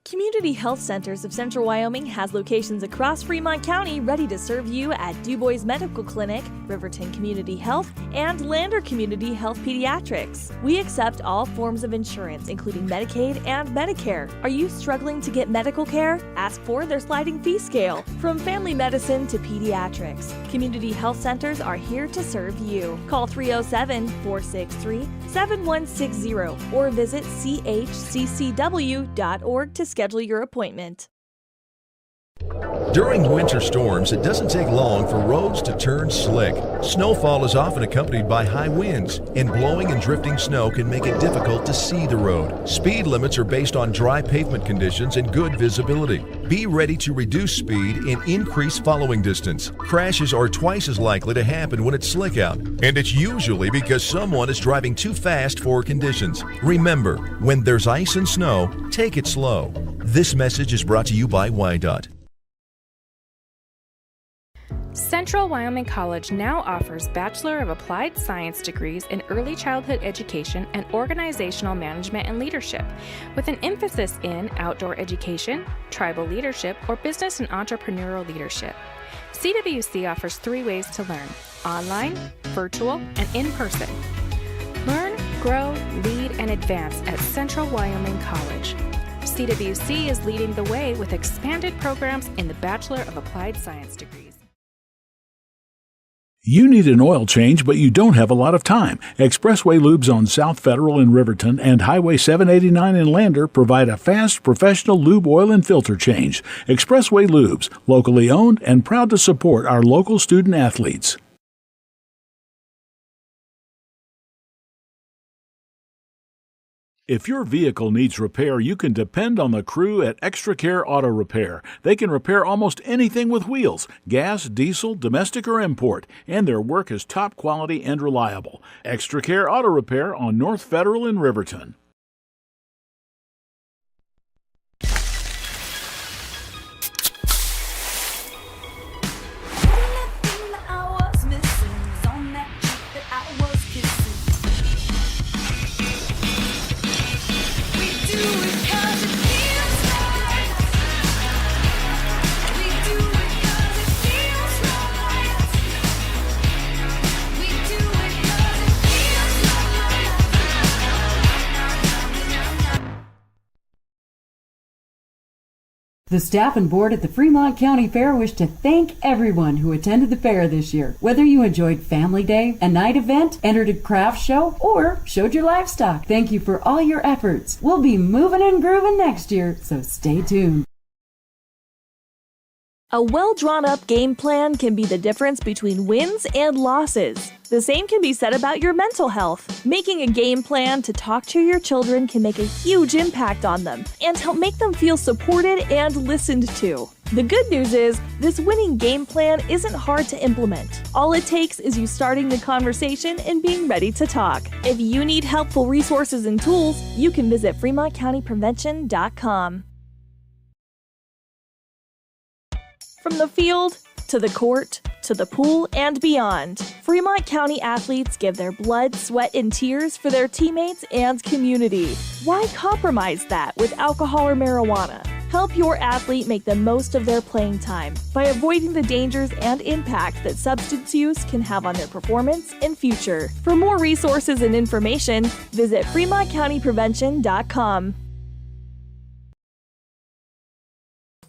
Community Health Centers of Central Wyoming has locations across Fremont County ready to serve you at DuBois Medical Clinic, Riverton Community Health, and Lander Community Health Pediatrics. We accept all forms of insurance, including Medicaid and Medicare. Are you struggling to get medical care? Ask for their sliding fee scale. From family medicine to pediatrics, Community Health Centers are here to serve you. Call 307-463-7160 or visit chccw.org to schedule your appointment. During winter storms, it doesn't take long for roads to turn slick. Snowfall is often accompanied by high winds, and blowing and drifting snow can make it difficult to see the road. Speed limits are based on dry pavement conditions and good visibility. Be ready to reduce speed and increase following distance. Crashes are twice as likely to happen when it's slick out, and it's usually because someone is driving too fast for conditions. Remember, when there's ice and snow, take it slow. This message is brought to you by WYDOT. Central Wyoming College now offers Bachelor of Applied Science degrees in Early Childhood Education and Organizational Management and Leadership, with an emphasis in outdoor education, tribal leadership, or business and entrepreneurial leadership. CWC offers 3 ways to learn: online, virtual, and in person. Learn, grow, lead, and advance at Central Wyoming College. CWC is leading the way with expanded programs in the Bachelor of Applied Science degrees. You need an oil change, but you don't have a lot of time. Expressway Lubes on South Federal in Riverton and Highway 789 in Lander provide a fast, professional lube, oil, and filter change. Expressway Lubes, locally owned and proud to support our local student athletes. If your vehicle needs repair, you can depend on the crew at Extra Care Auto Repair. They can repair almost anything with wheels, gas, diesel, domestic, or import, and their work is top quality and reliable. Extra Care Auto Repair on North Federal in Riverton. The staff and board at the Fremont County Fair wish to thank everyone who attended the fair this year. Whether you enjoyed Family Day, a night event, entered a craft show, or showed your livestock, thank you for all your efforts. We'll be moving and grooving next year, so stay tuned. A well-drawn-up game plan can be the difference between wins and losses. The same can be said about your mental health. Making a game plan to talk to your children can make a huge impact on them and help make them feel supported and listened to. The good news is, this winning game plan isn't hard to implement. All it takes is you starting the conversation and being ready to talk. If you need helpful resources and tools, you can visit FremontCountyPrevention.com. From the field, to the court, to the pool, and beyond, Fremont County athletes give their blood, sweat, and tears for their teammates and community. Why compromise that with alcohol or marijuana? Help your athlete make the most of their playing time by avoiding the dangers and impact that substance use can have on their performance and future. For more resources and information, visit FremontCountyPrevention.com.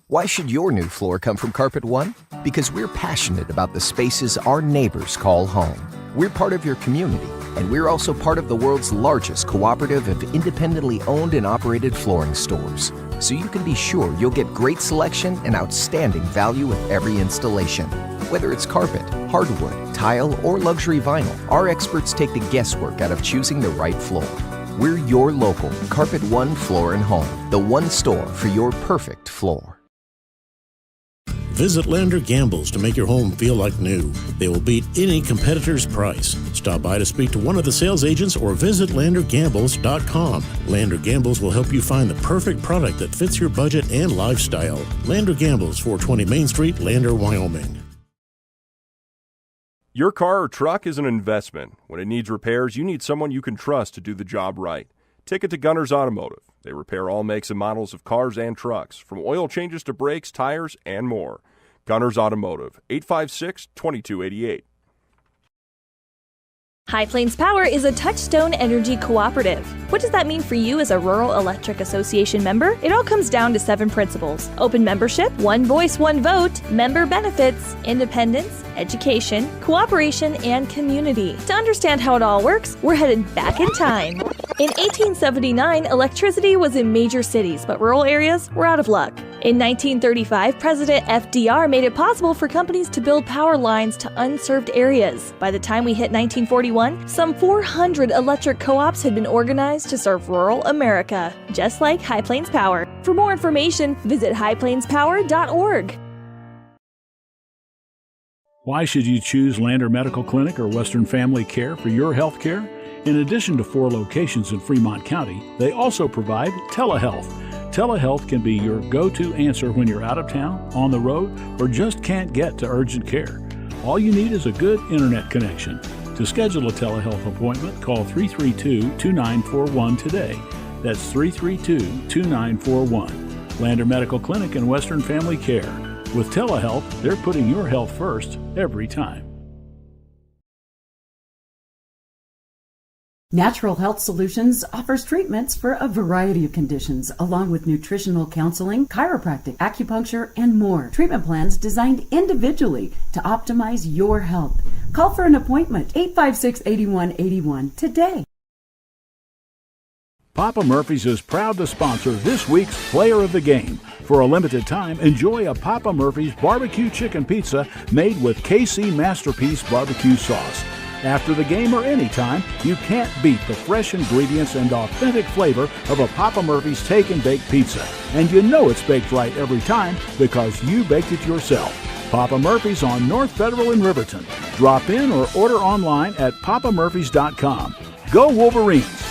Why should your new floor come from Carpet One? Because we're passionate about the spaces our neighbors call home. We're part of your community, and we're also part of the world's largest cooperative of independently owned and operated flooring stores. So you can be sure you'll get great selection and outstanding value with every installation. Whether it's carpet, hardwood, tile, or luxury vinyl, our experts take the guesswork out of choosing the right floor. We're your local Carpet One Floor and Home, the one store for your perfect floor. Visit Lander Gambles to make your home feel like new. They will beat any competitor's price. Stop by to speak to one of the sales agents or visit LanderGambles.com. Lander Gambles will help you find the perfect product that fits your budget and lifestyle. Lander Gambles, 420 Main Street, Lander, Wyoming. Your car or truck is an investment. When it needs repairs, you need someone you can trust to do the job right. Take it to Gunners Automotive. They repair all makes and models of cars and trucks, from oil changes to brakes, tires, and more. Gunners Automotive, 856-2288. High Plains Power is a Touchstone Energy cooperative. What does that mean for you as a Rural Electric Association member? It all comes down to 7 principles: open membership, one voice, one vote, member benefits, independence, education, cooperation, and community. To understand how it all works, we're headed back in time. In 1879, electricity was in major cities, but rural areas were out of luck. In 1935, President FDR made it possible for companies to build power lines to unserved areas. By the time we hit 1941, some 400 electric co-ops had been organized to serve rural America, just like High Plains Power. For more information, visit highplainspower.org. Why should you choose Lander Medical Clinic or Western Family Care for your health care? In addition to 4 locations in Fremont County, they also provide telehealth. Telehealth can be your go-to answer when you're out of town, on the road, or just can't get to urgent care. All you need is a good internet connection. To schedule a telehealth appointment, call 332-2941 today. That's 332-2941. Lander Medical Clinic and Western Family Care. With telehealth, they're putting your health first every time. Natural Health Solutions offers treatments for a variety of conditions, along with nutritional counseling, chiropractic, acupuncture, and more. Treatment plans designed individually to optimize your health. Call for an appointment, 856-8181 today. Papa Murphy's is proud to sponsor this week's Player of the Game. For a limited time, enjoy a Papa Murphy's barbecue chicken pizza made with KC Masterpiece barbecue sauce. After the game or any time, you can't beat the fresh ingredients and authentic flavor of a Papa Murphy's Take and Bake Pizza. And you know it's baked right every time because you baked it yourself. Papa Murphy's on North Federal in Riverton. Drop in or order online at papamurphys.com. Go Wolverines!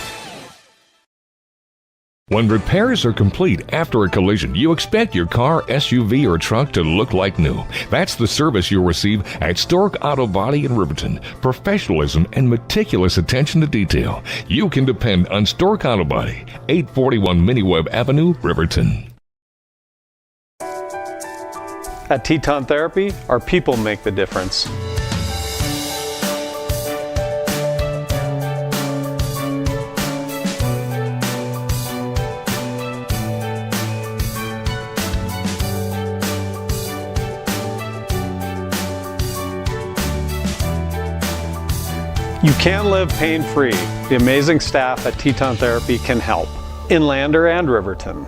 When repairs are complete after a collision, you expect your car, SUV, or truck to look like new. That's the service you'll receive at Stork Auto Body in Riverton. Professionalism and meticulous attention to detail. You can depend on Stork Auto Body, 841 Miniweb Avenue, Riverton. At Teton Therapy, our people make the difference. You can live pain-free. The amazing staff at Teton Therapy can help in Lander and Riverton.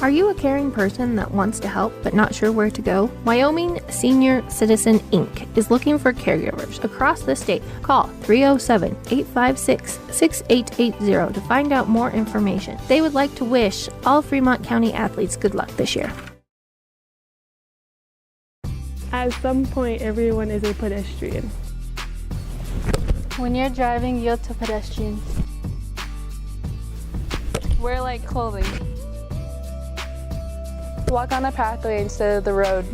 Are you a caring person that wants to help but not sure where to go? Wyoming Senior Citizen Inc. is looking for caregivers across the state. Call 307-856-6880 to find out more information. They would like to wish all Fremont County athletes good luck this year. At some point, everyone is a pedestrian. When you're driving, yield to pedestrians. Wear light clothing. Walk on a pathway instead of the road.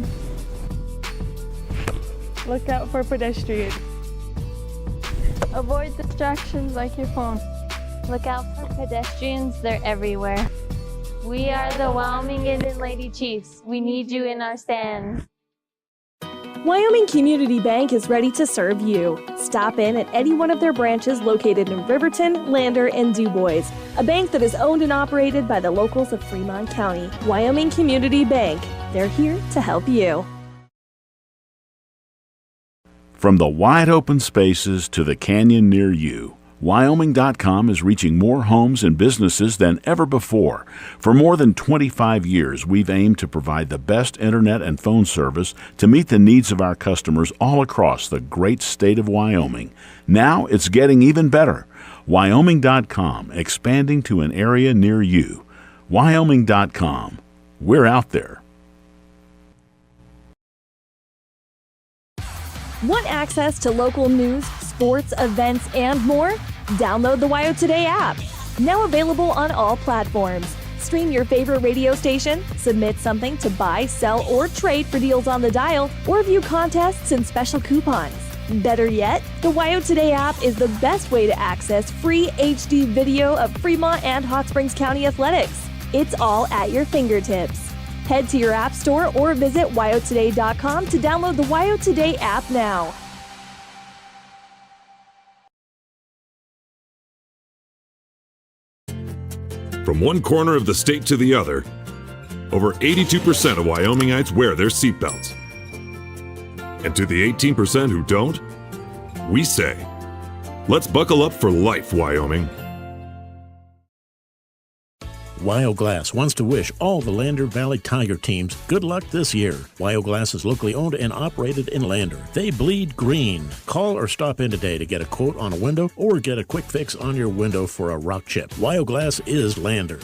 Look out for pedestrians. Avoid distractions like your phone. Look out for pedestrians, they're everywhere. We are the Wyoming Indian Lady Chiefs. We need you in our stand. Wyoming Community Bank is ready to serve you. Stop in at any one of their branches located in Riverton, Lander, and DuBois. A bank that is owned and operated by the locals of Fremont County. Wyoming Community Bank. They're here to help you. From the wide open spaces to the canyon near you, Wyoming.com is reaching more homes and businesses than ever before. For more than 25 years, we've aimed to provide the best internet and phone service to meet the needs of our customers all across the great state of Wyoming. Now it's getting even better. Wyoming.com, expanding to an area near you. Wyoming.com. We're out there. Want access to local news, sports, events, and more? Download the WYO Today app. Now available on all platforms. Stream your favorite radio station, submit something to buy, sell, or trade for deals on the dial, or view contests and special coupons. Better yet, the WYO Today app is the best way to access free HD video of Fremont and Hot Springs County athletics. It's all at your fingertips. Head to your app store or visit wyotoday.com to download the WYO Today app now. From one corner of the state to the other, over 82% of Wyomingites wear their seatbelts. And to the 18% who don't, we say, let's buckle up for life, Wyoming. WyoGlass wants to wish all the Lander Valley Tiger teams good luck this year. WyoGlass is locally owned and operated in Lander. They bleed green. Call or stop in today to get a quote on a window or get a quick fix on your window for a rock chip. WyoGlass is Lander.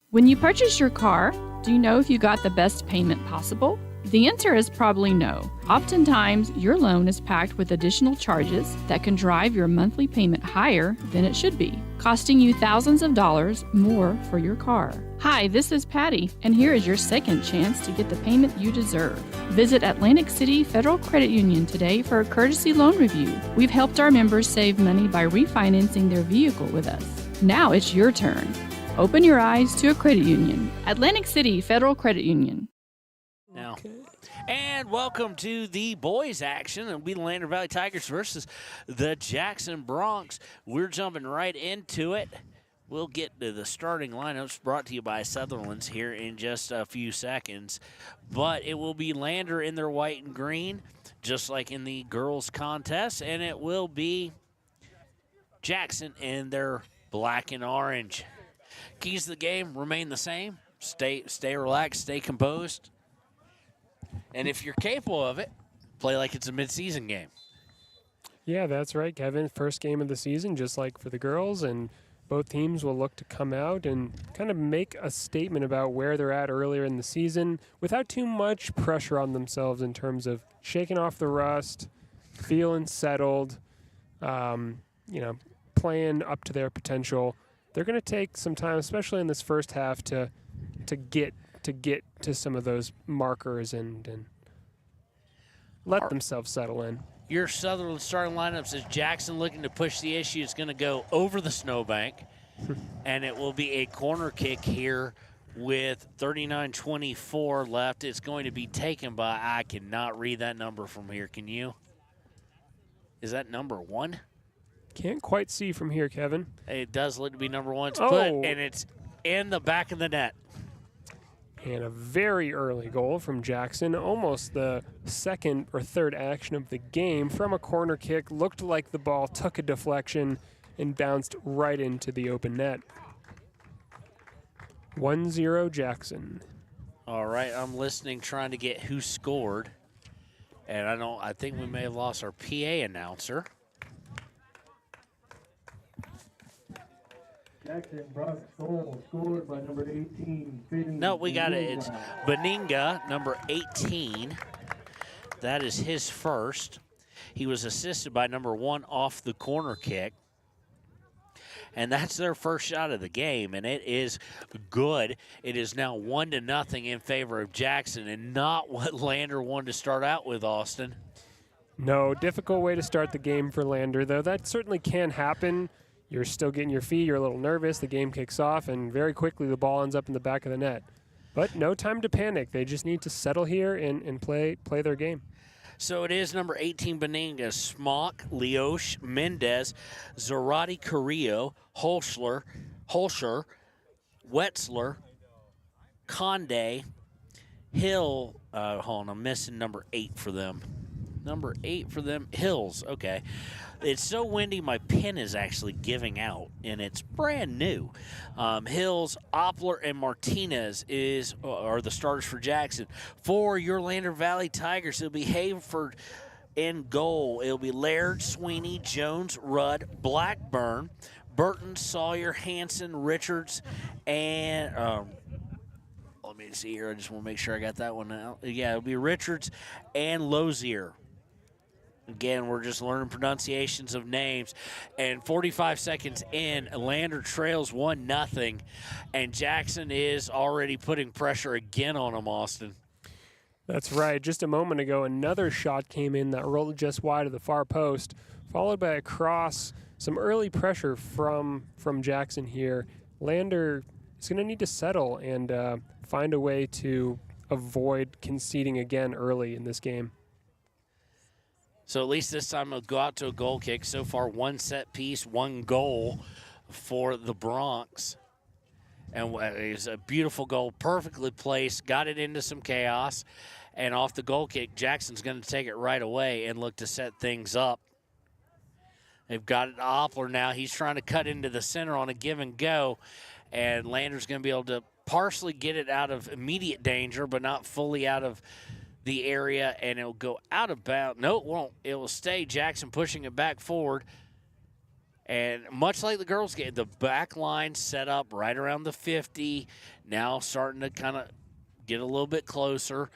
When you purchase your car, do you know if you got the best payment possible? The answer is probably no. Oftentimes, your loan is packed with additional charges that can drive your monthly payment higher than it should be, costing you thousands of dollars more for your car. Hi, this is Patty, and here is your second chance to get the payment you deserve. Visit Atlantic City Federal Credit Union today for a courtesy loan review. We've helped our members save money by refinancing their vehicle with us. Now it's your turn. Open your eyes to a credit union. Atlantic City Federal Credit Union. Now, and welcome to the boys' action. It'll be the Lander Valley Tigers versus the Jackson Broncs. We're jumping right into it. We'll get to the starting lineups brought to you by Sutherland's here in just a few seconds. But it will be Lander in their white and green, just like in the girls' contest, and it will be Jackson in their black and orange. Keys to the game remain the same. Stay relaxed, stay composed. And if you're capable of it, play like it's a midseason game. Yeah, that's right, Kevin. First game of the season, just like for the girls, and both teams will look to come out and kind of make a statement about where they're at earlier in the season without too much pressure on themselves in terms of shaking off the rust, feeling settled, playing up to their potential. They're going to take some time, especially in this first half, to get to some of those markers and let themselves settle in. Your Sutherland starting lineups is Jackson looking to push the issue. It's going to go over the snowbank, and it will be a corner kick here with 39:24 left. It's going to be taken by, I cannot read that number from here. Can you? Is that number 1? Can't quite see from here, Kevin. It does look to be number 1. It's put, and it's in the back of the net. And a very early goal from Jackson, almost the second or third action of the game from a corner kick. Looked like the ball took a deflection and bounced right into the open net. 1-0 Jackson. All right, I'm listening, trying to get who scored. And I think we may have lost our PA announcer. Jackson Bronx goal scored by number 18. No, we got it. It's Beninga, number 18. That is his first. He was assisted by number 1 off the corner kick. And that's their first shot of the game, and it is good. It is now 1-0 in favor of Jackson, and not what Lander wanted to start out with, Austin. No, difficult way to start the game for Lander, though. That certainly can happen. You're still getting your feet, you're a little nervous, the game kicks off, and very quickly the ball ends up in the back of the net. But no time to panic. They just need to settle here and play their game. So it is number 18, Beninga, Smock, Leosh, Mendez, Zarate Carrillo, Holscher, Wetzler, Conde, Hill. Hold on, I'm missing number 8 for them. Number 8 for them, Hills. Okay. It's so windy, my pen is actually giving out, and it's brand new. Hills, Oppler, and Martinez are the starters for Jackson. For your Lander Valley Tigers, it'll be Hayford in goal. It'll be Laird, Sweeney, Jones, Rudd, Blackburn, Burton, Sawyer, Hanson, Richards, and let me see here. I just want to make sure I got that one out. Yeah, it'll be Richards and Lozier. Again, we're just learning pronunciations of names. And 45 seconds in, Lander trails 1-0, and Jackson is already putting pressure again on him, Austin. That's right. Just a moment ago, another shot came in that rolled just wide of the far post, followed by a cross. Some early pressure from Jackson here. Lander is going to need to settle and find a way to avoid conceding again early in this game. So at least this time it'll go out to a goal kick. So far, 1 set piece, 1 goal for the Broncs. And it's a beautiful goal, perfectly placed, got it into some chaos. And off the goal kick, Jackson's going to take it right away and look to set things up. They've got it to Oppler now. He's trying to cut into the center on a give and go, and Lander's going to be able to partially get it out of immediate danger, but not fully out of the area, and it'll go out of bounds. No, it won't. It will stay. Jackson pushing it back forward. And much like the girls' game, the back line set up right around the 50, now starting to kind of get a little bit closer,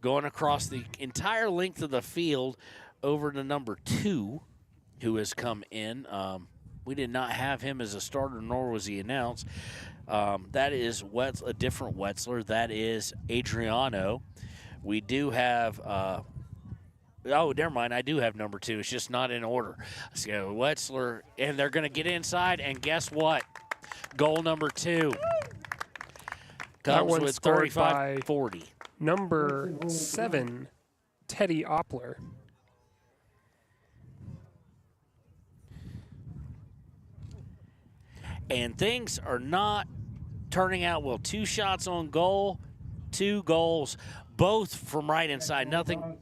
going across the entire length of the field over to number 2, who has come in. We did not have him as a starter, nor was he announced. That is a different Wetzler. That is Adriano. We do have oh, never mind. I do have number 2. It's just not in order. So Wetzler, and they're going to get inside, and guess what? Goal number 2 comes with 35-40. Number 7, Teddy Oppler. And things are not turning out well. 2 shots on goal, 2 goals, both from right inside. Nothing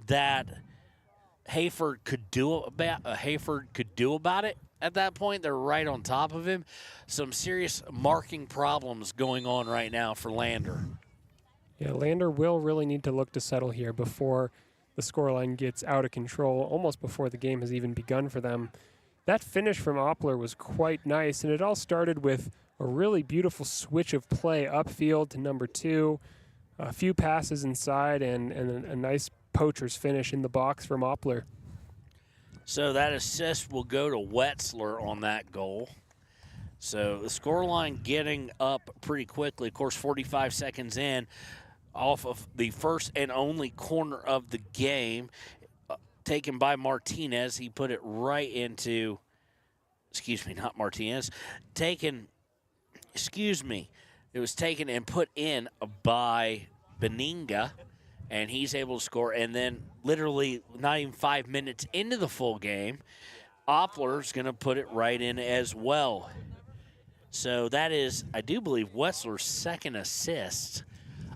that Hayford could do about it at that point. They're right on top of him. Some serious marking problems going on right now for Lander. Yeah, Lander will really need to look to settle here before the scoreline gets out of control, almost before the game has even begun for them. That finish from Oppler was quite nice, and it all started with a really beautiful switch of play upfield to number 2, a few passes inside, and a nice poacher's finish in the box from Oppler. So that assist will go to Wetzler on that goal. So the scoreline getting up pretty quickly. Of course, 45 seconds in, off of the first and only corner of the game, taken by Martinez. He put it right into, not Martinez, it was taken and put in by Beninga, and he's able to score. And then literally not even 5 minutes into the full game, Oppler's going to put it right in as well. So that is, I do believe, Wetzler's second assist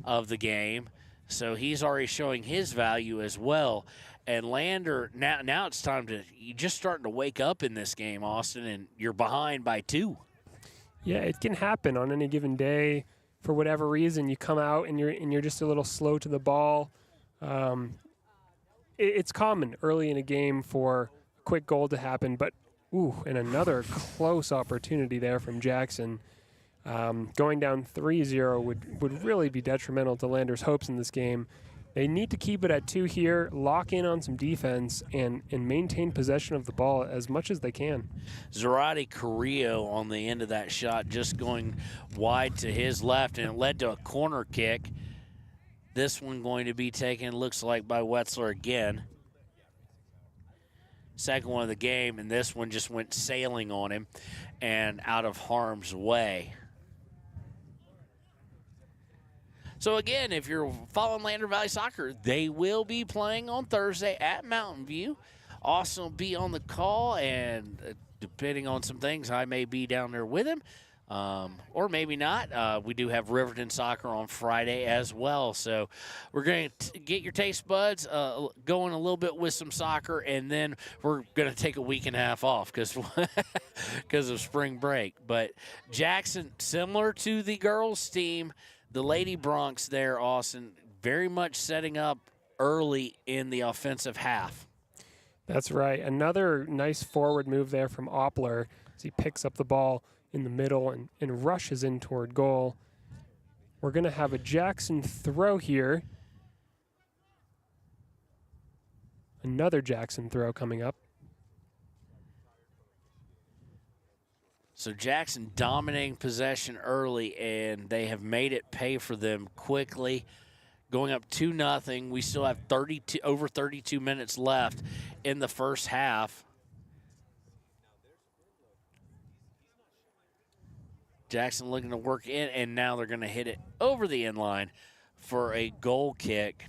of the game. So he's already showing his value as well. And Lander, now it's time you're just starting to wake up in this game, Austin, and you're behind by 2. Yeah, it can happen on any given day. For whatever reason, you come out and you're just a little slow to the ball. It's common early in a game for a quick goal to happen, but and another close opportunity there from Jackson. Going down 3-0 would really be detrimental to Lander's hopes in this game. They need to keep it at 2 here, lock in on some defense, and maintain possession of the ball as much as they can. Zarate Carrillo on the end of that shot, just going wide to his left, and it led to a corner kick. This one going to be taken, looks like, by Wetzler again. Second one of the game, and this one just went sailing on him and out of harm's way. So again, if you're following Lander Valley Soccer, they will be playing on Thursday at Mountain View. Austin will be on the call, and depending on some things, I may be down there with him, or maybe not. We do have Riverton Soccer on Friday as well. So we're going to get your taste buds going a little bit with some soccer, and then we're going to take a week and a half off because of spring break. But Jackson, similar to the girls' team, the Lady Bronx there, Austin, very much setting up early in the offensive half. That's right. Another nice forward move there from Oppler as he picks up the ball in the middle and rushes in toward goal. We're going to have a Jackson throw here. Another Jackson throw coming up. So Jackson dominating possession early, and they have made it pay for them quickly. Going up 2-0. We still have over 32 minutes left in the first half. Jackson looking to work in, and now they're going to hit it over the end line for a goal kick.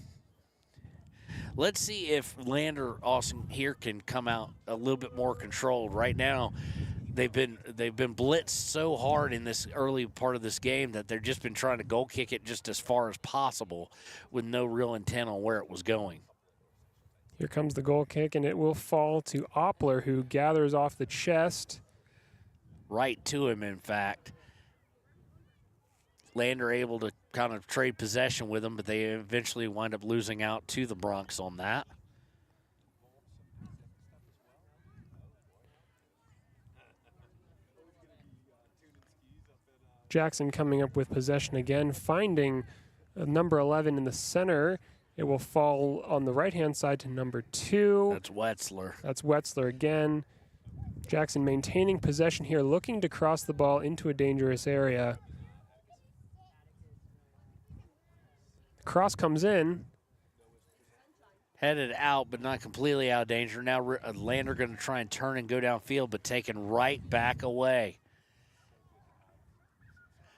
Let's see if Lander Austin here can come out a little bit more controlled. Right now, they've been blitzed so hard in this early part of this game that they've just been trying to goal kick it just as far as possible with no real intent on where it was going. Here comes the goal kick, and it will fall to Oppler, who gathers off the chest. Right to him, in fact. Lander able to kind of trade possession with him, but they eventually wind up losing out to the Bronx on that. Jackson coming up with possession again, finding number 11 in the center. It will fall on the right-hand side to number 2. That's Wetzler. That's Wetzler again. Jackson maintaining possession here, looking to cross the ball into a dangerous area. Cross comes in. Headed out, but not completely out of danger. Now Lander going to try and turn and go downfield, but taken right back away.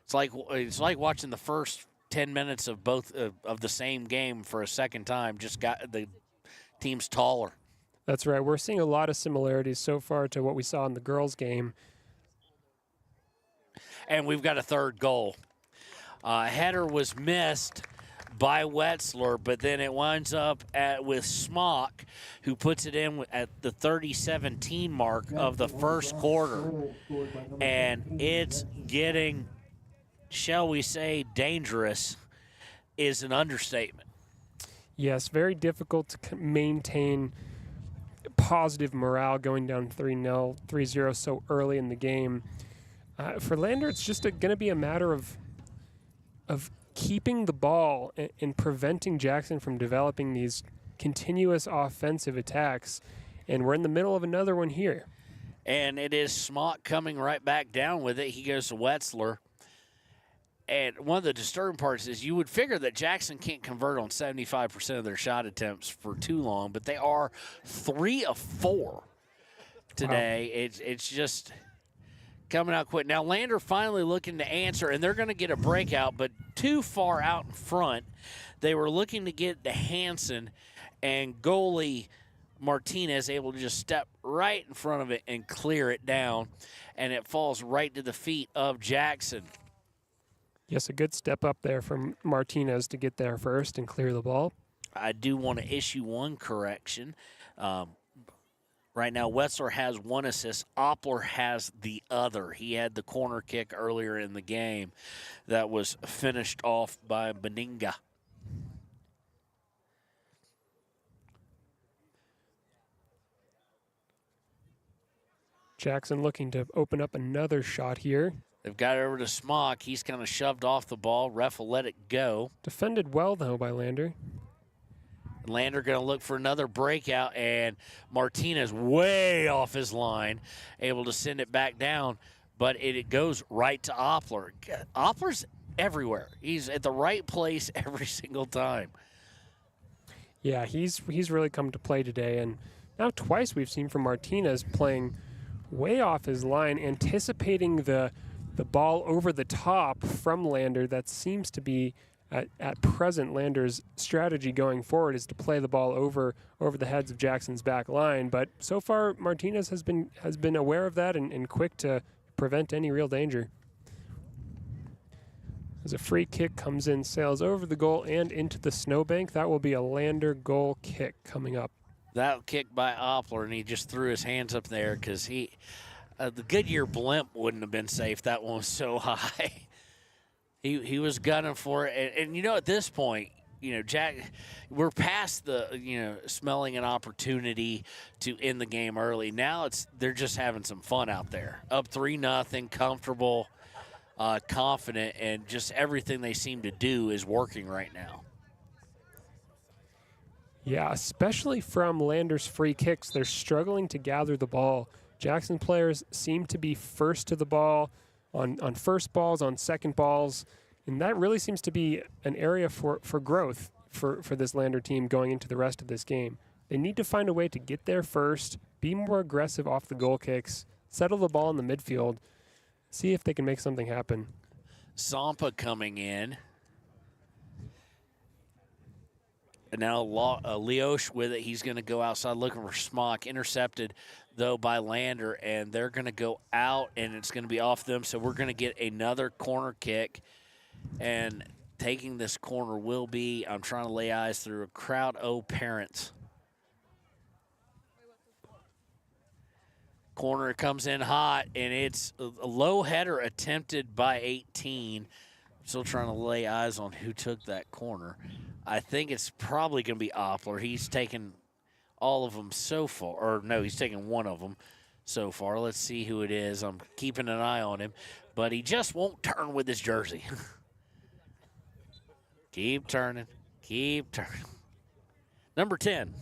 It's like watching the first 10 minutes of both of the same game for a second time. Just got the team's taller. That's right. We're seeing a lot of similarities so far to what we saw in the girls' game. And we've got a third goal. Header was missed by Wetzler, but then it winds up with Smock, who puts it in at the 30-17 mark of the first quarter. And it's getting, shall we say, dangerous is an understatement. Yes, very difficult to maintain positive morale going down 3-0, 3-0 so early in the game. For Lander, it's just going to be a matter of keeping the ball and preventing Jackson from developing these continuous offensive attacks. And we're in the middle of another one here. And it is Smock coming right back down with it. He goes to Wetzler. And one of the disturbing parts is you would figure that Jackson can't convert on 75% of their shot attempts for too long, but they are 3 of 4 today. Wow. It's just coming out quick. Now Lander finally looking to answer, and they're going to get a breakout, but too far out in front. They were looking to get to Hansen, and goalie Martinez able to just step right in front of it and clear it down, and it falls right to the feet of Jackson. Yes, a good step up there from Martinez to get there first and clear the ball. I do want to issue one correction. Right now, Wetzler has 1 assist. Oppler has the other. He had the corner kick earlier in the game that was finished off by Beninga. Jackson looking to open up another shot here. They've got it over to Smock. He's kind of shoved off the ball. Ref will let it go. Defended well, though, by Lander. Lander going to look for another breakout, and Martinez way off his line, able to send it back down, but it goes right to Oppler. Oppler's everywhere. He's at the right place every single time. Yeah, he's really come to play today, and now twice we've seen from Martinez playing way off his line, anticipating the ball over the top from Lander. That seems to be at present Lander's strategy going forward, is to play the ball over the heads of Jackson's back line. But so far Martinez has been aware of that and quick to prevent any real danger. As a free kick comes in, sails over the goal and into the snowbank. That will be a Lander goal kick coming up. That kick by Oppler, and he just threw his hands up there because the Goodyear blimp wouldn't have been safe. That one was so high. He was gunning for it, and you know, at this point, you know, Jack, we're past the, you know, smelling an opportunity to end the game early. Now they're just having some fun out there. Up 3-0, comfortable, confident, and just everything they seem to do is working right now. Yeah, especially from Lander's free kicks, they're struggling to gather the ball. Jackson players seem to be first to the ball on first balls, on second balls, and that really seems to be an area for growth for this Lander team going into the rest of this game. They need to find a way to get there first, be more aggressive off the goal kicks, settle the ball in the midfield, see if they can make something happen. Zampa coming in. And now Leosh with it. He's going to go outside looking for Smock. Intercepted, though, by Lander. And they're going to go out, and it's going to be off them. So we're going to get another corner kick. And taking this corner will be, I'm trying to lay eyes through a crowd of parents. Corner comes in hot, and it's a low header attempted by 18. Still trying to lay eyes on who took that corner. I think it's probably going to be Oppler. He's taken all of them so far. Or, no, he's taken one of them so far. Let's see who it is. I'm keeping an eye on him. But he just won't turn with his jersey. Keep turning. Keep turning. Number 10.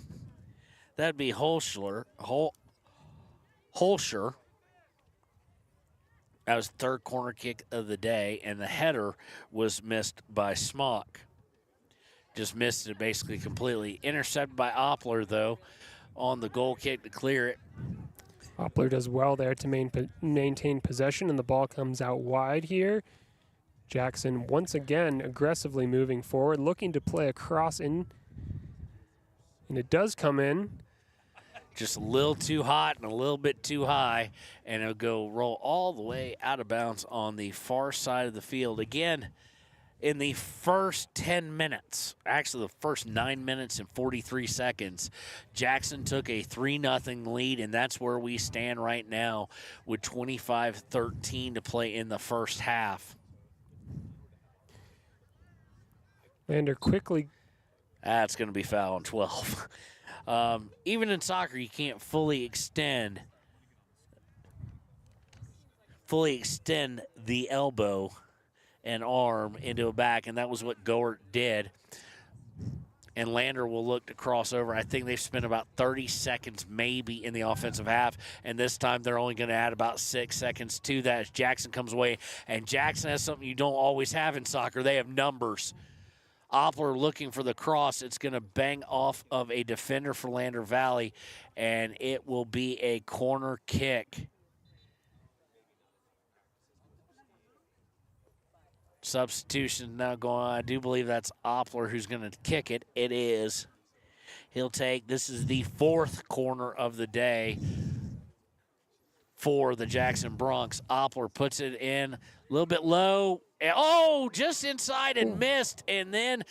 That'd be Holscher. That was third corner kick of the day, and the header was missed by Smock. Just missed it basically completely. Intercepted by Oppler, though, on the goal kick to clear it. Oppler does well there to maintain possession, and the ball comes out wide here. Jackson once again aggressively moving forward, looking to play a cross in. And it does come in. Just a little too hot and a little bit too high, and it'll roll all the way out of bounds on the far side of the field. Again, in the first 10 minutes, actually the first 9 minutes and 43 seconds, Jackson took a 3-0 lead, and that's where we stand right now with 25-13 to play in the first half. Lander quickly. That's going to be foul on 12. Even in soccer, you can't fully extend the elbow and arm into a back, and that was what Goert did. And Lander will look to cross over. I think they've spent about 30 seconds maybe in the offensive half, and this time they're only going to add about 6 seconds to that as Jackson comes away. And Jackson has something you don't always have in soccer. They have numbers. Oppler looking for the cross. It's going to bang off of a defender for Lander Valley, and it will be a corner kick. Substitution now going on. I do believe that's Oppler who's going to kick it. It is. He'll take, this is the 4th corner of the day for the Jackson Bronx. Oppler puts it in a little bit low. Oh, just inside and missed. And then,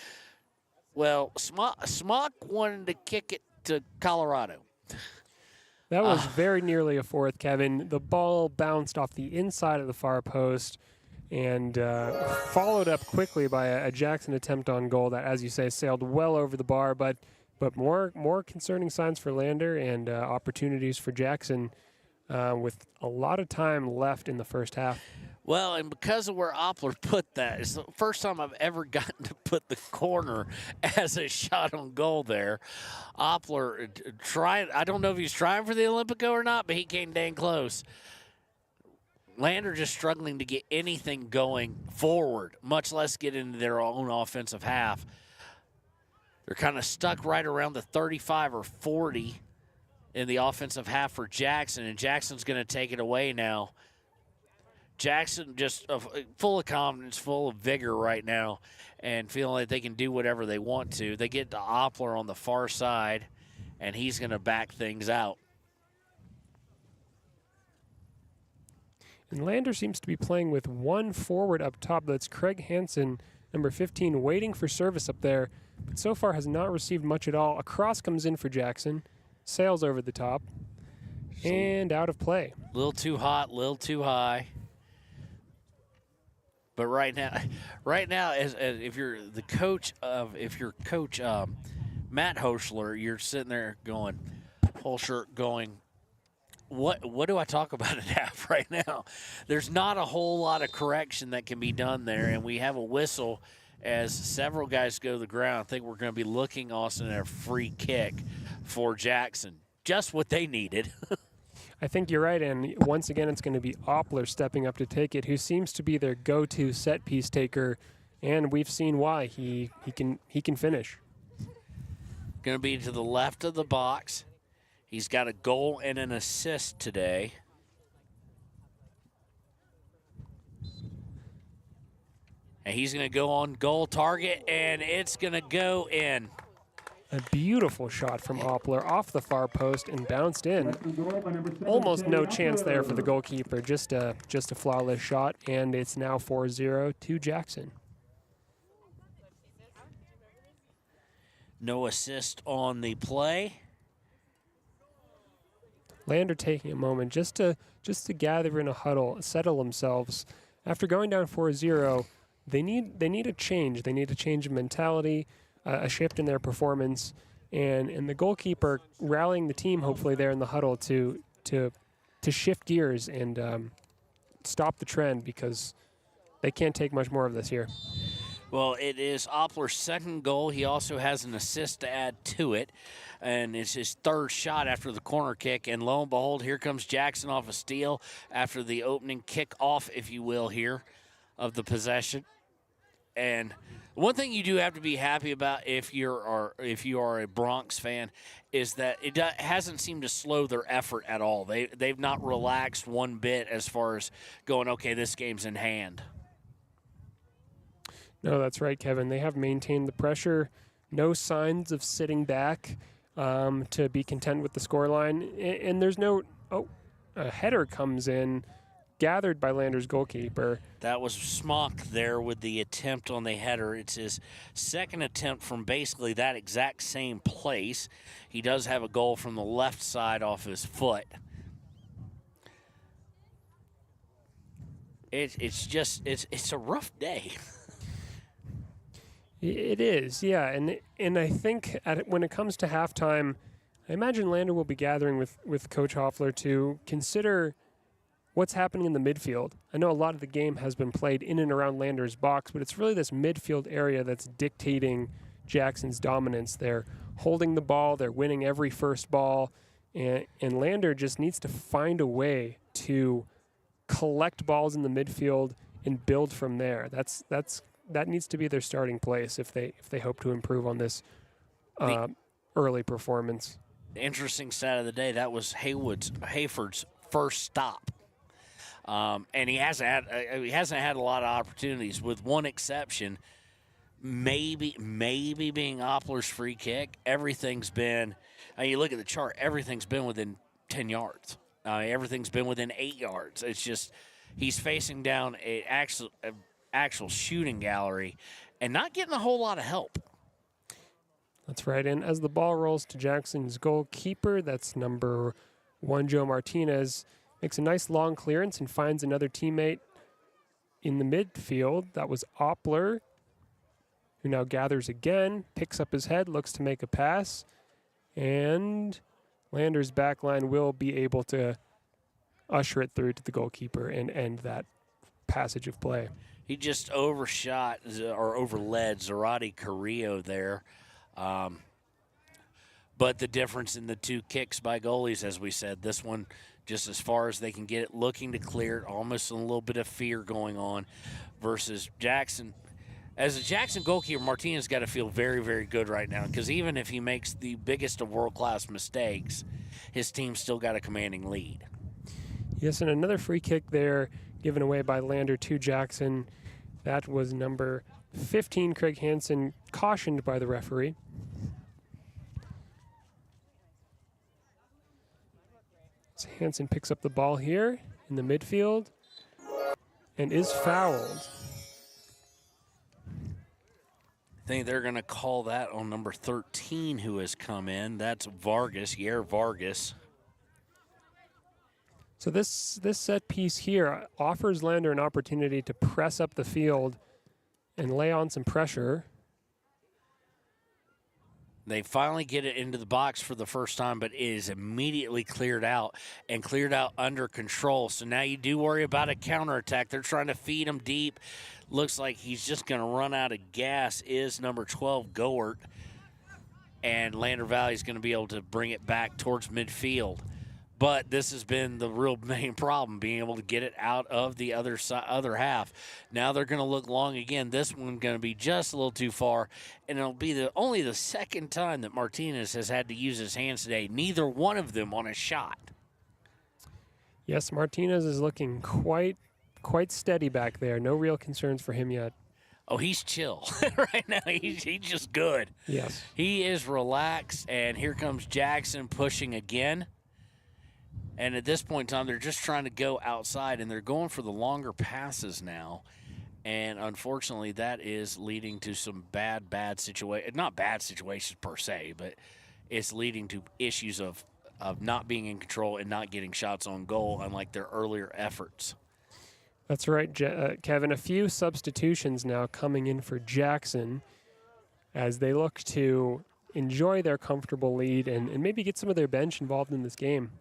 well, Smock wanted to kick it to Colorado. That was very nearly a 4th, Kevin. The ball bounced off the inside of the far post and followed up quickly by a Jackson attempt on goal that, as you say, sailed well over the bar. But more concerning signs for Lander and opportunities for Jackson with a lot of time left in the first half. Well, and because of where Oppler put that, it's the first time I've ever gotten to put the corner as a shot on goal there. Oppler tried, I don't know if he's trying for the Olympico or not, but he came dang close. Lander just struggling to get anything going forward, much less get into their own offensive half. They're kind of stuck right around the 35 or 40 in the offensive half for Jackson, and Jackson's going to take it away now. Jackson just full of confidence, full of vigor right now, and feeling like they can do whatever they want to. They get to Oppler on the far side, and he's going to back things out. And Lander seems to be playing with one forward up top. That's Craig Hansen, number 15, waiting for service up there, but so far has not received much at all. A cross comes in for Jackson, sails over the top, and out of play. A little too hot, a little too high. But right now, as if you're the coach Matt Hoschler, you're sitting there going, what do I talk about at half right now? There's not a whole lot of correction that can be done there, and we have a whistle as several guys go to the ground. I think we're going to be looking, Austin, at a free kick for Jackson. Just what they needed. I think you're right, and once again it's going to be Oppler stepping up to take it, who seems to be their go-to set-piece taker, and we've seen why. He can finish. Going to be to the left of the box. He's got a goal and an assist today. And he's going to go on goal target, and it's going to go in. A beautiful shot from Oppler off the far post and bounced in. Almost no chance there for the goalkeeper. Just a flawless shot, and it's now 4-0 to Jackson. No assist on the play. Lander taking a moment just to gather in a huddle, settle themselves. After going down 4-0, they need a change. They need a change of mentality, a shift in their performance, and the goalkeeper rallying the team hopefully there in the huddle to shift gears and stop the trend, because they can't take much more of this here. Well, it is Oppler's second goal. He also has an assist to add to it, and it's his third shot after the corner kick. And lo and behold, here comes Jackson off a steal after the opening kick-off, if you will, here of the possession. And one thing you do have to be happy about if you are a Bronx fan is that it hasn't seemed to slow their effort at all. They've not relaxed one bit as far as going, okay, this game's in hand. No, that's right, Kevin. They have maintained the pressure. No signs of sitting back to be content with the scoreline. And there's no... Oh, a header comes in, gathered by Lander's goalkeeper. That was Smock there with the attempt on the header. It's his second attempt from basically that exact same place. He does have a goal from the left side off his foot. It's a rough day. It is, yeah, and I think when it comes to halftime, I imagine Lander will be gathering with Coach Hoffler to consider what's happening in the midfield. I know a lot of the game has been played in and around Lander's box, but it's really this midfield area that's dictating Jackson's dominance. They're holding the ball, they're winning every first ball, and Lander just needs to find a way to collect balls in the midfield and build from there. That needs to be their starting place if they hope to improve on this early performance. The interesting stat of the day, that was Hayford's first stop, and he hasn't had a lot of opportunities, with one exception, maybe being Oppler's free kick. Everything's been. You look at the chart, everything's been within 10 yards. Everything's been within 8 yards. It's just he's facing down a actual shooting gallery and not getting a whole lot of help. That's right. And as the ball rolls to Jackson's goalkeeper, that's number 1, Joe Martinez, makes a nice long clearance and finds another teammate in the midfield. That was Oppler, who now gathers again, picks up his head, looks to make a pass, and Lander's backline will be able to usher it through to the goalkeeper and end that passage of play. He just overled Zarate Carrillo there. But the difference in the two kicks by goalies, as we said, this one just as far as they can get it, looking to clear it, almost a little bit of fear going on, versus Jackson. As a Jackson goalkeeper, Martinez got to feel very, very good right now, because even if he makes the biggest of world-class mistakes, his team's still got a commanding lead. Yes, and another free kick there given away by Lander to Jackson. That was number 15, Craig Hansen, cautioned by the referee. So Hansen picks up the ball here in the midfield and is fouled. I think they're going to call that on number 13 who has come in. That's Vargas, Yair Vargas. So this set piece here offers Lander an opportunity to press up the field and lay on some pressure. They finally get it into the box for the first time, but it is immediately cleared out and cleared out under control. So now you do worry about a counterattack. They're trying to feed him deep. Looks like he's just going to run out of gas, is number 12, Goert. And Lander Valley is going to be able to bring it back towards midfield. But this has been the real main problem, being able to get it out of the other half. Now they're going to look long again. This one's going to be just a little too far, and it'll be only the second time that Martinez has had to use his hands today. Neither one of them on a shot. Yes, Martinez is looking quite steady back there. No real concerns for him yet. Oh, he's chill right now. He's just good. Yes. He is relaxed, and here comes Jackson pushing again. And at this point in time, they're just trying to go outside, and they're going for the longer passes now. And unfortunately, that is leading to some bad situations. Not bad situations per se, but it's leading to issues of of not being in control and not getting shots on goal, unlike their earlier efforts. That's right, Kevin. A few substitutions now coming in for Jackson as they look to enjoy their comfortable lead and maybe get some of their bench involved in this game.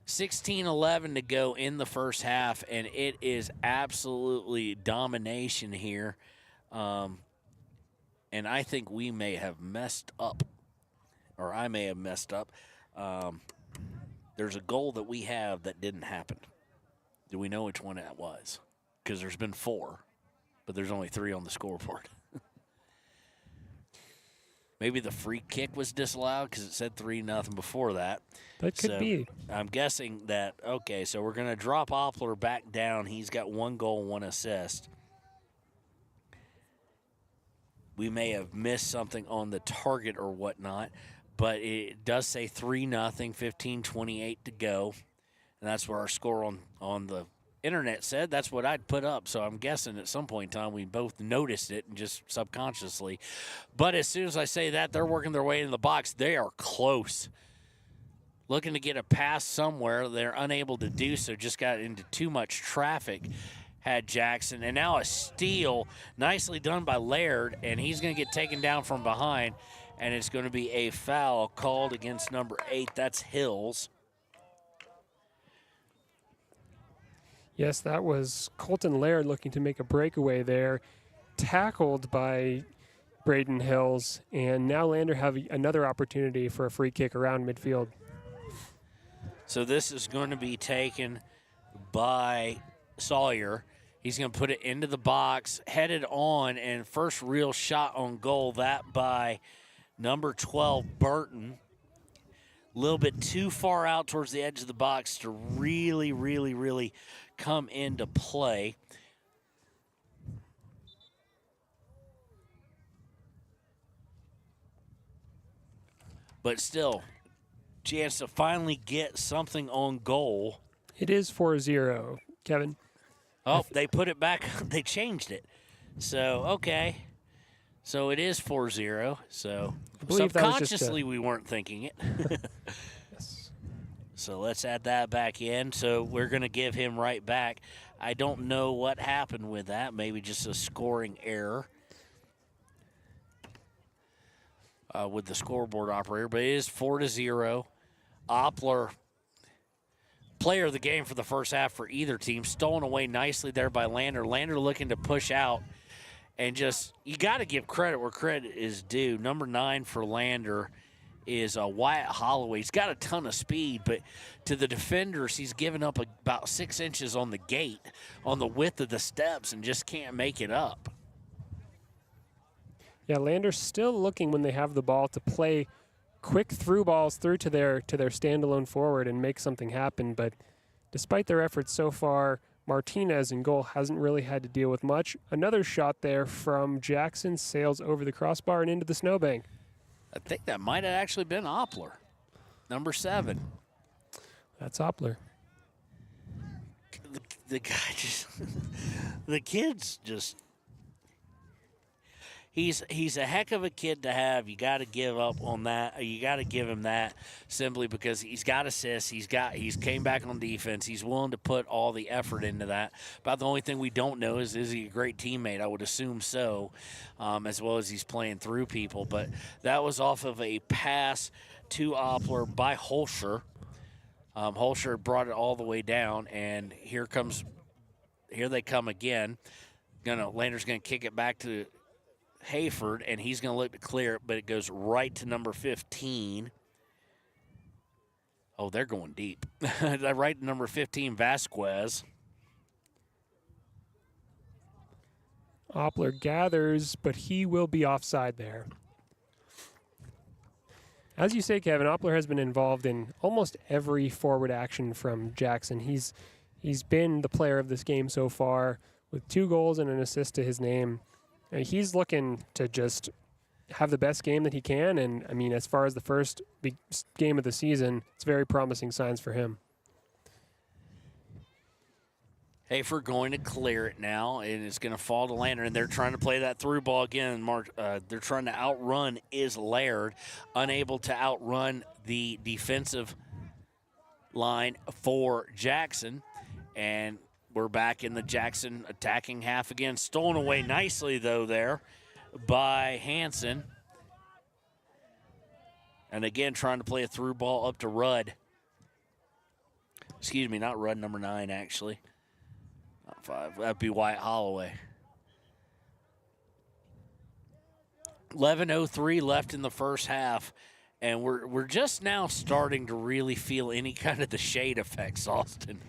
$16-11 to go in the first half, and it is absolutely domination here. And I think we may have messed up, or I may have messed up. There's a goal that we have that didn't happen. Do we know which one that was? Because there's been 4, but there's only 3 on the scoreboard. Maybe the free kick was disallowed because it said 3-0 before that. That could be. I'm guessing that, okay, so we're going to drop Oppler back down. He's got 1 goal, 1 assist. We may have missed something on the target or whatnot, but it does say 3-0, 15:28 to go. And that's where our score on the internet said. That's what I'd put up. So I'm guessing at some point in time we both noticed it and just subconsciously. But as soon as I say that, they're working their way into the box. They are close. Looking to get a pass somewhere. They're unable to do so. Just got into too much traffic. Had Jackson. And now a steal. Nicely done by Laird. And he's going to get taken down from behind. And it's going to be a foul called against number 8. That's Hills. Yes, that was Colton Laird looking to make a breakaway there. Tackled by Braden Hills. And now Lander have another opportunity for a free kick around midfield. So this is going to be taken by Sawyer. He's going to put it into the box, headed on, and first real shot on goal, that by number 12, Burton. A little bit too far out towards the edge of the box to really, really, really come into play. But still, chance to finally get something on goal. It is 4-0, Kevin. Oh, they put it back. They changed it. So, okay. So it is 4-0. So subconsciously we weren't thinking it. Yes. So let's add that back in. So we're going to give him right back. I don't know what happened with that. Maybe just a scoring error with the scoreboard operator. But it is 4-0. Oppler, player of the game for the first half for either team, stolen away nicely there by Lander. Lander looking to push out. And just, you got to give credit where credit is due. Number 9 for Lander is Wyatt Holloway. He's got a ton of speed, but to the defenders, he's given up about 6 inches on the gate, on the width of the steps, and just can't make it up. Yeah, Lander's still looking when they have the ball to play quick through balls through to their standalone forward and make something happen. But despite their efforts so far, Martinez in goal hasn't really had to deal with much. Another shot there from Jackson sails over the crossbar and into the snowbank. I think that might have actually been Oppler, number 7. That's Oppler. The guy just, the kid's just, he's a heck of a kid to have. You got to give up on that. You got to give him that simply because he's got assists. He's came back on defense. He's willing to put all the effort into that. About the only thing we don't know is he a great teammate? I would assume so, as well as he's playing through people. But that was off of a pass to Oppler by Holscher. Holscher brought it all the way down, and here they come again. Lander's gonna kick it back to Hayford, and he's going to look to clear it, but it goes right to number 15. Oh, they're going deep. Right to number 15, Vasquez. Oppler gathers, but he will be offside there. As you say, Kevin, Oppler has been involved in almost every forward action from Jackson. He's been the player of this game so far with 2 goals and an assist to his name. He's looking to just have the best game that he can, and, I mean, as far as the first big game of the season, it's very promising signs for him. Hayford going to clear it now, and it's going to fall to Lander, and they're trying to play that through ball again. They're trying to outrun Laird, unable to outrun the defensive line for Jackson, and we're back in the Jackson attacking half again. Stolen away nicely, though, there by Hanson. And again, trying to play a through ball up to Rudd. Excuse me, not Rudd, number 9, actually. Not 5. That'd be Wyatt Holloway. 11:03 left in the first half, and we're just now starting to really feel any kind of the shade effects, Austin,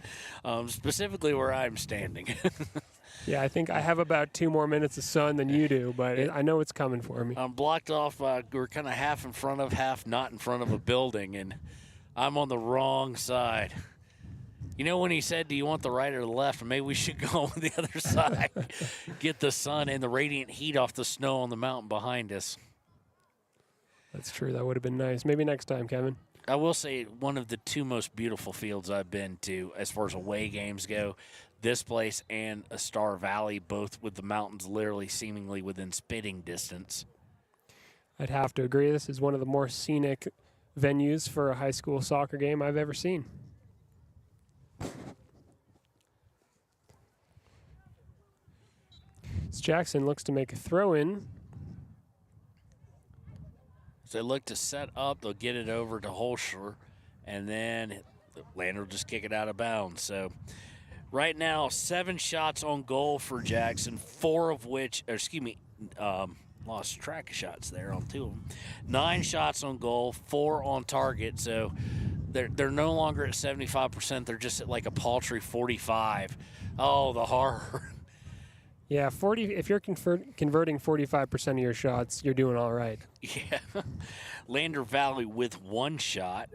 specifically where I'm standing. Yeah, I think I have about 2 more minutes of sun than you do, but I know it's coming for me. I'm blocked off. We're kind of half in front of, half not in front of a building, and I'm on the wrong side. You know when he said, do you want the right or the left? Maybe we should go on the other side, get the sun and the radiant heat off the snow on the mountain behind us. That's true. That would have been nice. Maybe next time, Kevin. I will say one of the 2 most beautiful fields I've been to as far as away games go, this place and a Star Valley, both with the mountains literally seemingly within spitting distance. I'd have to agree. This is one of the more scenic venues for a high school soccer game I've ever seen. As Jackson looks to make a throw-in. So they look to set up. They'll get it over to Holscher, and then Lander will just kick it out of bounds. So right now, 7 shots on goal for Jackson, 4 of which, lost track of shots there on 2 of them. 9 shots on goal, 4 on target. So they're no longer at 75%. They're just at like a paltry 45. Oh, the horror. Yeah, 40. If you're converting 45% of your shots, you're doing all right. Yeah. Lander Valley with 1 shot.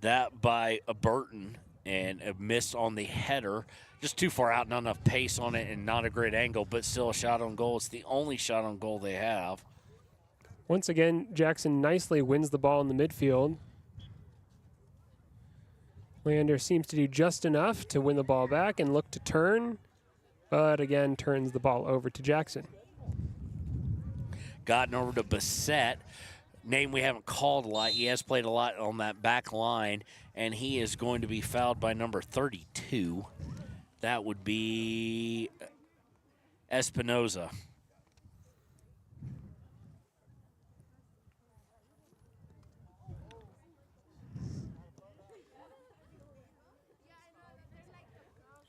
That by a Burton, and a miss on the header. Just too far out, not enough pace on it, and not a great angle, but still a shot on goal. It's the only shot on goal they have. Once again, Jackson nicely wins the ball in the midfield. Lander seems to do just enough to win the ball back and look to turn, but again turns the ball over to Jackson. Gotten over to Bassett, name we haven't called a lot. He has played a lot on that back line, and he is going to be fouled by number 32. That would be Espinoza.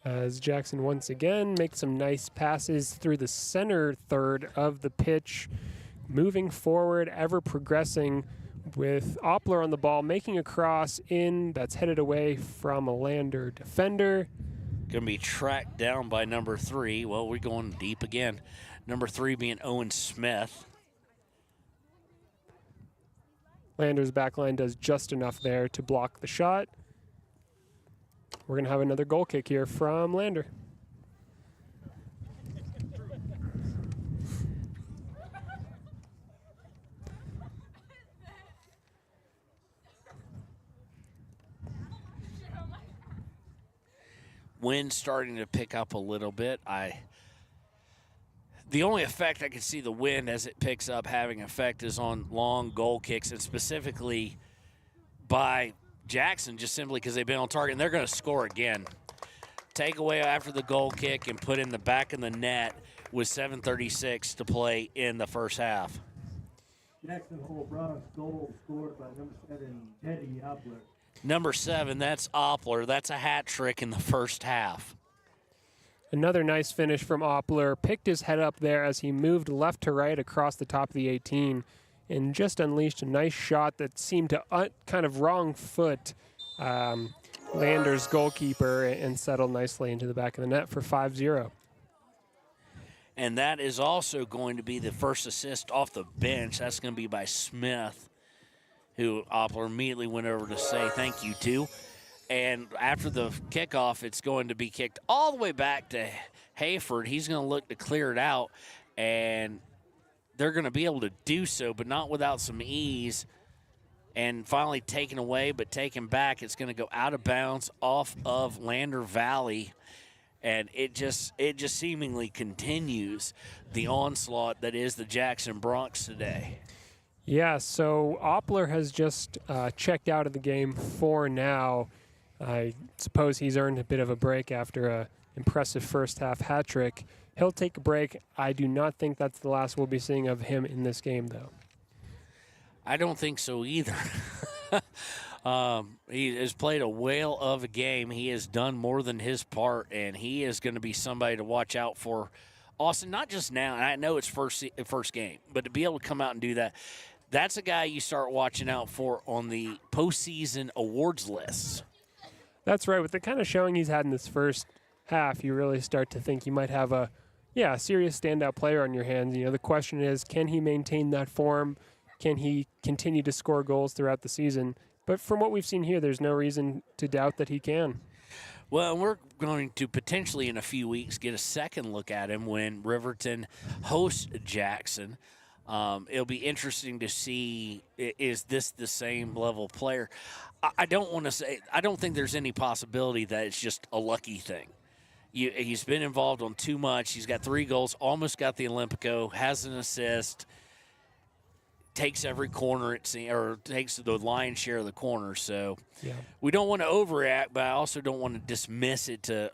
As Jackson once again makes some nice passes through the center third of the pitch, moving forward, ever progressing with Oppler on the ball, making a cross in that's headed away from a Lander defender. Going to be tracked down by number 3. Well, we're going deep again. Number 3 being Owen Smith. Lander's backline does just enough there to block the shot. We're going to have another goal kick here from Lander. Wind starting to pick up a little bit. The only effect I can see the wind as it picks up having effect is on long goal kicks, and specifically by Jackson, just simply because they've been on target, and they're going to score again. Take away after the goal kick and put in the back of the net with 7:36 to play in the first half. Jackson Hole Bronx goal scored by number 7, Teddy Oppler. Number 7, that's Oppler. That's a hat trick in the first half. Another nice finish from Oppler. Picked his head up there as he moved left to right across the top of the 18 and just unleashed a nice shot that seemed to kind of wrong foot Lander's goalkeeper and settle nicely into the back of the net for 5-0. And that is also going to be the first assist off the bench. That's going to be by Smith, who Oppler immediately went over to say thank you to. And after the kickoff, it's going to be kicked all the way back to Hayford. He's going to look to clear it out, and they're going to be able to do so, but not without some ease. And finally taken away, but taken back. It's going to go out of bounds off of Lander Valley. And it just seemingly continues the onslaught that is the Jackson Bronx today. Yeah, so Oppler has just checked out of the game for now. I suppose he's earned a bit of a break after a impressive first half hat trick. He'll take a break. I do not think that's the last we'll be seeing of him in this game, though. I don't think so either. He has played a whale of a game. He has done more than his part, and he is going to be somebody to watch out for. Austin, not just now, and I know it's first game, but to be able to come out and do that, that's a guy you start watching out for on the postseason awards lists. That's right. With the kind of showing he's had in this first half, you really start to think you might have a serious standout player on your hands. The question is, can he maintain that form? Can he continue to score goals throughout the season? But from what we've seen here, there's no reason to doubt that he can. Well, we're going to potentially in a few weeks get a second look at him when Riverton hosts Jackson. It'll be interesting to see, is this the same level player? I don't think there's any possibility that it's just a lucky thing. He's been involved on too much. He's got 3 goals, almost got the Olympico, has an assist, takes every corner, or takes the lion's share of the corners. So we don't want to overreact, but I also don't want to dismiss it to,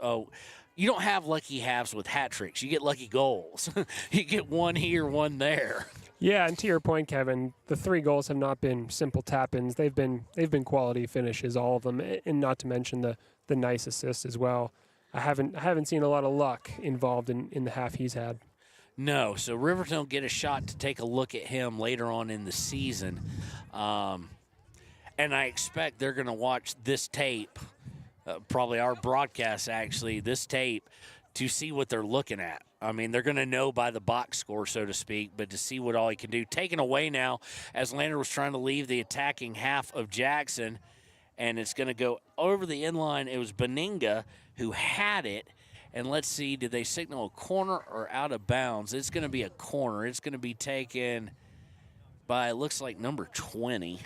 you don't have lucky halves with hat tricks. You get lucky goals. You get one here, one there. Yeah, and to your point, Kevin, the 3 goals have not been simple tap-ins. They've been quality finishes, all of them, and not to mention the nice assist as well. I haven't seen a lot of luck involved in the half he's had. No, so Riverton will get a shot to take a look at him later on in the season. And I expect they're going to watch this tape, probably our broadcast actually, this tape, to see what they're looking at. I mean, they're going to know by the box score, so to speak, but to see what all he can do. Taken away now as Lander was trying to leave the attacking half of Jackson, and it's going to go over the inline. It was Beninga who had it. And let's see, did they signal a corner or out of bounds? It's going to be a corner. It's going to be taken by, it looks like, number 20.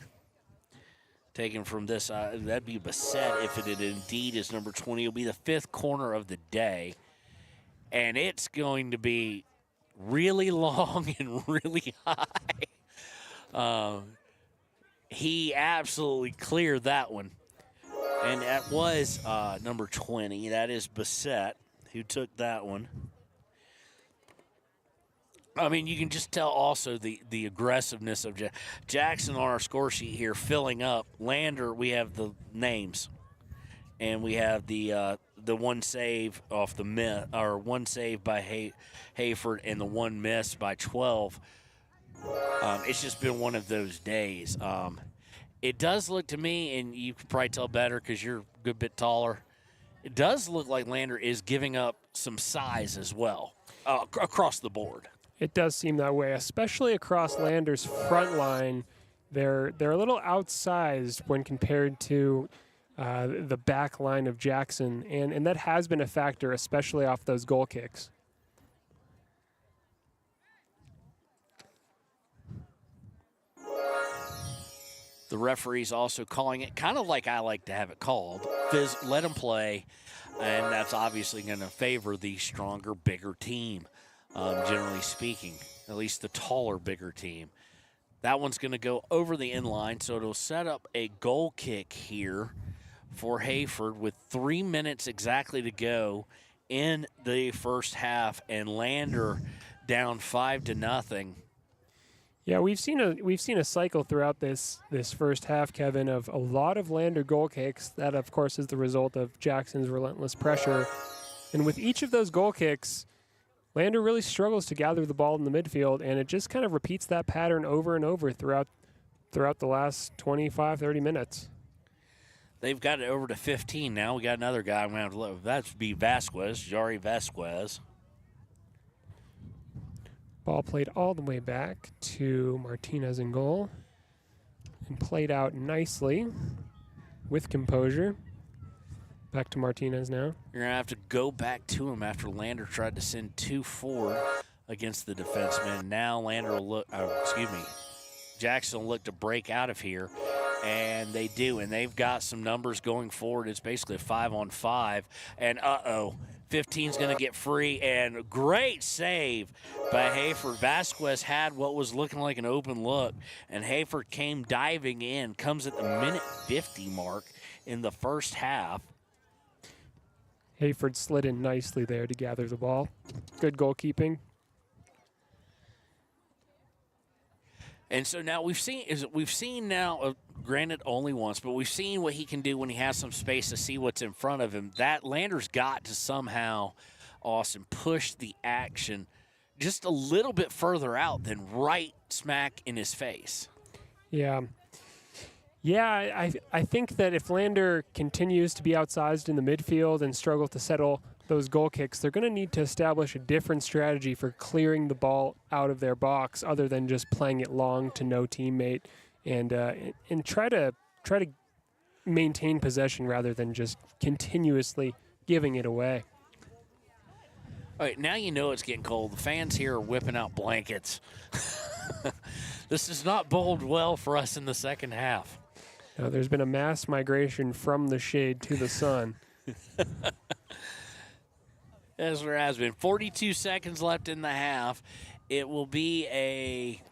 Taken from this, that'd be Bassett if it indeed is number 20. It'll be the 5th corner of the day. And it's going to be really long and really high. He absolutely cleared that one. And that was number 20. That is Bassett who took that one. I mean, you can just tell also the aggressiveness of Jackson on our score sheet here, filling up. Lander, we have the names. And we have the one save off the miss, or one save by Hayford and the one miss by 12. It's just been one of those days. It does look to me, and you can probably tell better because you're a good bit taller, it does look like Lander is giving up some size as well across the board. It does seem that way, especially across Lander's front line. They're a little outsized when compared to the back line of Jackson, and that has been a factor, especially off those goal kicks. The referee's also calling it kind of like I like to have it called. Let him play, and that's obviously going to favor the stronger, bigger team, generally speaking, at least the taller, bigger team. That one's going to go over the inline, so it'll set up a goal kick here for Hayford with 3 minutes exactly to go in the first half, and Lander down 5-0. Yeah, we've seen a cycle throughout this first half, Kevin, of a lot of Lander goal kicks. That, of course, is the result of Jackson's relentless pressure. And with each of those goal kicks, Lander really struggles to gather the ball in the midfield, and it just kind of repeats that pattern over and over throughout the last 25, 30 minutes. They've got it over to 15 now. We got another guy I'm going to have to look. That would be Vasquez, Jari Vasquez. Ball played all the way back to Martinez in goal and played out nicely with composure. Back to Martinez now. You're going to have to go back to him after Lander tried to send 2 forward against the defenseman. Now Lander will look, Jackson will look to break out of here, and they do, and they've got some numbers going forward. It's basically a 5-on-5, and 15's going to get free, and great save by Hayford. Vasquez had what was looking like an open look, and Hayford came diving in, comes at the minute 50 mark in the first half. Hayford slid in nicely there to gather the ball. Good goalkeeping. And so now we've seen now, granted only once, but we've seen what he can do when he has some space to see what's in front of him. That Lander's got to somehow, Austin, push the action just a little bit further out than right smack in his face. Yeah. Yeah, I think that if Lander continues to be outsized in the midfield and struggle to settle those goal kicks, they're going to need to establish a different strategy for clearing the ball out of their box other than just playing it long to no teammate, and try to maintain possession rather than just continuously giving it away. All right, now you know it's getting cold. The fans here are whipping out blankets. This does not bode well for us in the second half. Now, there's been a mass migration from the shade to the sun. As there has been. 42 seconds left in the half. It will be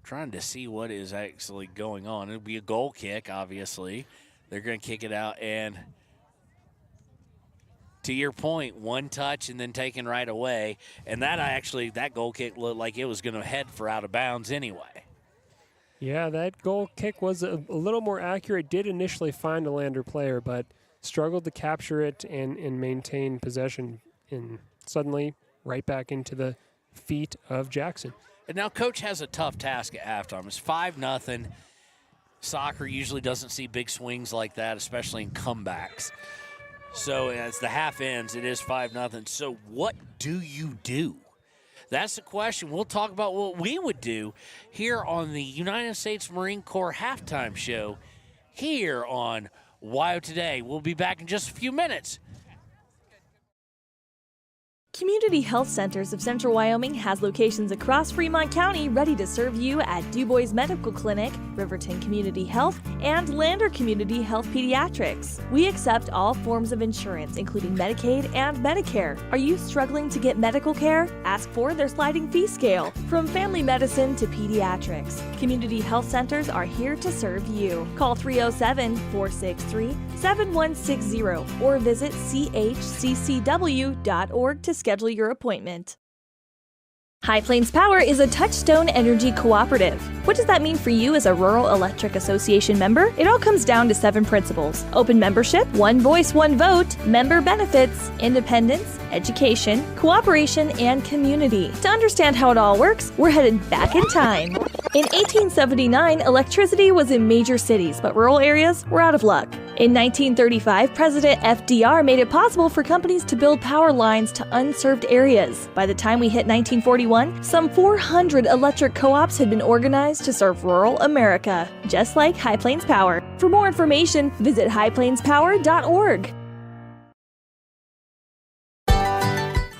trying to see what is actually going on. It'll be a goal kick, obviously. They're going to kick it out. And to your point, one touch and then taken right away. And that goal kick looked like it was going to head for out of bounds anyway. Yeah, that goal kick was a little more accurate. Did initially find a Lander player, but struggled to capture it and maintain possession, and suddenly right back into the feet of Jackson. And now Coach has a tough task at halftime. It's 5-0. Soccer usually doesn't see big swings like that, especially in comebacks. So as the half ends, it is 5-0. So what do you do? That's the question. We'll talk about what we would do here on the United States Marine Corps halftime show here on WYO Today. We'll be back in just a few minutes. Community Health Centers of Central Wyoming has locations across Fremont County ready to serve you at DuBois Medical Clinic, Riverton Community Health, and Lander Community Health Pediatrics. We accept all forms of insurance, including Medicaid and Medicare. Are you struggling to get medical care? Ask for their sliding fee scale. From family medicine to pediatrics, Community Health Centers are here to serve you. Call 307-463-7160 or visit chccw.org to schedule your appointment. High Plains Power is a Touchstone Energy cooperative. What does that mean for you as a Rural Electric Association member? It all comes down to 7 principles: open membership, one voice, one vote, member benefits, independence, education, cooperation, and community. To understand how it all works, we're headed back in time. In 1879, electricity was in major cities, but rural areas were out of luck. In 1935, President FDR made it possible for companies to build power lines to unserved areas. By the time we hit 1941, some 400 electric co-ops had been organized to serve rural America, just like High Plains Power. For more information, visit highplainspower.org.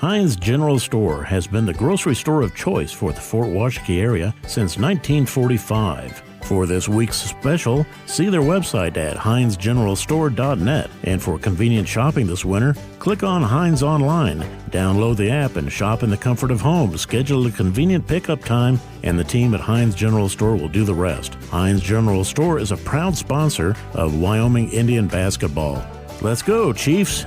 Heinz General Store has been the grocery store of choice for the Fort Washakie area since 1945. For this week's special, see their website at heinzgeneralstore.net. And for convenient shopping this winter, click on Heinz Online, download the app, and shop in the comfort of home. Schedule a convenient pickup time, and the team at Heinz General Store will do the rest. Heinz General Store is a proud sponsor of Wyoming Indian basketball. Let's go, Chiefs!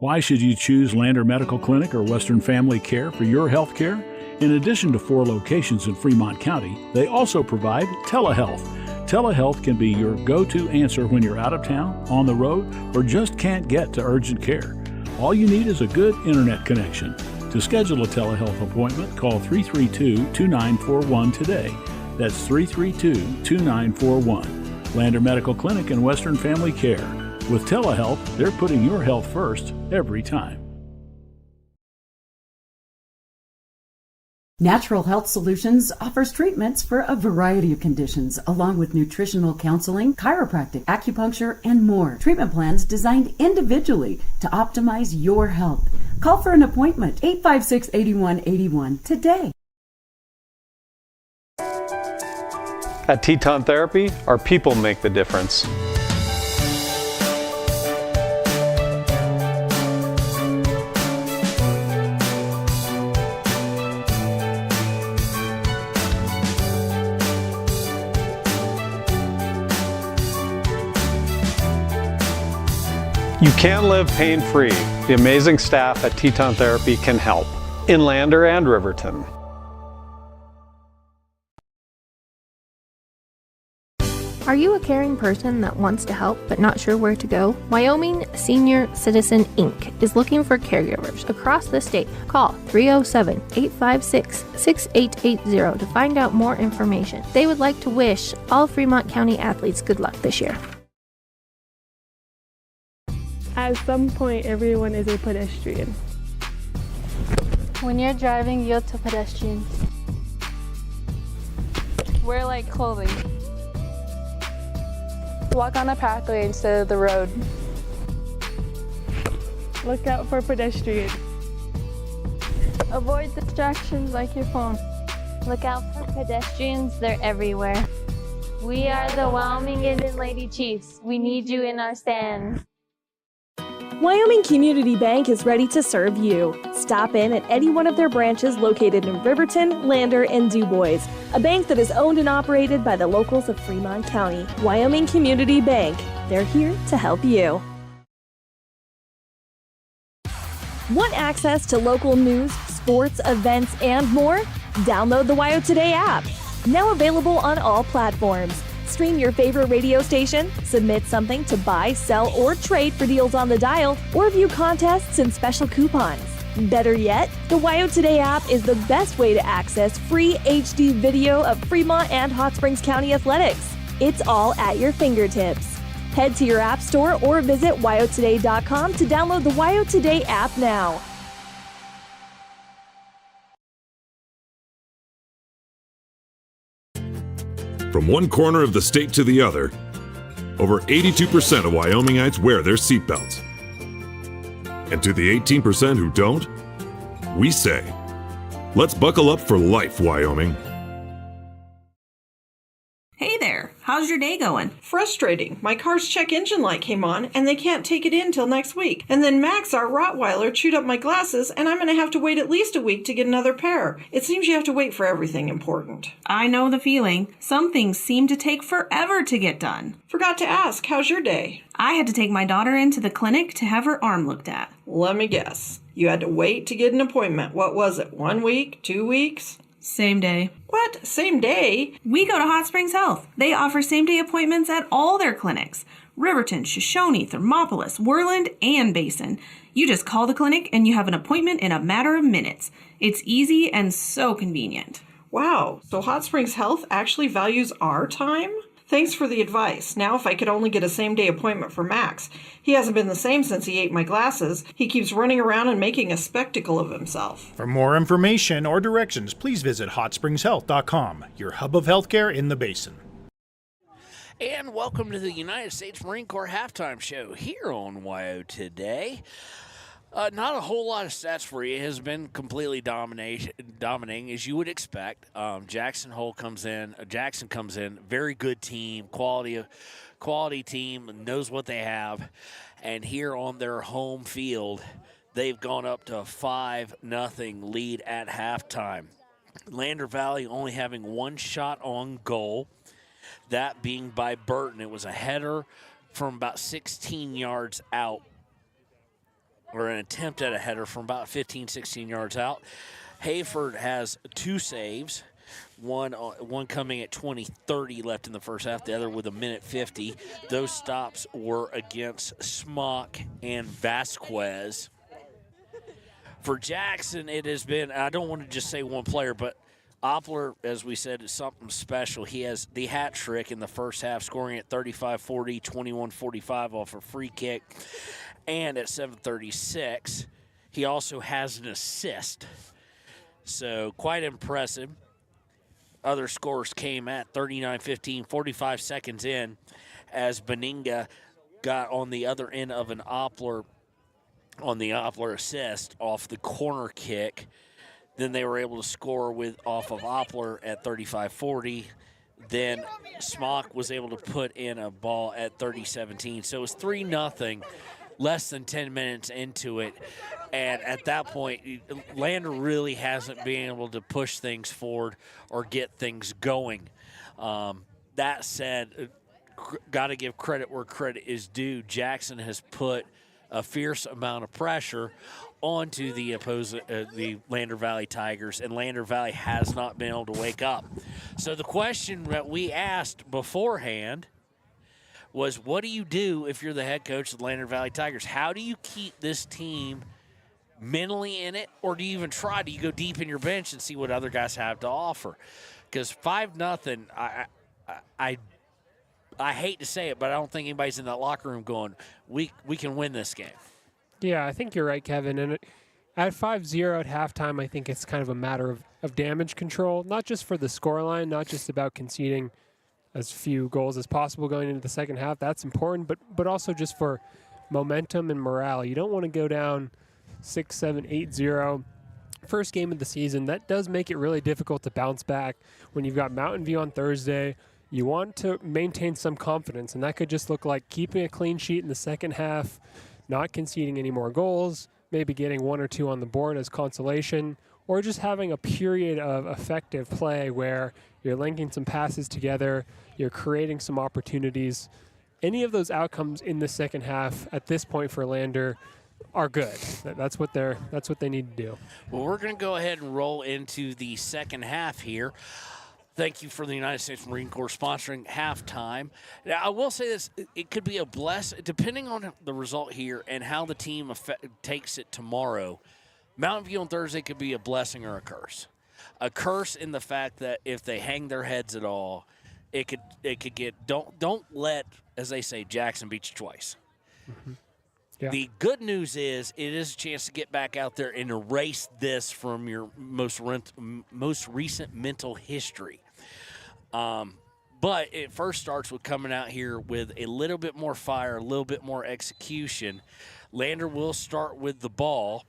Why should you choose Lander Medical Clinic or Western Family Care for your health care? In addition to 4 locations in Fremont County, they also provide telehealth. Telehealth can be your go-to answer when you're out of town, on the road, or just can't get to urgent care. All you need is a good internet connection. To schedule a telehealth appointment, call 332-2941 today. That's 332-2941. Lander Medical Clinic and Western Family Care. With telehealth, they're putting your health first every time. Natural Health Solutions offers treatments for a variety of conditions, along with nutritional counseling, chiropractic, acupuncture, and more. Treatment plans designed individually to optimize your health. Call for an appointment, 856-8181 today. At Teton Therapy, our people make the difference. can live pain-free. The amazing staff at Teton Therapy can help in Lander and Riverton. Are you a caring person that wants to help but not sure where to go? Wyoming Senior Citizen Inc. is looking for caregivers across the state. Call 307-856-6880 to find out more information. They would like to wish all Fremont County athletes good luck this year. At some point, everyone is a pedestrian. When you're driving, yield to pedestrians. Wear light clothing. Walk on a pathway instead of the road. Look out for pedestrians. Avoid distractions like your phone. Look out for pedestrians, they're everywhere. We are the Wyoming Indian Lady Chiefs. We need you in our stands. Wyoming Community Bank is ready to serve you. Stop in at any one of their branches located in Riverton, Lander, and DuBois. A bank that is owned and operated by the locals of Fremont County. Wyoming Community Bank. They're here to help you. Want access to local news, sports, events, and more? Download the WYO Today app. Now available on all platforms. Stream your favorite radio station, submit something to buy, sell, or trade for deals on the dial, or view contests and special coupons. Better yet, the WYO Today app is the best way to access free HD video of Fremont and Hot Springs County athletics. It's all at your fingertips. Head to your app store or visit wyotoday.com to download the WYO Today app now. From one corner of the state to the other, over 82% of Wyomingites wear their seatbelts. And to the 18% who don't, we say, let's buckle up for life, Wyoming. Hey there, how's your day going? Frustrating. My car's check engine light came on and they can't take it in till next week. And then Max, our Rottweiler, chewed up my glasses and I'm going to have to wait at least a week to get another pair. It seems you have to wait for everything important. I know the feeling. Some things seem to take forever to get done. Forgot to ask, how's your day? I had to take my daughter into the clinic to have her arm looked at. Let me guess. You had to wait to get an appointment. What was it, 1 week, 2 weeks? Same day. What? Same day? We go to Hot Springs Health. They offer same-day appointments at all their clinics. Riverton, Shoshone, Thermopolis, Worland, and Basin. You just call the clinic and you have an appointment in a matter of minutes. It's easy and so convenient. Wow, so Hot Springs Health actually values our time? Thanks for the advice. Now if I could only get a same-day appointment for Max. He hasn't been the same since he ate my glasses. He keeps running around and making a spectacle of himself. For more information or directions, please visit hotspringshealth.com, your hub of healthcare in the Basin. And welcome to the United States Marine Corps Halftime Show here on WYO Today. Not a whole lot of stats for you. It has been completely dominating, as you would expect. Jackson comes in, very good team, quality team, knows what they have. And here on their home field, they've gone up to a 5-0 lead at halftime. Lander Valley only having one shot on goal, that being by Burton. It was a header from about 16 yards out, or an attempt at a header from about 15, 16 yards out. Hayford has 2 saves, one coming at 20:30 left in the first half, the other with 1:50. Those stops were against Smock and Vasquez. For Jackson, it has been, I don't want to just say one player, but Oppler, as we said, is something special. He has the hat trick in the first half, scoring at 35-40, 21-45 off a free kick. And at 7:36, he also has an assist. So quite impressive. Other scores came at 39-15, 45 seconds in, as Beninga got on the other end of an Oppler, on the Oppler assist off the corner kick. Then they were able to score off of Oppler at 35-40. Then Smock was able to put in a ball at 30-17. So it was 3-0. Less than 10 minutes into it, and at that point, Lander really hasn't been able to push things forward or get things going. That said, got to give credit where credit is due. Jackson has put a fierce amount of pressure onto the the Lander Valley Tigers, and Lander Valley has not been able to wake up. So the question that we asked beforehand was, what do you do if you're the head coach of the Lander Valley Tigers? How do you keep this team mentally in it, or do you even try? Do you go deep in your bench and see what other guys have to offer? Because 5-0, I hate to say it, but I don't think anybody's in that locker room going, we can win this game. Yeah, I think you're right, Kevin. And at 5-0 at halftime, I think it's kind of a matter of damage control, not just for the scoreline, not just about conceding as few goals as possible going into the second half. That's important, but also just for momentum and morale. You don't want to go down 6-7, 8-0. First game of the season. That does make it really difficult to bounce back when you've got Mountain View on Thursday. You want to maintain some confidence, and that could just look like keeping a clean sheet in the second half, not conceding any more goals, maybe getting 1 or 2 on the board as consolation, or just having a period of effective play where you're linking some passes together, you're creating some opportunities. Any of those outcomes in the second half at this point for Lander are good. That's what they need to do. Well, we're going to go ahead and roll into the second half here. Thank you for the United States Marine Corps sponsoring halftime. Now, I will say this, it could be a blessing, depending on the result here and how the team takes it tomorrow. Mountain View on Thursday could be a blessing or a curse. A curse in the fact that if they hang their heads at all, it could get, don't let, as they say, Jackson beat you twice. Mm-hmm. Yeah. The good news is it is a chance to get back out there and erase this from your most recent mental history. But it first starts with coming out here with a little bit more fire, a little bit more execution. Lander will start with the ball,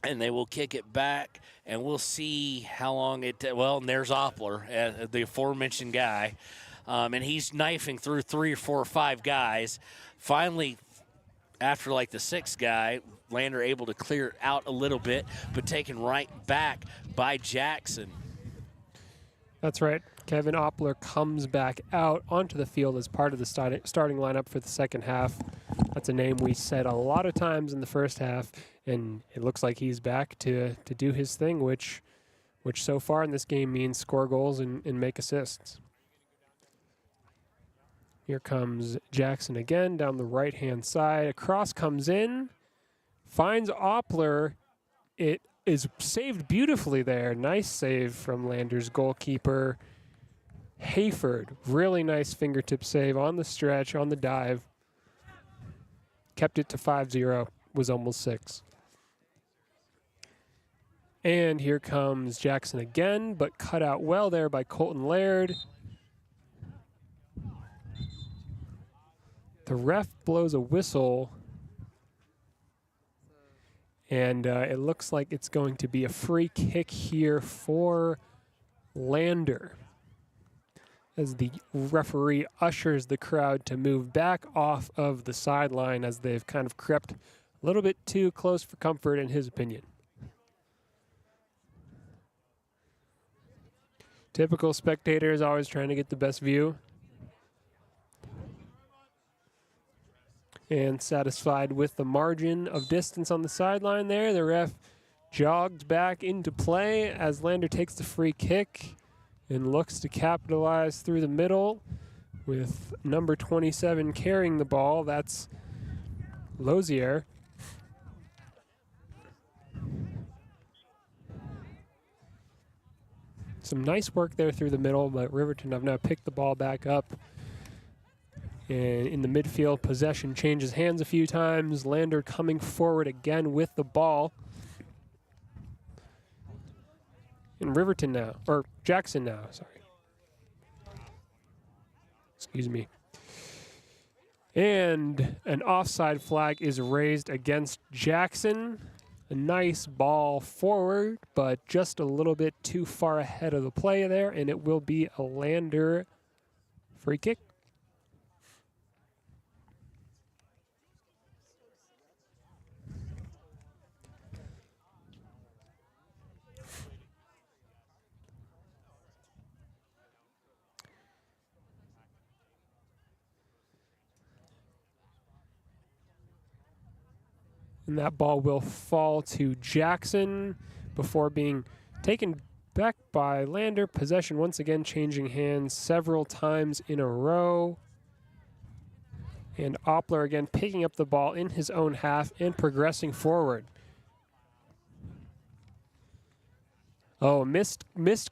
and they will kick it back, and we'll see how long well, and there's Oppler, the aforementioned guy, and he's knifing through 3 or 4 or 5 guys. Finally, after like the 6th guy, Lander able to clear it out a little bit, but taken right back by Jackson. That's right. Kevin Oppler comes back out onto the field as part of the starting lineup for the second half. That's a name we said a lot of times in the first half, and it looks like he's back to do his thing, which so far in this game means score goals and make assists. Here comes Jackson again down the right-hand side. A cross comes in, finds Oppler. It is saved beautifully there. Nice save from Lander's goalkeeper, Hayford. Really nice fingertip save on the stretch, on the dive. Kept it to 5-0, was almost 6. And here comes Jackson again, but cut out well there by Colton Laird. The ref blows a whistle, and it looks like it's going to be a free kick here for Lander, as the referee ushers the crowd to move back off of the sideline as they've kind of crept a little bit too close for comfort, in his opinion. Typical spectators always trying to get the best view. And satisfied with the margin of distance on the sideline there, the ref jogged back into play as Lander takes the free kick and looks to capitalize through the middle with number 27 carrying the ball. That's Lozier. Some nice work there through the middle, but Riverton have now picked the ball back up. And in the midfield, possession changes hands a few times. Lander coming forward again with the ball. And Riverton now, or Jackson now, sorry. Excuse me. And an offside flag is raised against Jackson. A nice ball forward, but just a little bit too far ahead of the play there, and it will be a Lander free kick. And that ball will fall to Jackson before being taken back by Lander. Possession once again changing hands several times in a row. And Oppler again picking up the ball in his own half and progressing forward. Oh, missed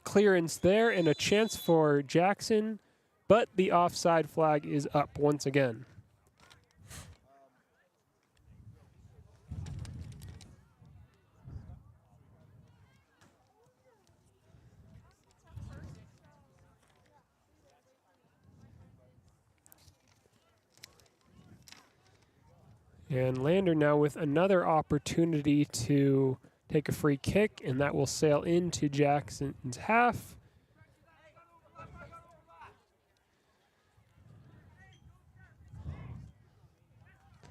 clearance there and a chance for Jackson, but the offside flag is up once again. And Lander now with another opportunity to take a free kick, and that will sail into Jackson's half.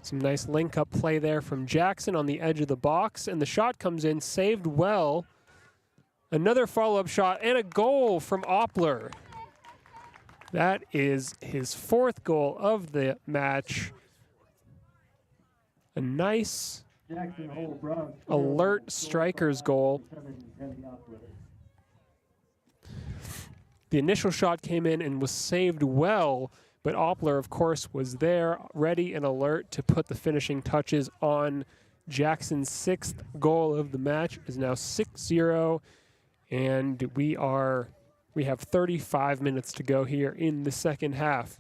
Some nice link-up play there from Jackson on the edge of the box, and the shot comes in, saved well. Another follow-up shot, and a goal from Oppler. That is his 4th goal of the match. A nice alert striker's goal. The initial shot came in and was saved well, but Oppler, of course, was there, ready and alert to put the finishing touches on Jackson's 6th goal of the match. It is now 6-0, and we have 35 minutes to go here in the second half.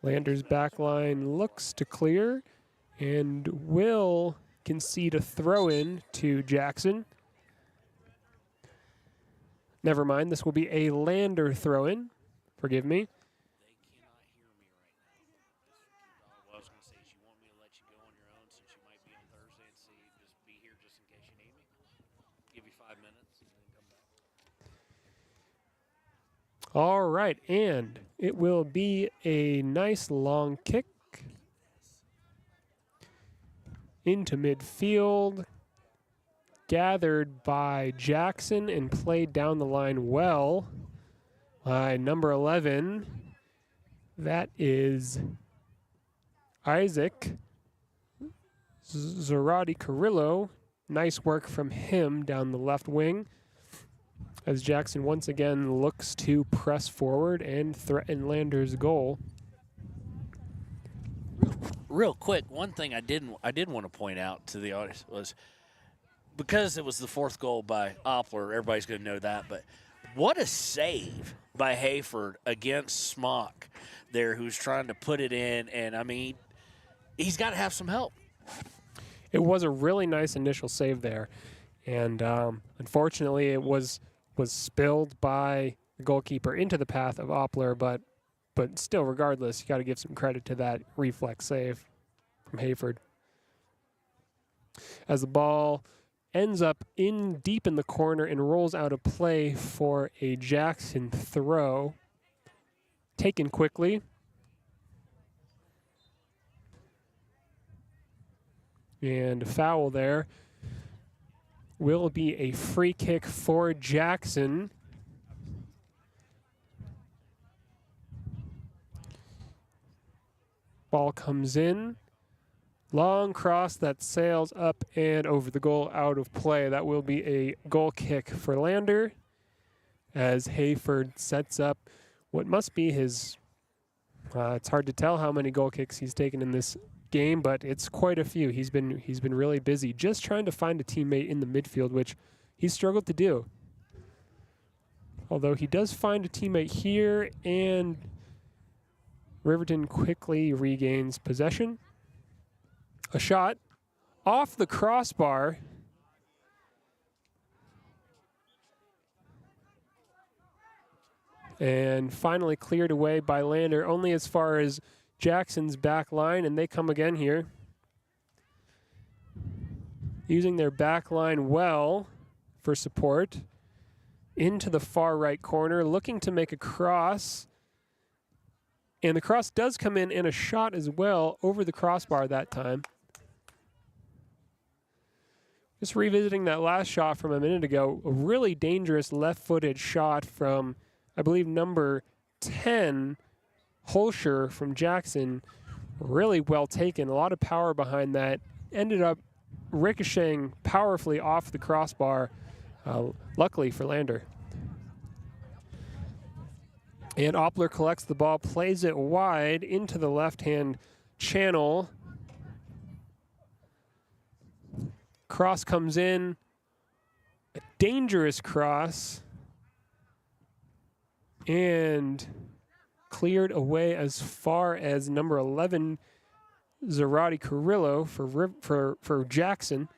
Lander's back line looks to clear and will concede a throw-in to Jackson. Never mind, this will be a Lander throw-in. Forgive me. All right, and it will be a nice long kick into midfield, gathered by Jackson and played down the line well by number 11. That is Isaac Zarate Carrillo. Nice work from him down the left wing, as Jackson once again looks to press forward and threaten Lander's goal. Real quick, one thing I did want to point out to the audience was, because it was the 4th goal by Oppler, everybody's going to know that, but what a save by Hayford against Smock there, who's trying to put it in, and I mean, he's got to have some help. It was a really nice initial save there, and unfortunately it was spilled by the goalkeeper into the path of Oppler, but still, regardless, you got to give some credit to that reflex save from Hayford. As the ball ends up deep in the corner and rolls out of play for a Jackson throw, taken quickly. And a foul there. Will be a free kick for Jackson. Ball comes in. Long cross that sails up and over the goal, out of play. That will be a goal kick for Lander, as Hayford sets up what must be his, it's hard to tell how many goal kicks he's taken in this game, but it's quite a few. He's been really busy just trying to find a teammate in the midfield, which he struggled to do. Although he does find a teammate here, and Riverton quickly regains possession. A shot off the crossbar. And finally cleared away by Lander, only as far as Jackson's back line, and they come again here. Using their back line well for support. Into the far right corner, looking to make a cross. And the cross does come in, and a shot as well over the crossbar that time. Just revisiting that last shot from a minute ago, a really dangerous left-footed shot from, I believe, number 10, Holscher from Jackson. Really well taken. A lot of power behind that. Ended up ricocheting powerfully off the crossbar, luckily for Lander. And Oppler collects the ball, plays it wide into the left-hand channel. Cross comes in, a dangerous cross, and cleared away as far as number 11, Zarate Carrillo for Jackson.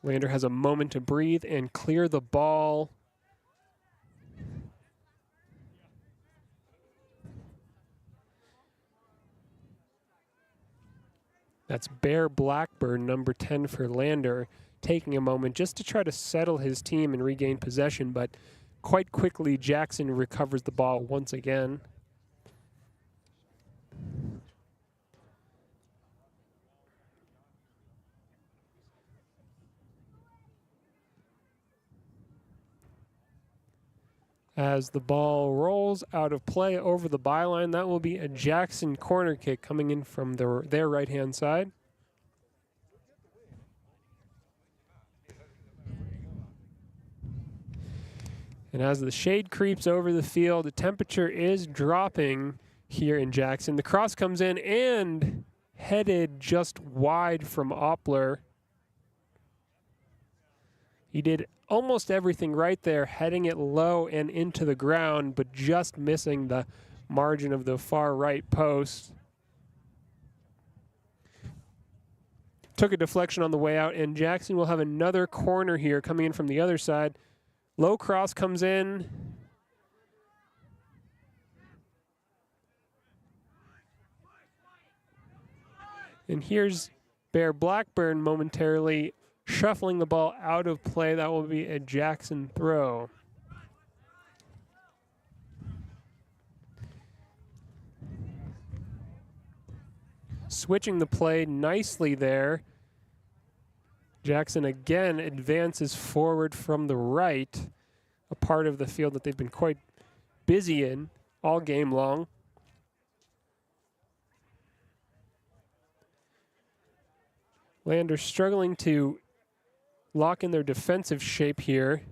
Lander has a moment to breathe and clear the ball. That's Bear Blackburn, number 10 for Lander, taking a moment just to try to settle his team and regain possession, but quite quickly Jackson recovers the ball once again. As the ball rolls out of play over the byline, that will be a Jackson corner kick coming in from their right-hand side. And as the shade creeps over the field, the temperature is dropping here in Jackson. The cross comes in and headed just wide from Oppler. He did almost everything right there, heading it low and into the ground, but just missing the margin of the far right post. Took a deflection on the way out, and Jackson will have another corner here coming in from the other side. Low cross comes in. And here's Bear Blackburn momentarily shuffling the ball out of play. That will be a Jackson throw. Switching the play nicely there. Jackson again advances forward from the right, a part of the field that they've been quite busy in all game long. Lander struggling to lock in their defensive shape here,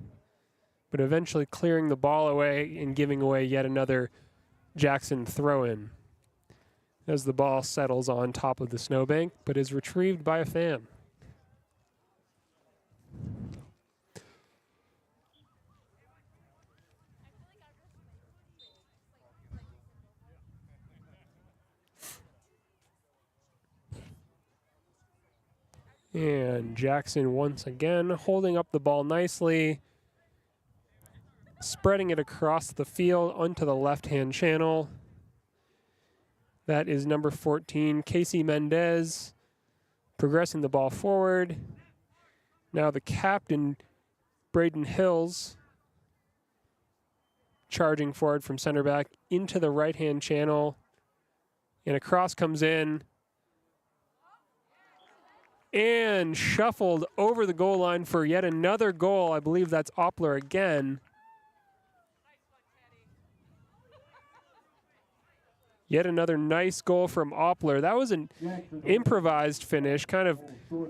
but eventually clearing the ball away and giving away yet another Jackson throw-in as the ball settles on top of the snowbank, but is retrieved by a fan. And Jackson once again holding up the ball nicely, spreading it across the field onto the left-hand channel. That is number 14, Casey Mendez, progressing the ball forward. Now the captain, Braden Hills, charging forward from center back into the right-hand channel. And a cross comes in and shuffled over the goal line for yet another goal. I believe that's Oppler again. Yet another nice goal from Oppler. That was an improvised finish, kind of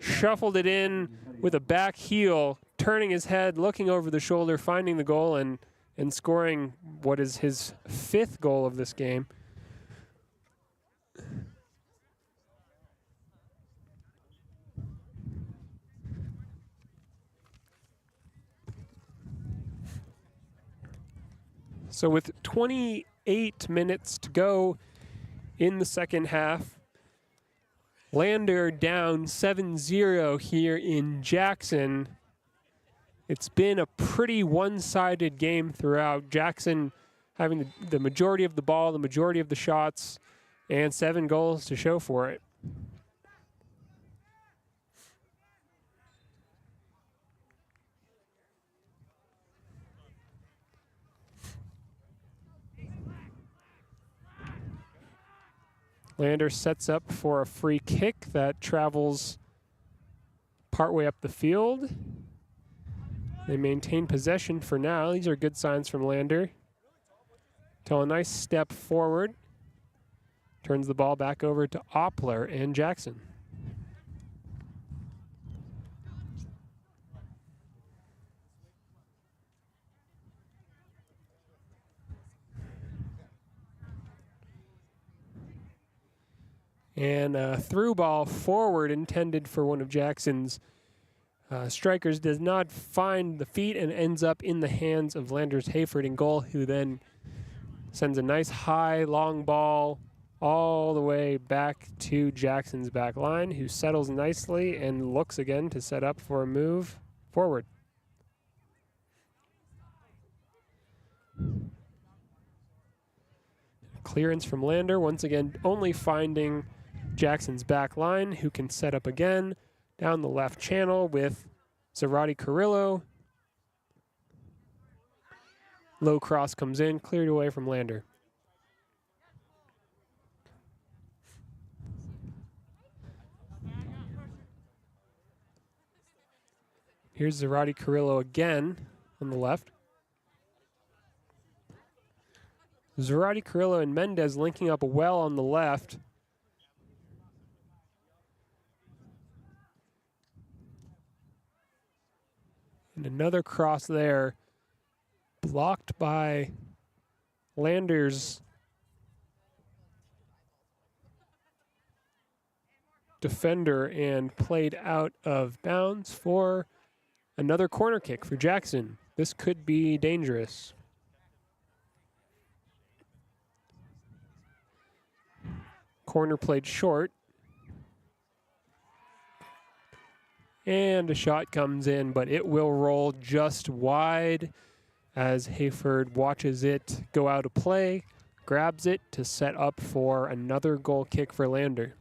shuffled it in with a back heel, turning his head, looking over the shoulder, finding the goal, and scoring what is his 5th goal of this game. So with 28 minutes to go in the second half, Lander down 7-0 here in Jackson. It's been a pretty one-sided game throughout. Jackson having the majority of the ball, the majority of the shots, and 7 goals to show for it. Lander sets up for a free kick that travels partway up the field. They maintain possession for now. These are good signs from Lander. Till a nice step forward. Turns the ball back over to Oppler and Jackson. And a through ball forward intended for one of Jackson's strikers does not find the feet and ends up in the hands of Landers Hayford in goal, who then sends a nice high long ball all the way back to Jackson's back line, who settles nicely and looks again to set up for a move forward. Clearance from Lander, once again only finding Jackson's back line, who can set up again down the left channel with Zarate Carrillo. Low cross comes in, cleared away from Lander. Here's Zarate Carrillo again on the left. Zarate Carrillo and Mendez linking up well on the left. And another cross there, blocked by Lander's defender and played out of bounds for another corner kick for Jackson. This could be dangerous. Corner played short. And a shot comes in, but it will roll just wide as Hayford watches it go out of play, grabs it to set up for another goal kick for Lander.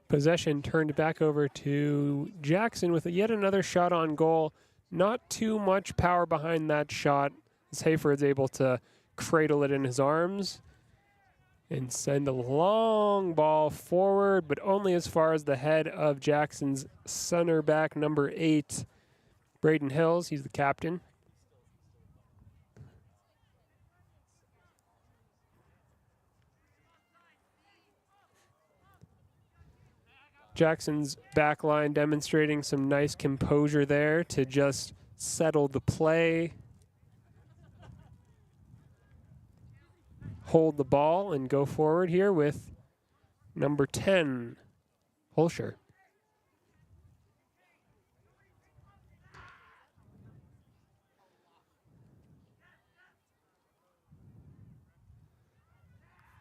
Possession turned back over to Jackson with yet another shot on goal. Not too much power behind that shot as Hayford's able to cradle it in his arms and send a long ball forward, but only as far as the head of Jackson's center back, number 8, Braden Hills. He's the captain. Jackson's back line demonstrating some nice composure there to just settle the play, hold the ball, and go forward here with number 10, Holscher.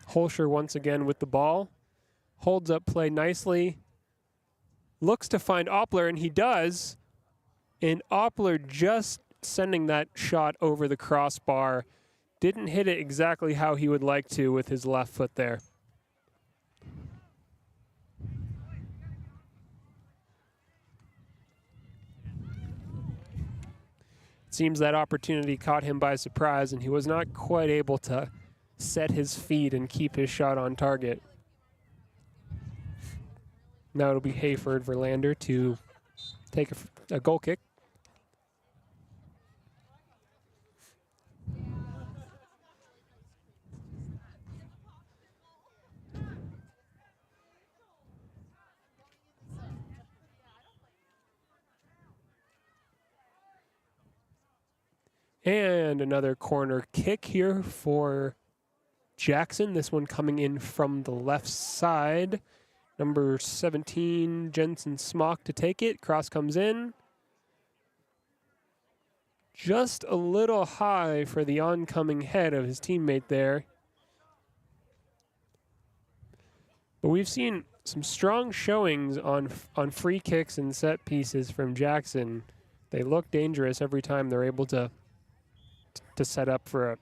Holscher once again with the ball, holds up play nicely, looks to find Oppler, and he does. And Oppler just sending that shot over the crossbar. Didn't hit it exactly how he would like to with his left foot there. It seems that opportunity caught him by surprise, and he was not quite able to set his feet and keep his shot on target. Now it'll be Hayford Verlander to take a goal kick. And another corner kick here for Jackson. This one coming in from the left side. Number 17, Jensen Smock to take it. Cross comes in. Just a little high for the oncoming head of his teammate there. But we've seen some strong showings on free kicks and set pieces from Jackson. They look dangerous every time they're able to set up for a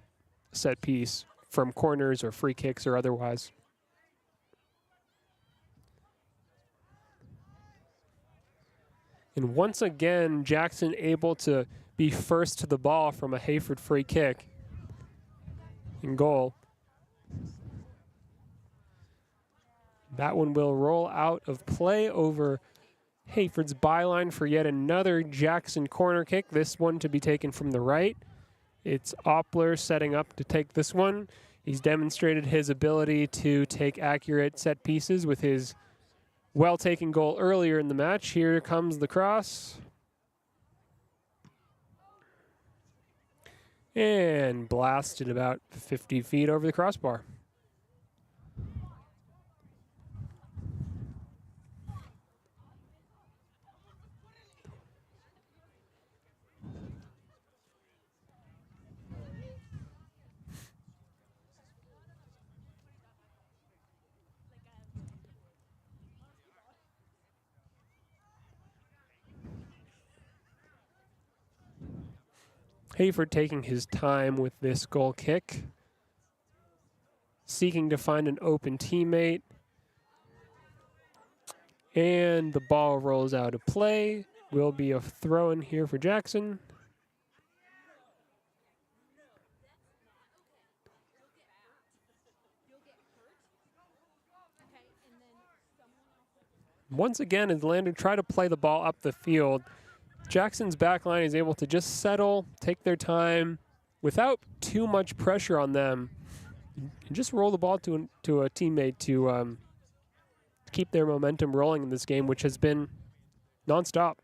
set piece. from corners or free kicks or otherwise. And once again, Jackson able to be first to the ball from a Hayford free kick in goal. That one will roll out of play over Hayford's byline for yet another Jackson corner kick, this one to be taken from the right. It's Oppler setting up to take this one. He's demonstrated his ability to take accurate set pieces with his well-taken goal earlier in the match. Here comes the cross. And blasted about 50 feet over the crossbar. Hayford taking his time with this goal kick, seeking to find an open teammate. And the ball rolls out of play. Will be a throw in here for Jackson. Once again, as Lander try to play the ball up the field, Jackson's back line is able to just settle, take their time, without too much pressure on them, and just roll the ball to a teammate to keep their momentum rolling in this game, which has been nonstop.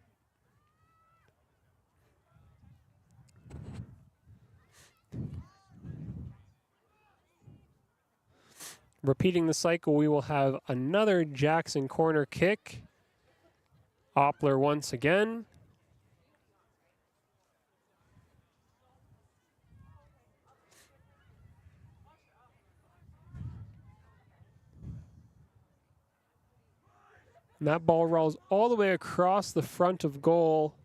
Repeating the cycle, we will have another Jackson corner kick. Oppler once again. And that ball rolls all the way across the front of goal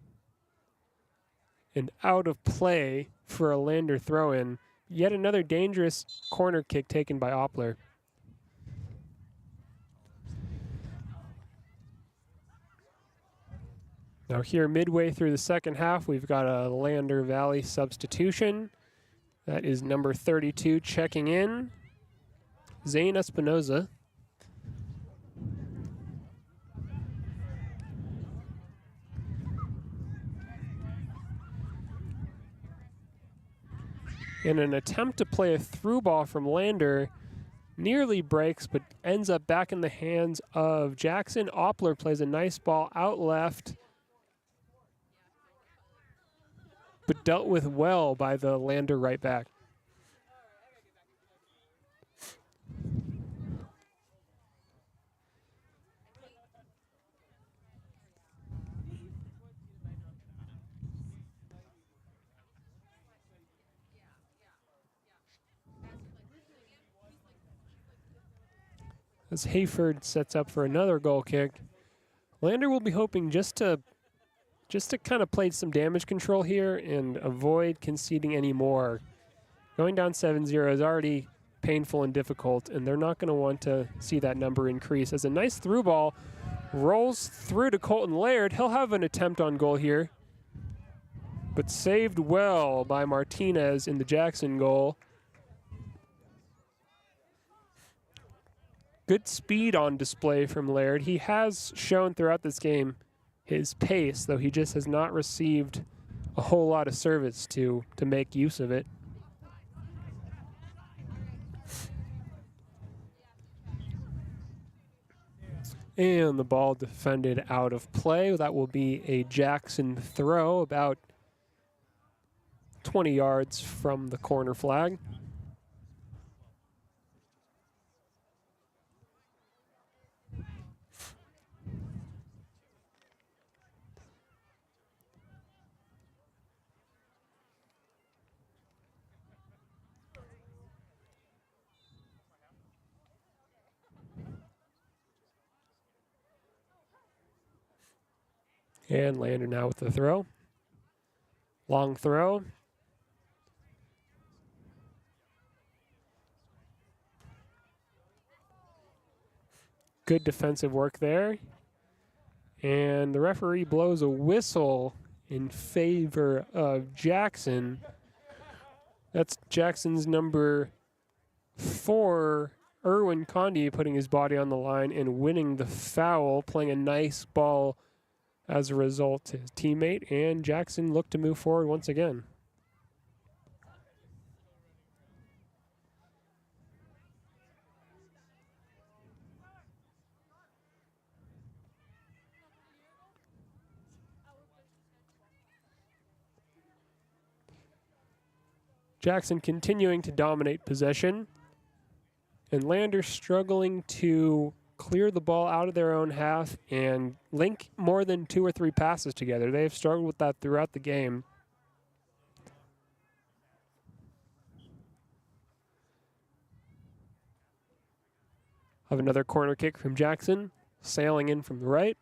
and out of play for a Lander throw-in. Yet another dangerous corner kick taken by Oppler. Now here midway through the second half, we've got a Lander Valley substitution. That is number 32 checking in, Zane Espinoza. In an attempt to play a through ball from Lander, nearly breaks, but ends up back in the hands of Jackson. Oppler plays a nice ball out left, but dealt with well by the Lander right back. As Hayford sets up for another goal kick, Lander will be hoping just to kind of play some damage control here and avoid conceding any more. Going down 7-0 is already painful and difficult, and they're not going to want to see that number increase. As a nice through ball rolls through to Colton Laird, he'll have an attempt on goal here, but saved well by Martinez in the Jackson goal. Good speed on display from Laird. He has shown throughout this game his pace, though he just has not received a whole lot of service to make use of it. And the ball defended out of play. That will be a Jackson throw about 20 yards from the corner flag. And Lander now with the throw. Long throw. Good defensive work there. And the referee blows a whistle in favor of Jackson. That's Jackson's number 4, Erwin Condi, putting his body on the line and winning the foul, playing a nice ball as a result to his teammate, and Jackson looked to move forward once again. Jackson continuing to dominate possession, and Lander struggling to clear the ball out of their own half and link more than 2 or 3 passes together. They've struggled with that throughout the game. Have another corner kick from Jackson, sailing in from the right.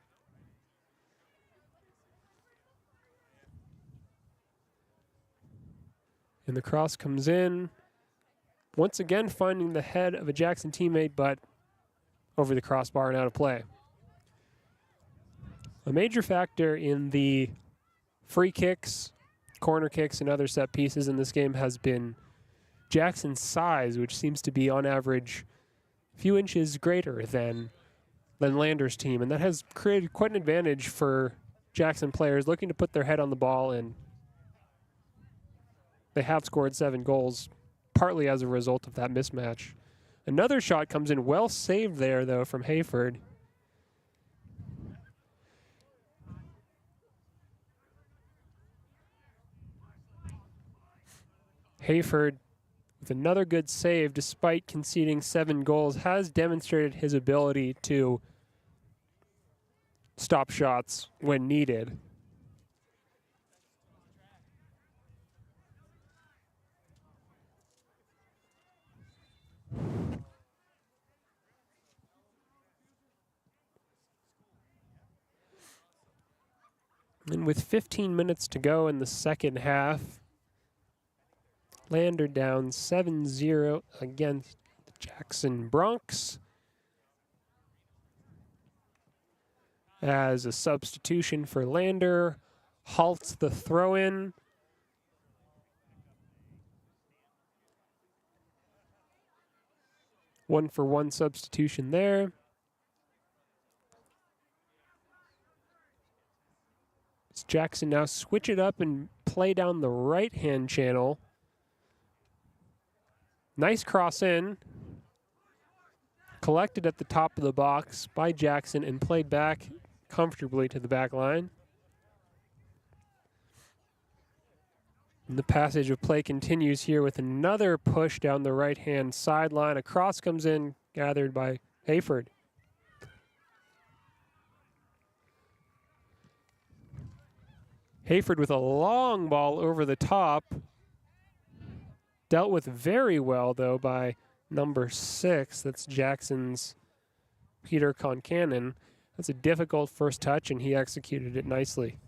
And the cross comes in, once again finding the head of a Jackson teammate, but over the crossbar and out of play. A major factor in the free kicks, corner kicks, and other set pieces in this game has been Jackson's size, which seems to be on average a few inches greater than Lander's team, and that has created quite an advantage for Jackson players looking to put their head on the ball, and they have scored 7 goals, partly as a result of that mismatch. Another shot comes in, well saved there, though, from Hayford. Hayford, with another good save, despite conceding 7 goals, has demonstrated his ability to stop shots when needed. And with 15 minutes to go in the second half, Lander down 7-0 against the Jackson Bronx. As a substitution for Lander, halts the throw-in. One-for-one substitution there. Jackson now switch it up and play down the right-hand channel. Nice cross in. Collected at the top of the box by Jackson and played back comfortably to the back line. And the passage of play continues here with another push down the right-hand sideline. A cross comes in, gathered by Hayford. Hayford with a long ball over the top. Dealt with very well, though, by number 6. That's Jackson's Peter Concannon. That's a difficult first touch, and he executed it nicely.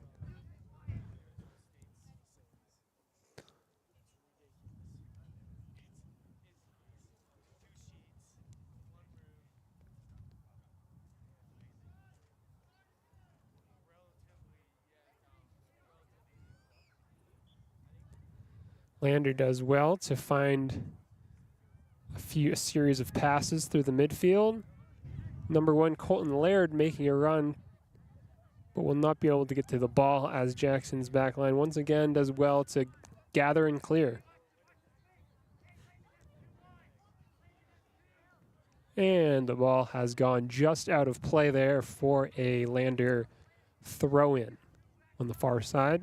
Lander does well to find a series of passes through the midfield. Number 1, Colton Laird making a run, but will not be able to get to the ball as Jackson's backline once again does well to gather and clear. And the ball has gone just out of play there for a Lander throw-in on the far side.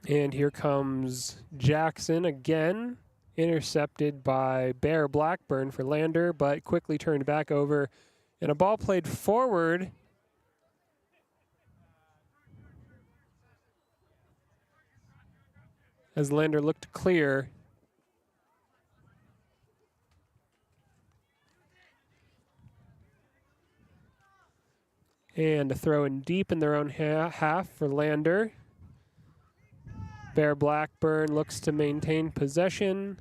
And here comes Jackson again, intercepted by Bear Blackburn for Lander, but quickly turned back over. And a ball played forward. As Lander looked to clear. And a throw in deep in their own half for Lander. Bear Blackburn looks to maintain possession.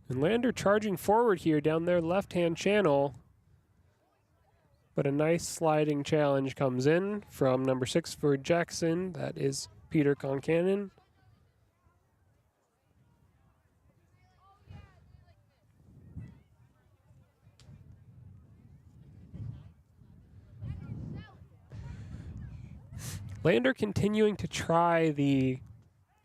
And Lander charging forward here down their left-hand channel. But a nice sliding challenge comes in from number 6 for Jackson. That is Peter Concannon. Lander continuing to try the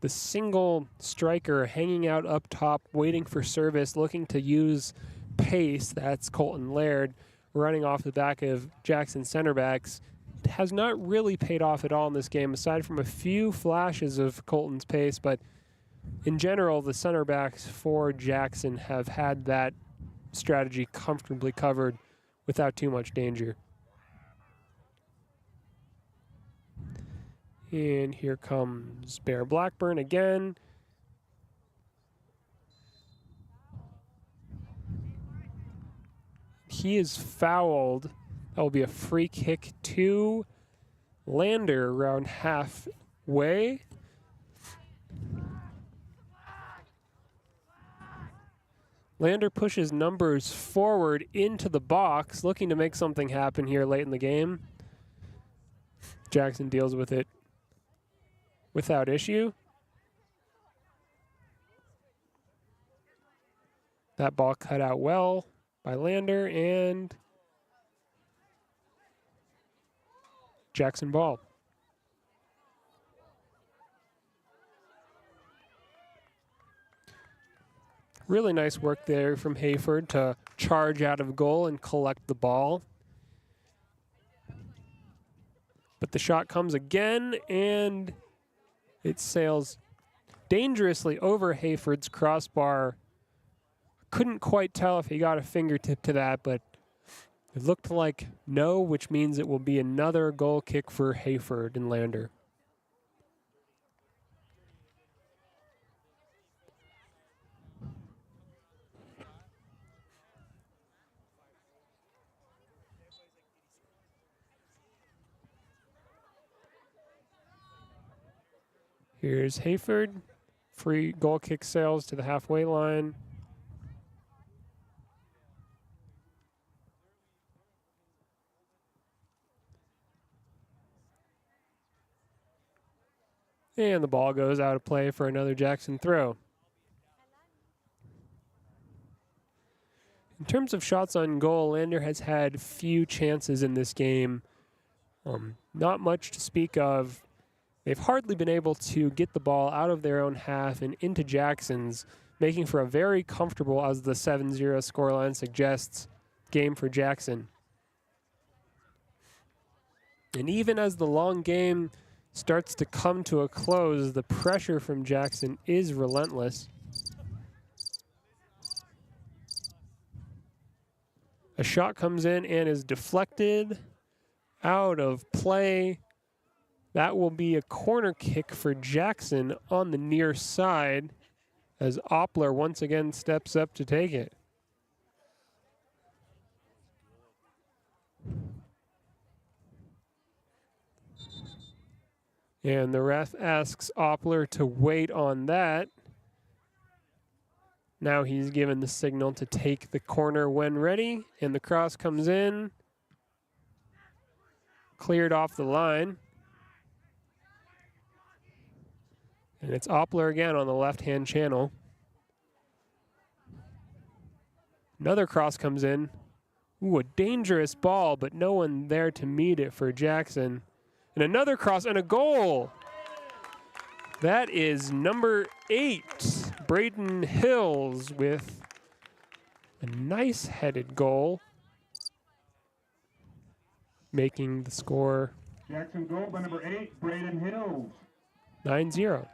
single striker hanging out up top, waiting for service, looking to use pace. That's Colton Laird running off the back of Jackson center backs. Has not really paid off at all in this game, aside from a few flashes of Colton's pace, but in general, the center backs for Jackson have had that strategy comfortably covered without too much danger. And here comes Bear Blackburn again. He is fouled. That will be a free kick to Lander around halfway. Lander pushes numbers forward into the box, looking to make something happen here late in the game. Jackson deals with it without issue. That ball cut out well by Lander, and Jackson ball. Really nice work there from Hayford to charge out of goal and collect the ball. But the shot comes again, and it sails dangerously over Hayford's crossbar. Couldn't quite tell if he got a fingertip to that, but it looked like no, which means it will be another goal kick for Hayford and Lander. Here's Hayford. Free goal kick sails to the halfway line. And the ball goes out of play for another Jackson throw. In terms of shots on goal, Lander has had few chances in this game. Not much to speak of. They've hardly been able to get the ball out of their own half and into Jackson's, making for a very comfortable, as the 7-0 scoreline suggests, game for Jackson. And even as the long game starts to come to a close, the pressure from Jackson is relentless. A shot comes in and is deflected out of play. That will be a corner kick for Jackson on the near side as Oppler once again steps up to take it. And the ref asks Oppler to wait on that. Now he's given the signal to take the corner when ready, and the cross comes in. Cleared off the line. And it's Oppler again on the left-hand channel. Another cross comes in. Ooh, a dangerous ball, but no one there to meet it for Jackson. And another cross and a goal. That is number 8, Braden Hills, with a nice headed goal, making the score Jackson goal by number 8, Braden Hills. 9-0.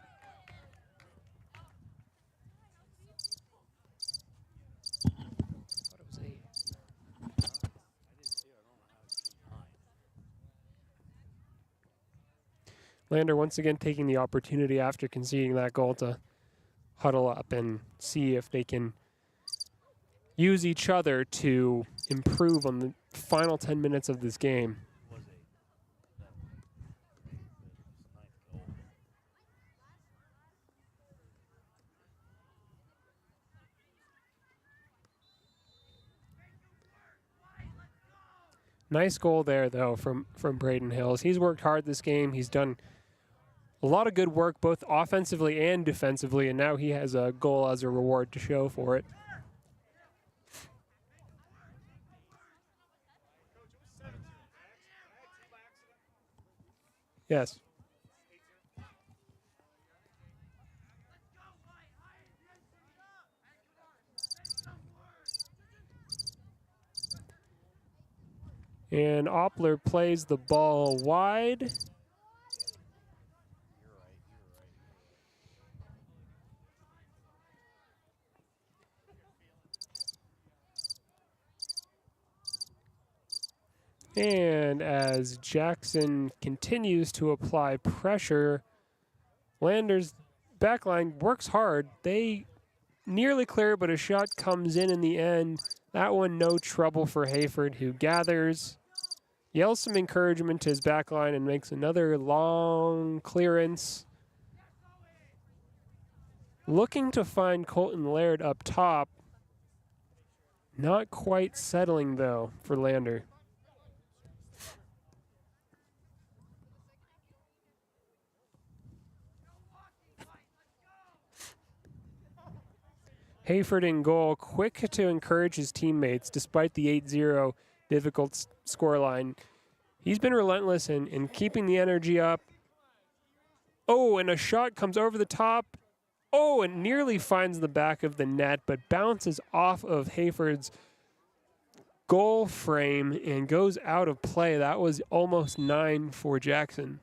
Lander once again taking the opportunity after conceding that goal to huddle up and see if they can use each other to improve on the final 10 minutes of this game. Nice goal there, though, from Braden Hills. He's worked hard this game. He's done a lot of good work, both offensively and defensively, and now he has a goal as a reward to show for it. Yes. And Oppler plays the ball wide. And as Jackson continues to apply pressure, Lander's backline works hard. They nearly clear, but a shot comes in the end. That one, no trouble for Hayford, who gathers, yells some encouragement to his backline, and makes another long clearance. Looking to find Colton Laird up top. Not quite settling, though, for Lander. Hayford in goal, quick to encourage his teammates despite the 8-0 difficult scoreline. He's been relentless in keeping the energy up. Oh, and a shot comes over the top. Oh, and nearly finds the back of the net, but bounces off of Hayford's goal frame and goes out of play. That was almost 9 for Jackson.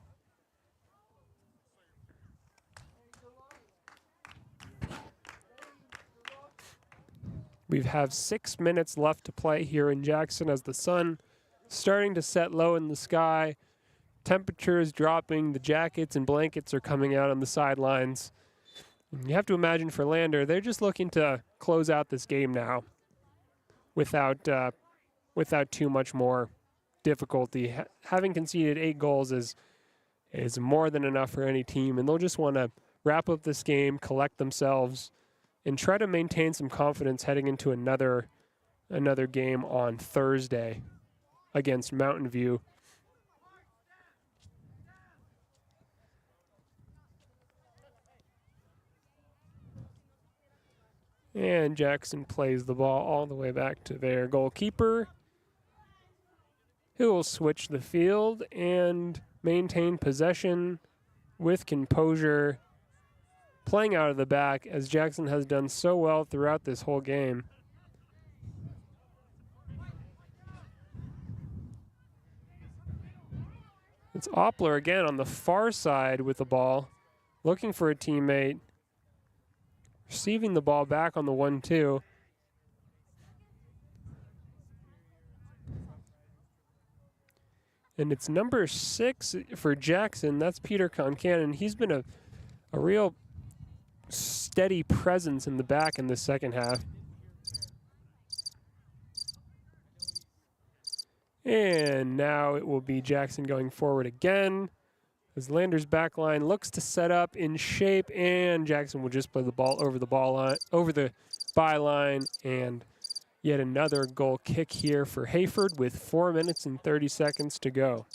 We have 6 minutes left to play here in Jackson as the sun starting to set low in the sky. Temperatures dropping, the jackets and blankets are coming out on the sidelines. You have to imagine for Lander, they're just looking to close out this game now without too much more difficulty. Having conceded 8 goals is more than enough for any team, and they'll just want to wrap up this game, collect themselves, and try to maintain some confidence heading into another game on Thursday against Mountain View. And Jackson plays the ball all the way back to their goalkeeper, who will switch the field and maintain possession with composure, playing out of the back, as Jackson has done so well throughout this whole game. It's Oppler again on the far side with the ball, looking for a teammate, receiving the ball back on the 1-2. And it's number 6 for Jackson. That's Peter Concannon. He's been a real steady presence in the back in the second half. And now it will be Jackson going forward again, as Lander's back line looks to set up in shape, and Jackson will just play the ball over the byline, and yet another goal kick here for Hayford with 4 minutes and 30 seconds to go.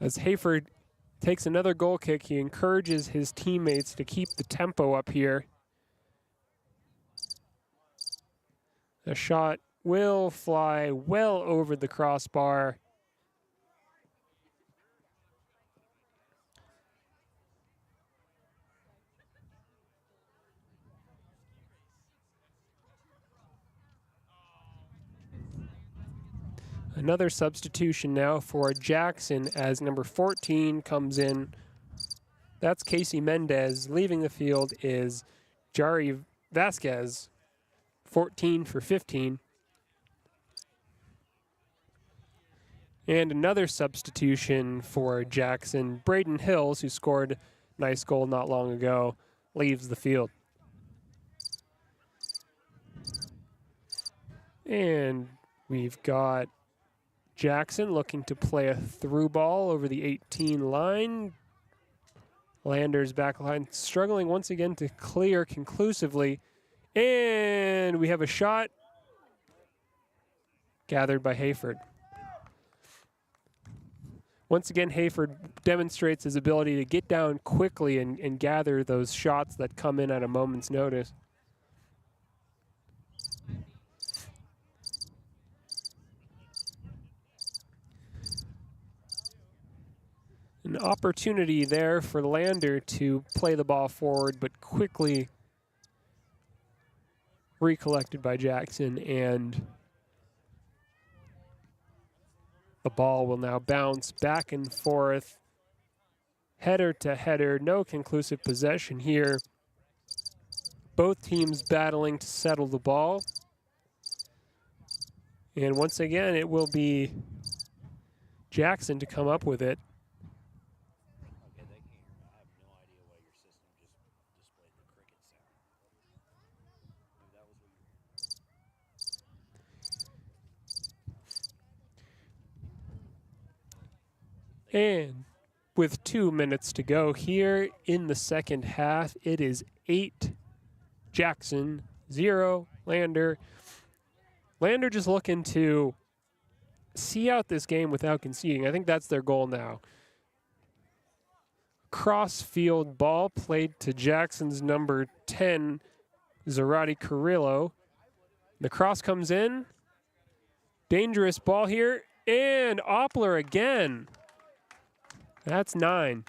As Hayford takes another goal kick, he encourages his teammates to keep the tempo up here. The shot will fly well over the crossbar. Another substitution now for Jackson as number 14 comes in. That's Casey Mendez. Leaving the field is Jari Vasquez, 14 for 15. And another substitution for Jackson, Braden Hills, who scored a nice goal not long ago, leaves the field. And we've got Jackson looking to play a through ball over the 18 line. Lander's back line struggling once again to clear conclusively. And we have a shot gathered by Hayford. Once again, Hayford demonstrates his ability to get down quickly and gather those shots that come in at a moment's notice. An opportunity there for Lander to play the ball forward, but quickly recollected by Jackson, and the ball will now bounce back and forth, header to header, no conclusive possession here. Both teams battling to settle the ball. And once again, it will be Jackson to come up with it. And with 2 minutes to go here in the second half, it is 8 Jackson, 0 Lander. Lander just looking to see out this game without conceding. I think that's their goal now. Cross-field ball played to Jackson's number 10, Zarate Carrillo. The cross comes in. Dangerous ball here. And Oppler again. That's 9.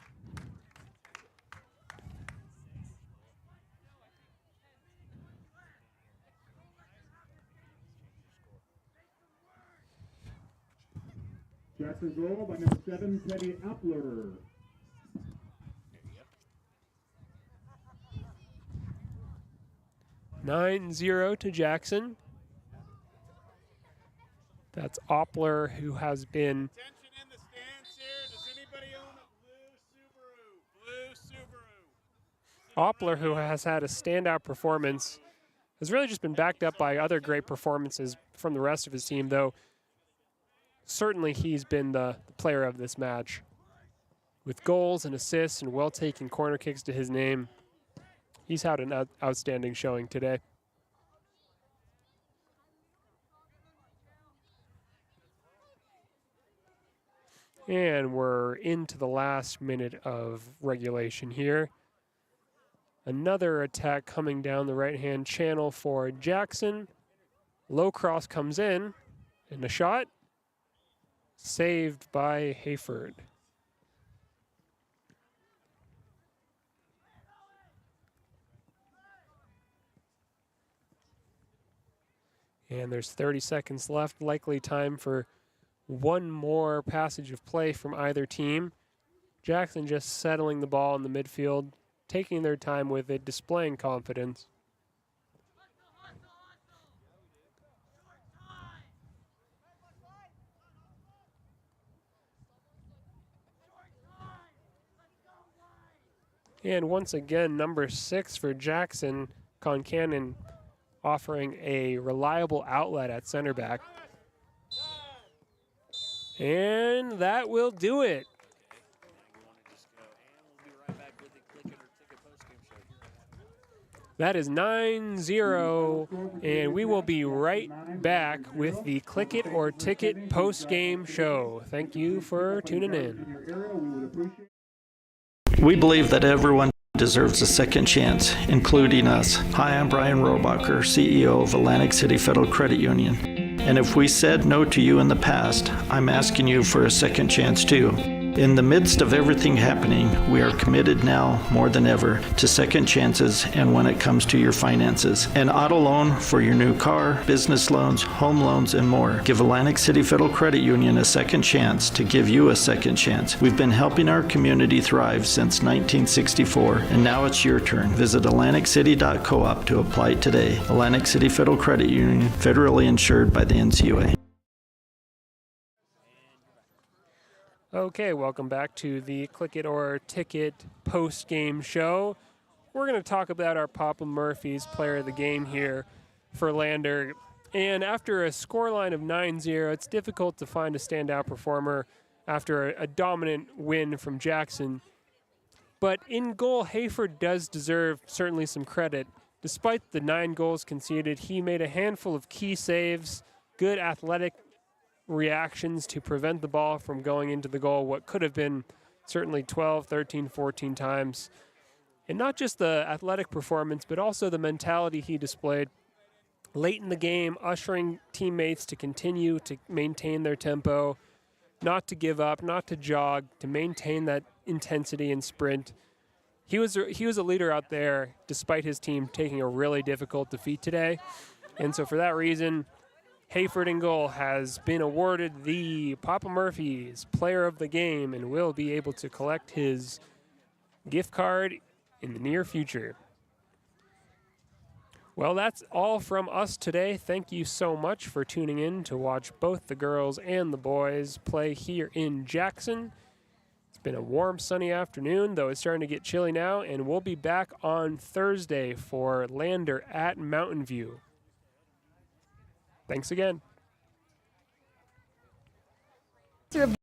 Jackson's goal by number 7, Teddy Oppler. Nine 0 to Jackson. That's Oppler, who has been Oppler, who has had a standout performance, has really just been backed up by other great performances from the rest of his team, though certainly he's been the player of this match. With goals and assists and well-taken corner kicks to his name, he's had an outstanding showing today. And we're into the last minute of regulation here. Another attack coming down the right-hand channel for Jackson. Low cross comes in, and a shot saved by Hayford. And there's 30 seconds left, likely time for one more passage of play from either team. Jackson just settling the ball in the midfield, taking their time with it, displaying confidence. And once again, number 6 for Jackson, Concannon, offering a reliable outlet at center back. And that will do it. That is 9-0, and we will be right back with the Click It or Ticket post-game show. Thank you for tuning in. We believe that everyone deserves a second chance, including us. Hi, I'm Brian Robacher, CEO of Atlantic City Federal Credit Union. And if we said no to you in the past, I'm asking you for a second chance too. In the midst of everything happening, we are committed now more than ever to second chances and when it comes to your finances. An auto loan for your new car, business loans, home loans, and more. Give Atlantic City Federal Credit Union a second chance to give you a second chance. We've been helping our community thrive since 1964, and now it's your turn. Visit AtlanticCity.coop to apply today. Atlantic City Federal Credit Union, federally insured by the NCUA. Okay, welcome back to the Click It or Ticket post-game show. We're going to talk about our Papa Murphy's player of the game here for Lander. And after a scoreline of 9-0, it's difficult to find a standout performer after a dominant win from Jackson. But in goal, Hayford does deserve certainly some credit. Despite the 9 goals conceded, he made a handful of key saves, good athletic reactions to prevent the ball from going into the goal, what could have been certainly 12, 13, 14 times. And not just the athletic performance, but also the mentality he displayed late in the game, ushering teammates to continue to maintain their tempo, not to give up, not to jog, to maintain that intensity and sprint. He was a leader out there, despite his team taking a really difficult defeat today. And so for that reason, Hayford in goal has been awarded the Papa Murphy's Player of the Game and will be able to collect his gift card in the near future. Well, that's all from us today. Thank you so much for tuning in to watch both the girls and the boys play here in Jackson. It's been a warm, sunny afternoon, though it's starting to get chilly now, and we'll be back on Thursday for Lander at Mountain View. Thanks again. Of